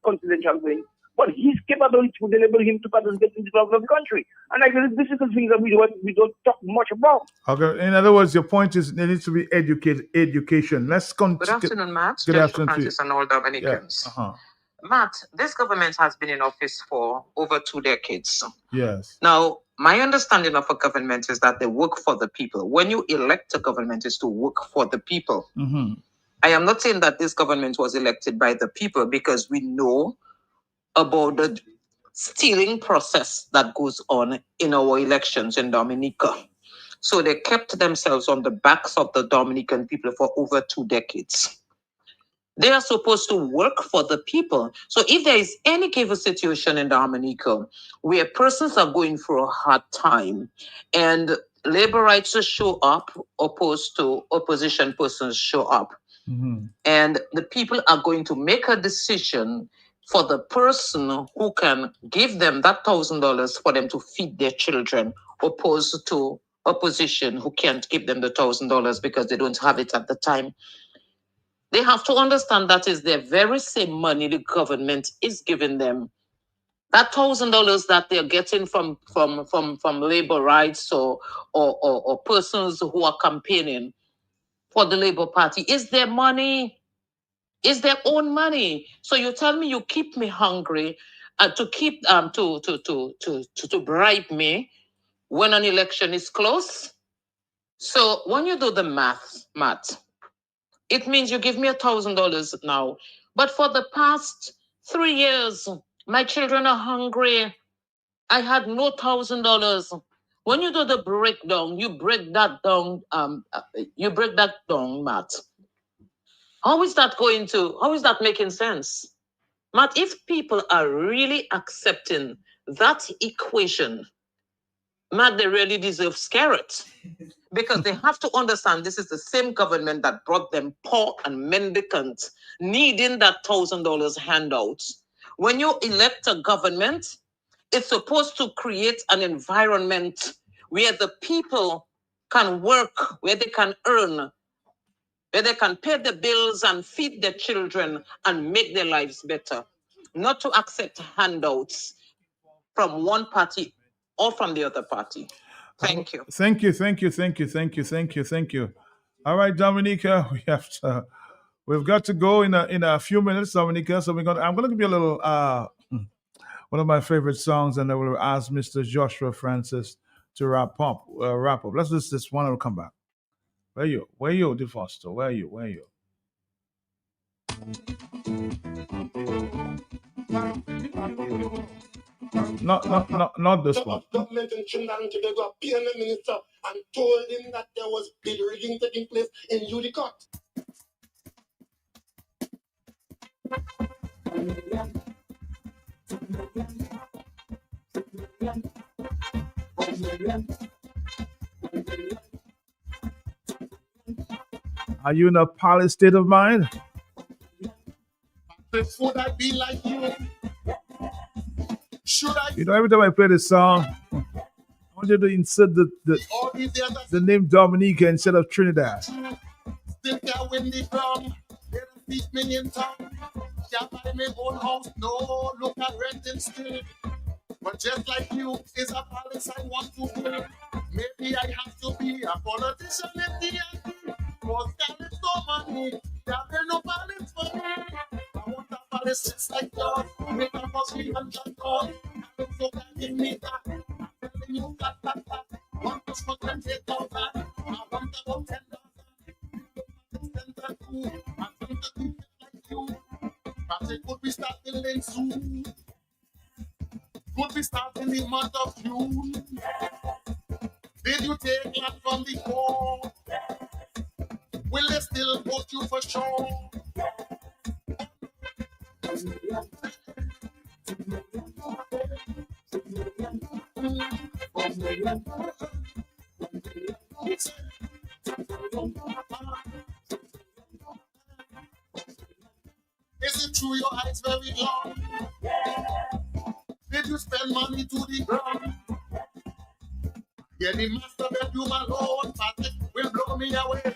confidential things, but his capability would enable him to participate in the development of the country. And I believe this is the thing that we don't talk much about. Okay. In other words, your point is there needs to be education. Let's continue. Good afternoon, Matt. Good afternoon to you. Francis and all Dominicans. Yeah. Matt, this government has been in office for over 2 decades. Yes. Now, my understanding of a government is that they work for the people. When you elect a government, is to work for the people. Mm-hmm. I am not saying that this government was elected by the people, because we know about the stealing process that goes on in our elections in Dominica. So they kept themselves on the backs of the Dominican people for over 2 decades. They are supposed to work for the people. So if there is any given situation in Dominica where persons are going through a hard time and labor rights show up opposed to opposition persons show up, and the people are going to make a decision for the person who can give them that $1,000 for them to feed their children, opposed to opposition who can't give them the $1,000 because they don't have it at the time. They have to understand that is the very same money the government is giving them That $1,000 that they're getting from labor rights or persons who are campaigning for the Labour Party is their money, is their own money. So you tell me you keep me hungry to bribe me when an election is close. So when you do the math, it means you give me $1,000 now. But for the past 3 years, my children are hungry. I had no $1,000. When you do the breakdown, you break that down, Matt. How is that making sense? Matt, if people are really accepting that equation, Matt, they really deserve carrot. Because they have to understand this is the same government that brought them poor and mendicant, needing that $1,000 handouts. When you elect a government, it's supposed to create an environment where the people can work, where they can earn, where they can pay the bills and feed their children and make their lives better. Not to accept handouts from one party or from the other party. Thank you. Thank you. All right, Dominica, we've got to go in a few minutes, Dominica. So I'm gonna give you a little one of my favorite songs, and I will ask Mr. Joshua Francis to wrap up. Let's listen to this one and we'll come back. Where you, DeFoster? Where are you? Not this one. Government in Trinidad and Tobago appeared the minister and told him that there was bid rigging taking place in Udicott. Are you in a palace state of mind? Would I be like you? Should I? You know, every time I play this song, I want you to insert the name Dominica instead of Trinidad. Still can't win the crown. They don't beat me in town. Can't buy me own house. No, look at renting still. But just like you, is a palace I want to build. Maybe I have to be a politician in the end. Cause there is no money. There is no balance for me. I want a palace just like yours. Make a for $300. So can give me that. I'm telling you that. Want to smoke and take out that. I want about $10. I want to do it like you. But it could be start building soon. Could be starting the month of June. Did you take land from the poor? Will they still vote you for sure? Is it true your eyes very long? Did you spend money to the ground? Yeah, the master bedroom alone, Patrick will blow me away.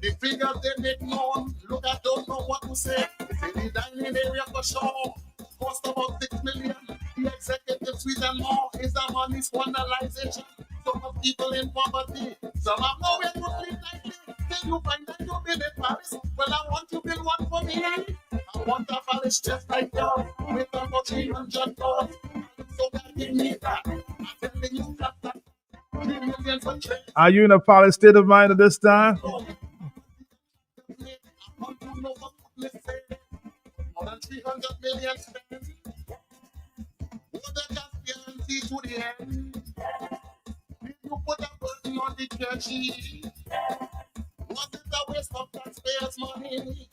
The figures they make known, look, I don't know what to say. It's in the dining area for sure. Cost about 6 million. The executive suite and more is the money squanderization. Some of people in poverty, some have nowhere to live nightly. Till you find that you build a palace, well, I want you to build one for me. I want a palace just like yours, with about $300. So give me that. I'm telling you that. Are you in a palace state of mind at this time? More than 300 million spent. Would the just guarantee to the end? If you put a burden on the clergy, was it a waste of taxpayers' money?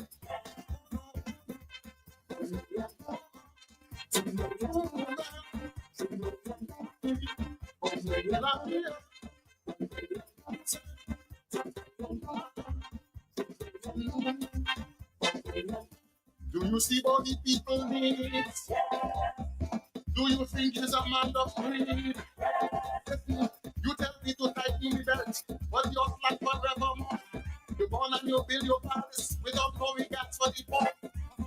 Do you see what the people need? Do you think he's a man of greed? You tell me to tighten the belt, but you're flat forevermore. You born and you build your palace without no regards for the poor.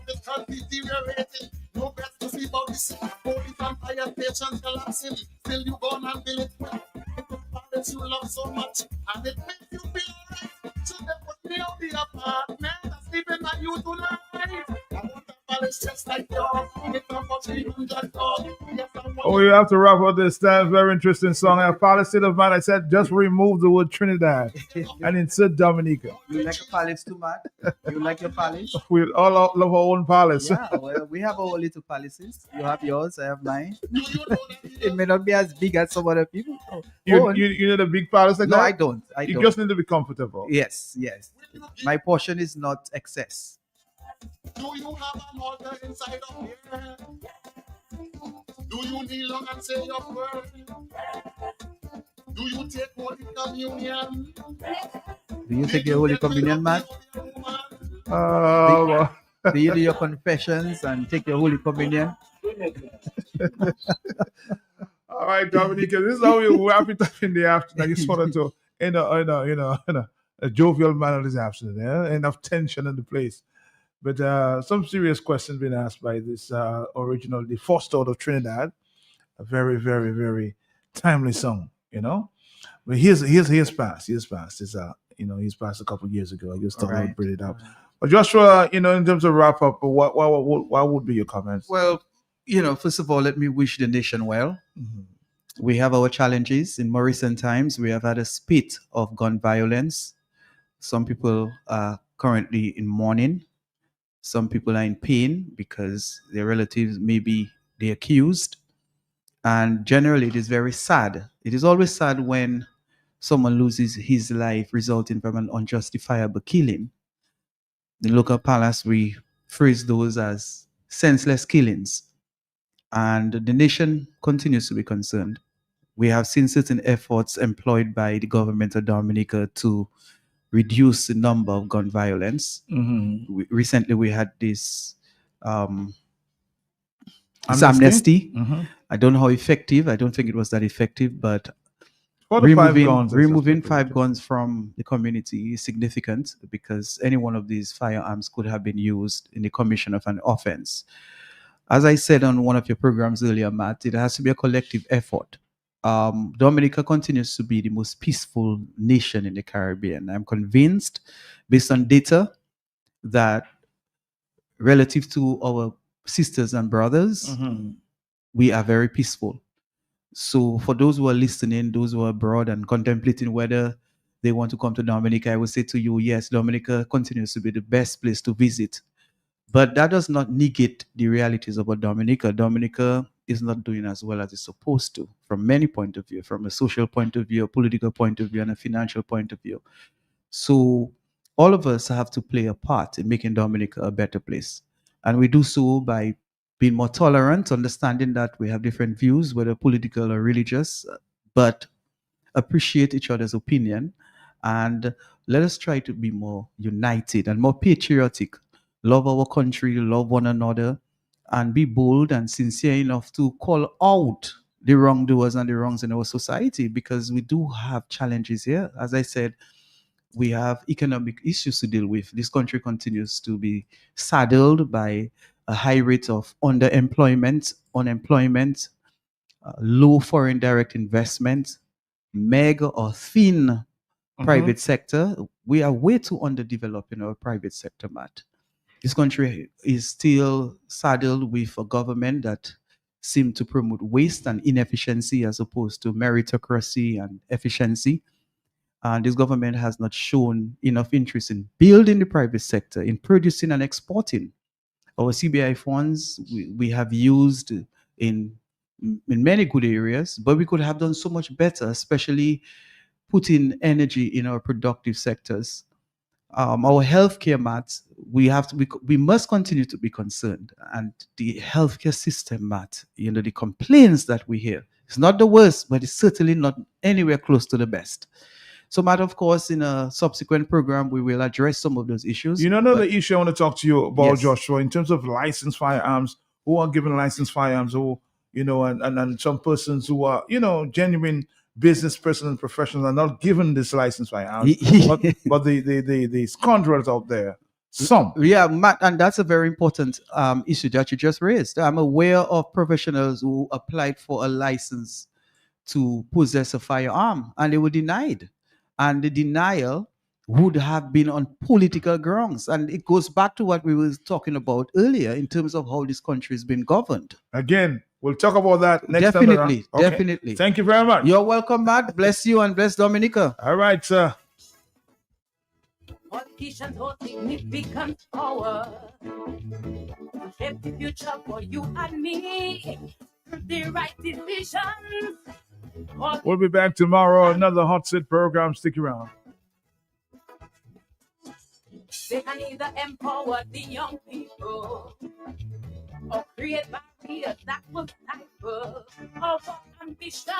The country deteriorating, no best to see about this. Police and fire foundations collapsing. Still you go and build it. The palace you love so much, and it makes you feel alright. So they put me out the apartment, I'm sleeping on you tonight. I want a palace just like yours. It's not 300 dollars. Yes, I want. Oh, you have to wrap up this time. Very interesting song. A palace state of mind. I said just remove the word Trinidad and insert Dominica. You like a palace too, Matt? You like your palace? We all love our own palace. Yeah, well, we have our little palaces. You have yours, I have mine. It may not be as big as some other people. You need a big palace like No, that? I don't. You just need to be comfortable. Yes. My portion is not excess. Do you have an altar inside of here? Do you kneel down and say your prayer? Do you take Holy Communion? Do you take your Holy Communion, Matt? Do you do your confessions and take your Holy Communion? All right, Dominica, this is how we wrap it up in the afternoon. I just wanted to, in a jovial manner this afternoon. Yeah? Enough tension in the place. But some serious questions been asked by this original, the first out of Trinidad. A very, very, very timely song, But he's passed. He's passed. He's passed a couple of years ago. I just thought I would bring it up. But Joshua, in terms of wrap up, what would be your comments? Well, first of all, let me wish the nation well. Mm-hmm. We have our challenges. In more recent times, we have had a spate of gun violence. Some people are currently in mourning. Some people are in pain because their relatives may be the accused. And generally, it is very sad. It is always sad when someone loses his life resulting from an unjustifiable killing. In local palace, we phrase those as senseless killings. And the nation continues to be concerned. We have seen certain efforts employed by the government of Dominica to reduce the number of gun violence. Mm-hmm. Recently, we had this amnesty. Mm-hmm. I don't know how effective. I don't think it was that effective, but removing 5 guns from the community is significant because any one of these firearms could have been used in the commission of an offense. As I said on one of your programs earlier, Matt, it has to be a collective effort. Dominica continues to be the most peaceful nation in the Caribbean. I'm convinced, based on data, that relative to our sisters and brothers, we are very peaceful. So for those who are listening, those who are abroad and contemplating whether they want to come to Dominica, I would say to you, yes, Dominica continues to be the best place to visit. But that does not negate the realities about Dominica. Dominica is not doing as well as it's supposed to from many point of view, from a social point of view, a political point of view, and a financial point of view. So all of us have to play a part in making Dominica a better place. And we do so by being more tolerant, understanding that we have different views, whether political or religious, but appreciate each other's opinion. And let us try to be more united and more patriotic. Love our country, love one another, and be bold and sincere enough to call out the wrongdoers and the wrongs in our society, because we do have challenges here. As I said, we have economic issues to deal with. This country continues to be saddled by a high rate of underemployment, unemployment, low foreign direct investment, mega or thin private sector. We are way too underdeveloped in our private sector, Matt. This country is still saddled with a government that seems to promote waste and inefficiency as opposed to meritocracy and efficiency. And this government has not shown enough interest in building the private sector, in producing and exporting. Our CBI funds we have used in many good areas, but we could have done so much better, especially putting energy in our productive sectors. Our healthcare, Matt, we must continue to be concerned. And the healthcare system, Matt, the complaints that we hear, it's not the worst, but it's certainly not anywhere close to the best. So, Matt, of course, in a subsequent program, we will address some of those issues. Another issue I want to talk to you about, Yes. Joshua, in terms of licensed firearms, who are given licensed firearms, who, and some persons who are, genuine business person and professionals are not given this licensed firearms, but the scoundrels out there Some. Yeah, Matt, and that's a very important issue that you just raised. I'm aware of professionals who applied for a license to possess a firearm and they were denied. And the denial would have been on political grounds. And it goes back to what we were talking about earlier in terms of how this country has been governed. Again, we'll talk about that next time around. Definitely, Okay. definitely. Thank you very much. You're welcome, Matt. Bless you and bless Dominica. All right, sir. Politicians hold significant power. Shape the future for you and me. The right decisions. We'll be back tomorrow. Another hot seat program. Stick around. They can either empower the young people or create barriers that will stifle our ambition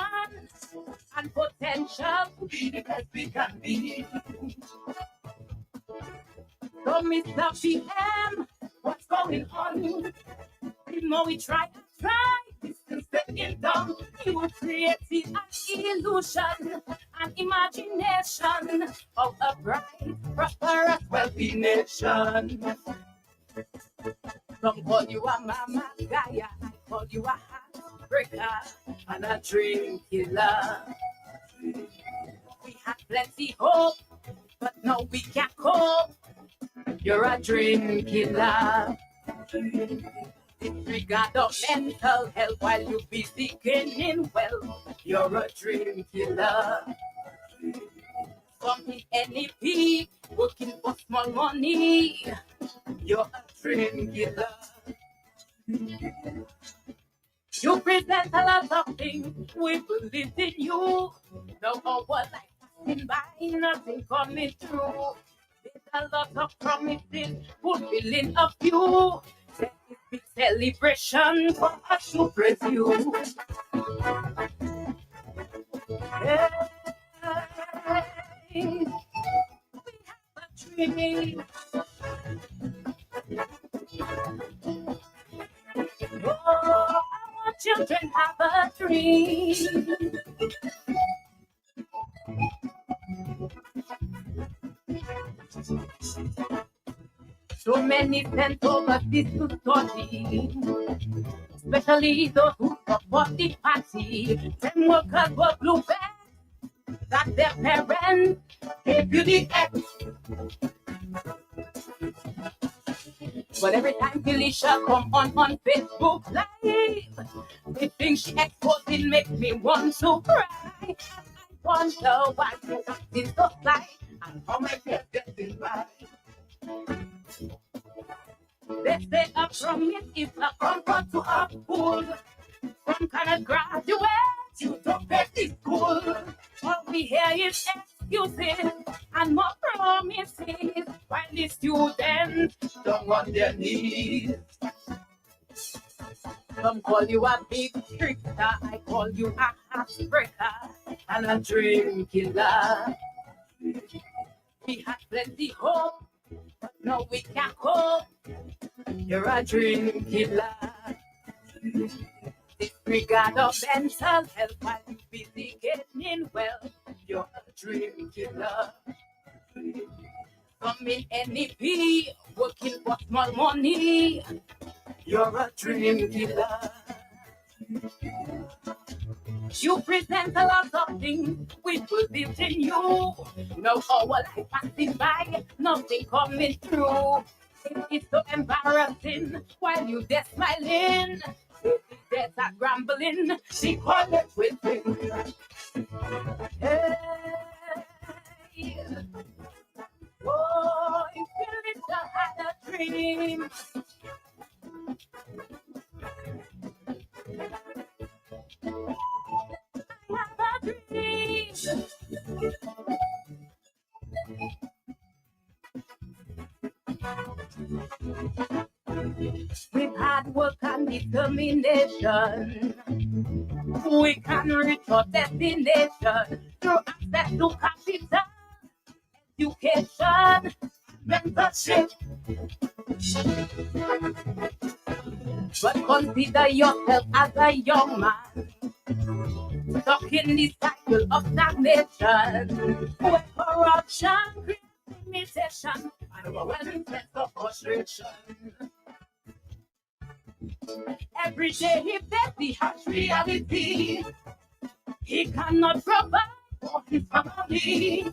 and potential to be the best we can be. So, Mr. PM, what's going on? The more we try and try, distance taking down. You created an illusion, an imagination of a bright, prosperous, wealthy nation. Some call you a mama Gaia, I call you a heartbreaker and a dream killer. We had plenty hope, but now we can't cope. You're a dream killer. Disregard of mental health while you busy gaining wealth. You're a dream killer. From the NEP, working for small money. You're a dream killer. You present a lot of things, we believe in you. No our life passing by, nothing coming through. There's a lot of promises, fulfilling a few. There is big celebration for us to praise you. Hey, we have a dream. Oh, our children have a dream. So many sent overseas to study, especially those who support the party. Them workers were blue back, that their parents gave you the X. But every time Felicia come on Facebook Live, the things she exposing make me want to cry. I wonder why you got this so fly and how my girl getting by. They say a promise is a comfort to a fool. Some kind of graduate, you don't pay the school. All we hear is excuses and more promises, while the students don't want their needs. Some call you a big trickster, I call you a heartbreaker and a dream killer. We had plenty hope, but now we can't cope. You're a dream killer. Disregard of mental health while you busy getting well. You're a dream killer. Come in NEP, working for small money. You're a dream killer. You present a lot of things, we believe in you. No our life passing by, nothing coming through. It's so embarrassing while you there smiling. There's that grumbling, she call it within. Hey, oh, if you little had a dream. I have a dream. With hard work and determination, we can reach our destination through access to capital, education, mentorship. But consider yourself as a young man, stuck in the cycle of stagnation, where corruption creates limitation, and when he gets the frustration. Every day he faces the harsh reality. He cannot provide for his family,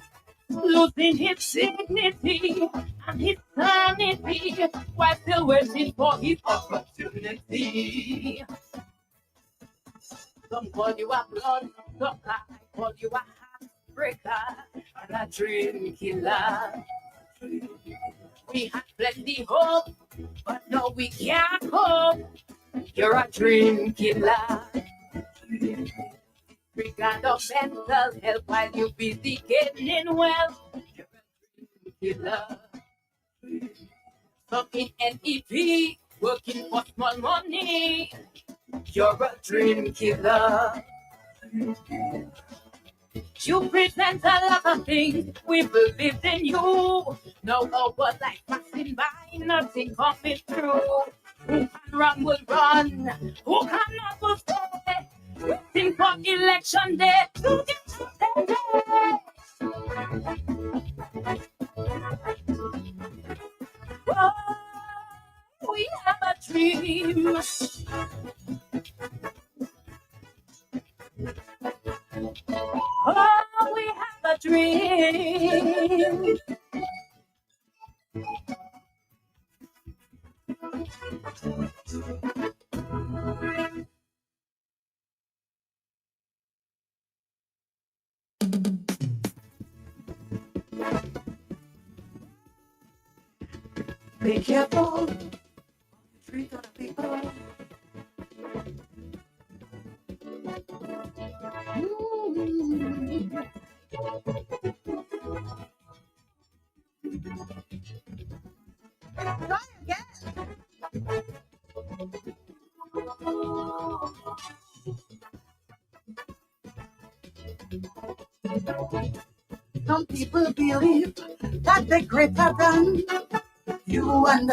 losing his dignity and his sanity while still waiting for his opportunity. Some call you a blood sucker, I call you a heartbreaker and a dream killer. We had plenty hope, but no, we can't cope. You're a dream killer. Regard of mental health while you busy getting well. You're a dream killer. Some in NEP, working for small money. You're a dream killer. You present a lot of things, we believe in you. No over like passing by, nothing coming through. Who can run will run, who cannot will stay. Waiting for election day to get to the day. Oh, we have a dream. Oh, we have a dream. Be careful, treat other people. Try again. Some people believe that they're greater than you and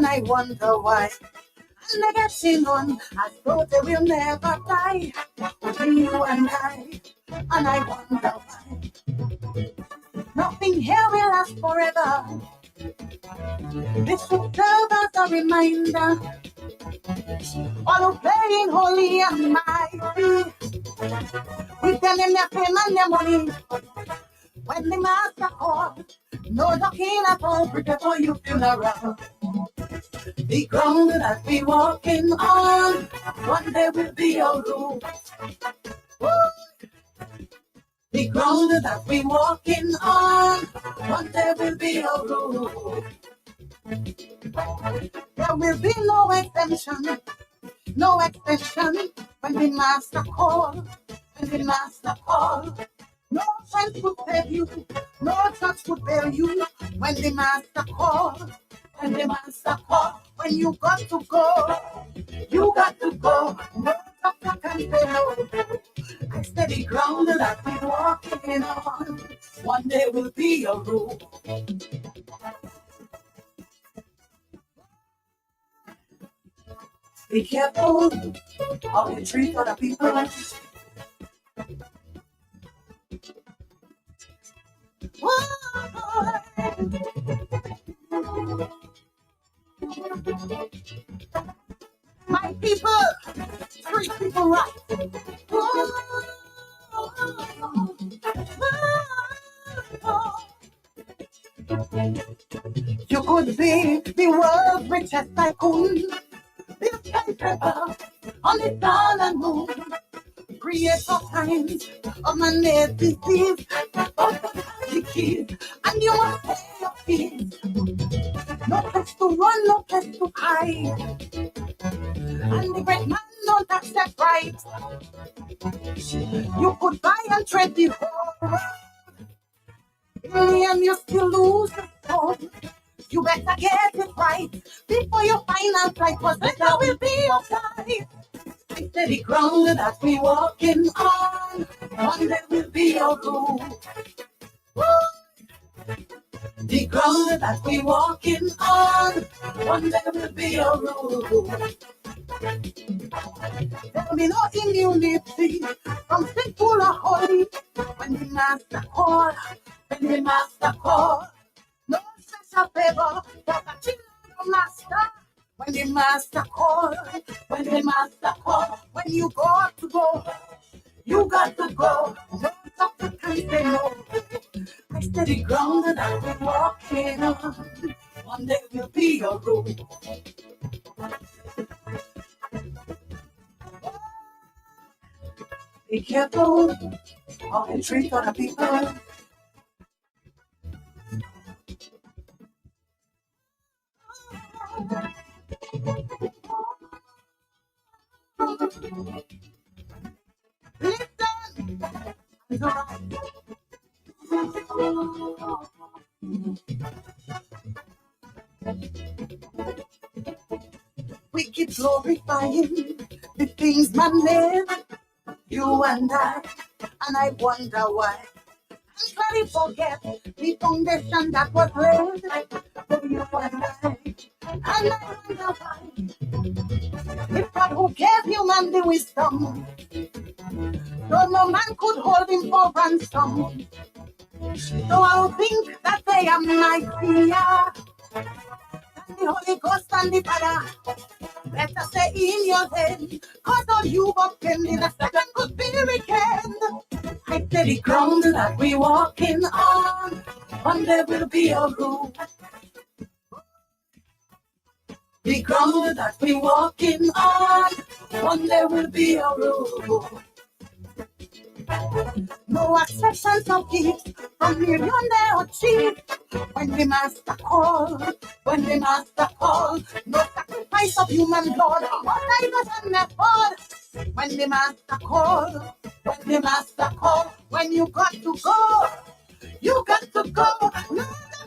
I wonder why. And they get in on as though they will never die. You and I wonder why. Nothing here will last forever. This should serve as a reminder. All who playing holy and mighty, with them in their fame and their money. When the master calls, no knocking at all, prepare for your funeral. The ground that we walking on, one day will be your roof. The ground that we walking on, one day will be your roof. There will be no extension, no extension when the master call, when the master call. No friends would save you, no church would bail you when the master call, when the master call. When you got to go, you got to go. No doctor can say no. I steady ground that we walking on. One day will be your rule. Be careful how you treat other people. My people, treat people right. You could be the world's richest tycoon, build skyscraper on the sun and moon, create all kinds of man-made disease, the keys, and you must pay your fees. No place to run, no place to hide, and the great man don't accept right. You could buy and trade the whole world, in the end you still lose the phone. You better get it right before your final flight, cause better will be your flight. I steady ground that we walking on, one day will be your rule. The ground that we walking on, one day will be your rule. There'll be no immunity from sinful or holy when the master call, when the master call. No When the master call, when the master call, when you got to go, you got to go. No doctor can say no. I steady ground and I've been walking on. One day will be your room. Be careful how you treat other people. We keep glorifying the things man made, you and I wonder why. I'm trying to forget the foundation that was laid for you and I wonder why. If God who gave human the wisdom, though no man could hold him for ransom. So I'll think that they are mightier than the Holy Ghost and the Father. Better say in your head, cause all you walking in a second could be the weekend. I say the ground that we walking on, one day will be a roof. The ground that we walking on, one day will be a roof. No acceptance of gifts from millionaire or cheap. When the master call, when the master call, no sacrifice of human blood, what I doesn't afford. When the master call, when the master call, when you got to go, you got to go. No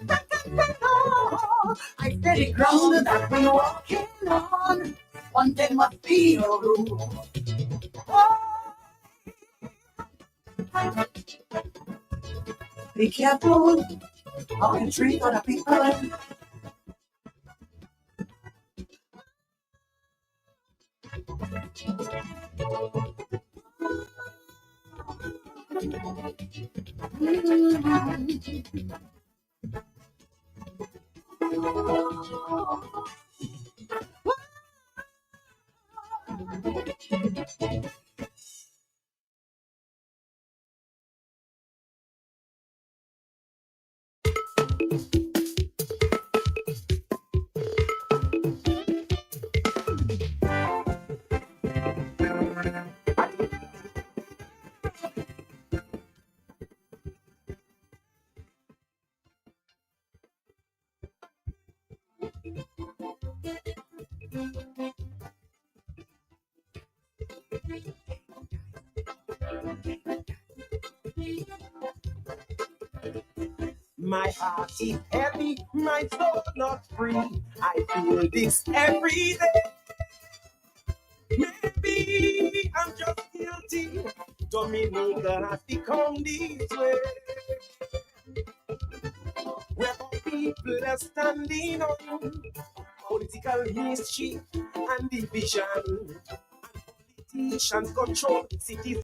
doctor can say no. I steady ground that we walking on. One day must be your rule. Be careful how you treat other people. My heart is heavy, my soul not free. I feel this every day. Maybe I'm just guilty. Dominica has become this way. Where people are standing on political mischief and division. Politicians control cities.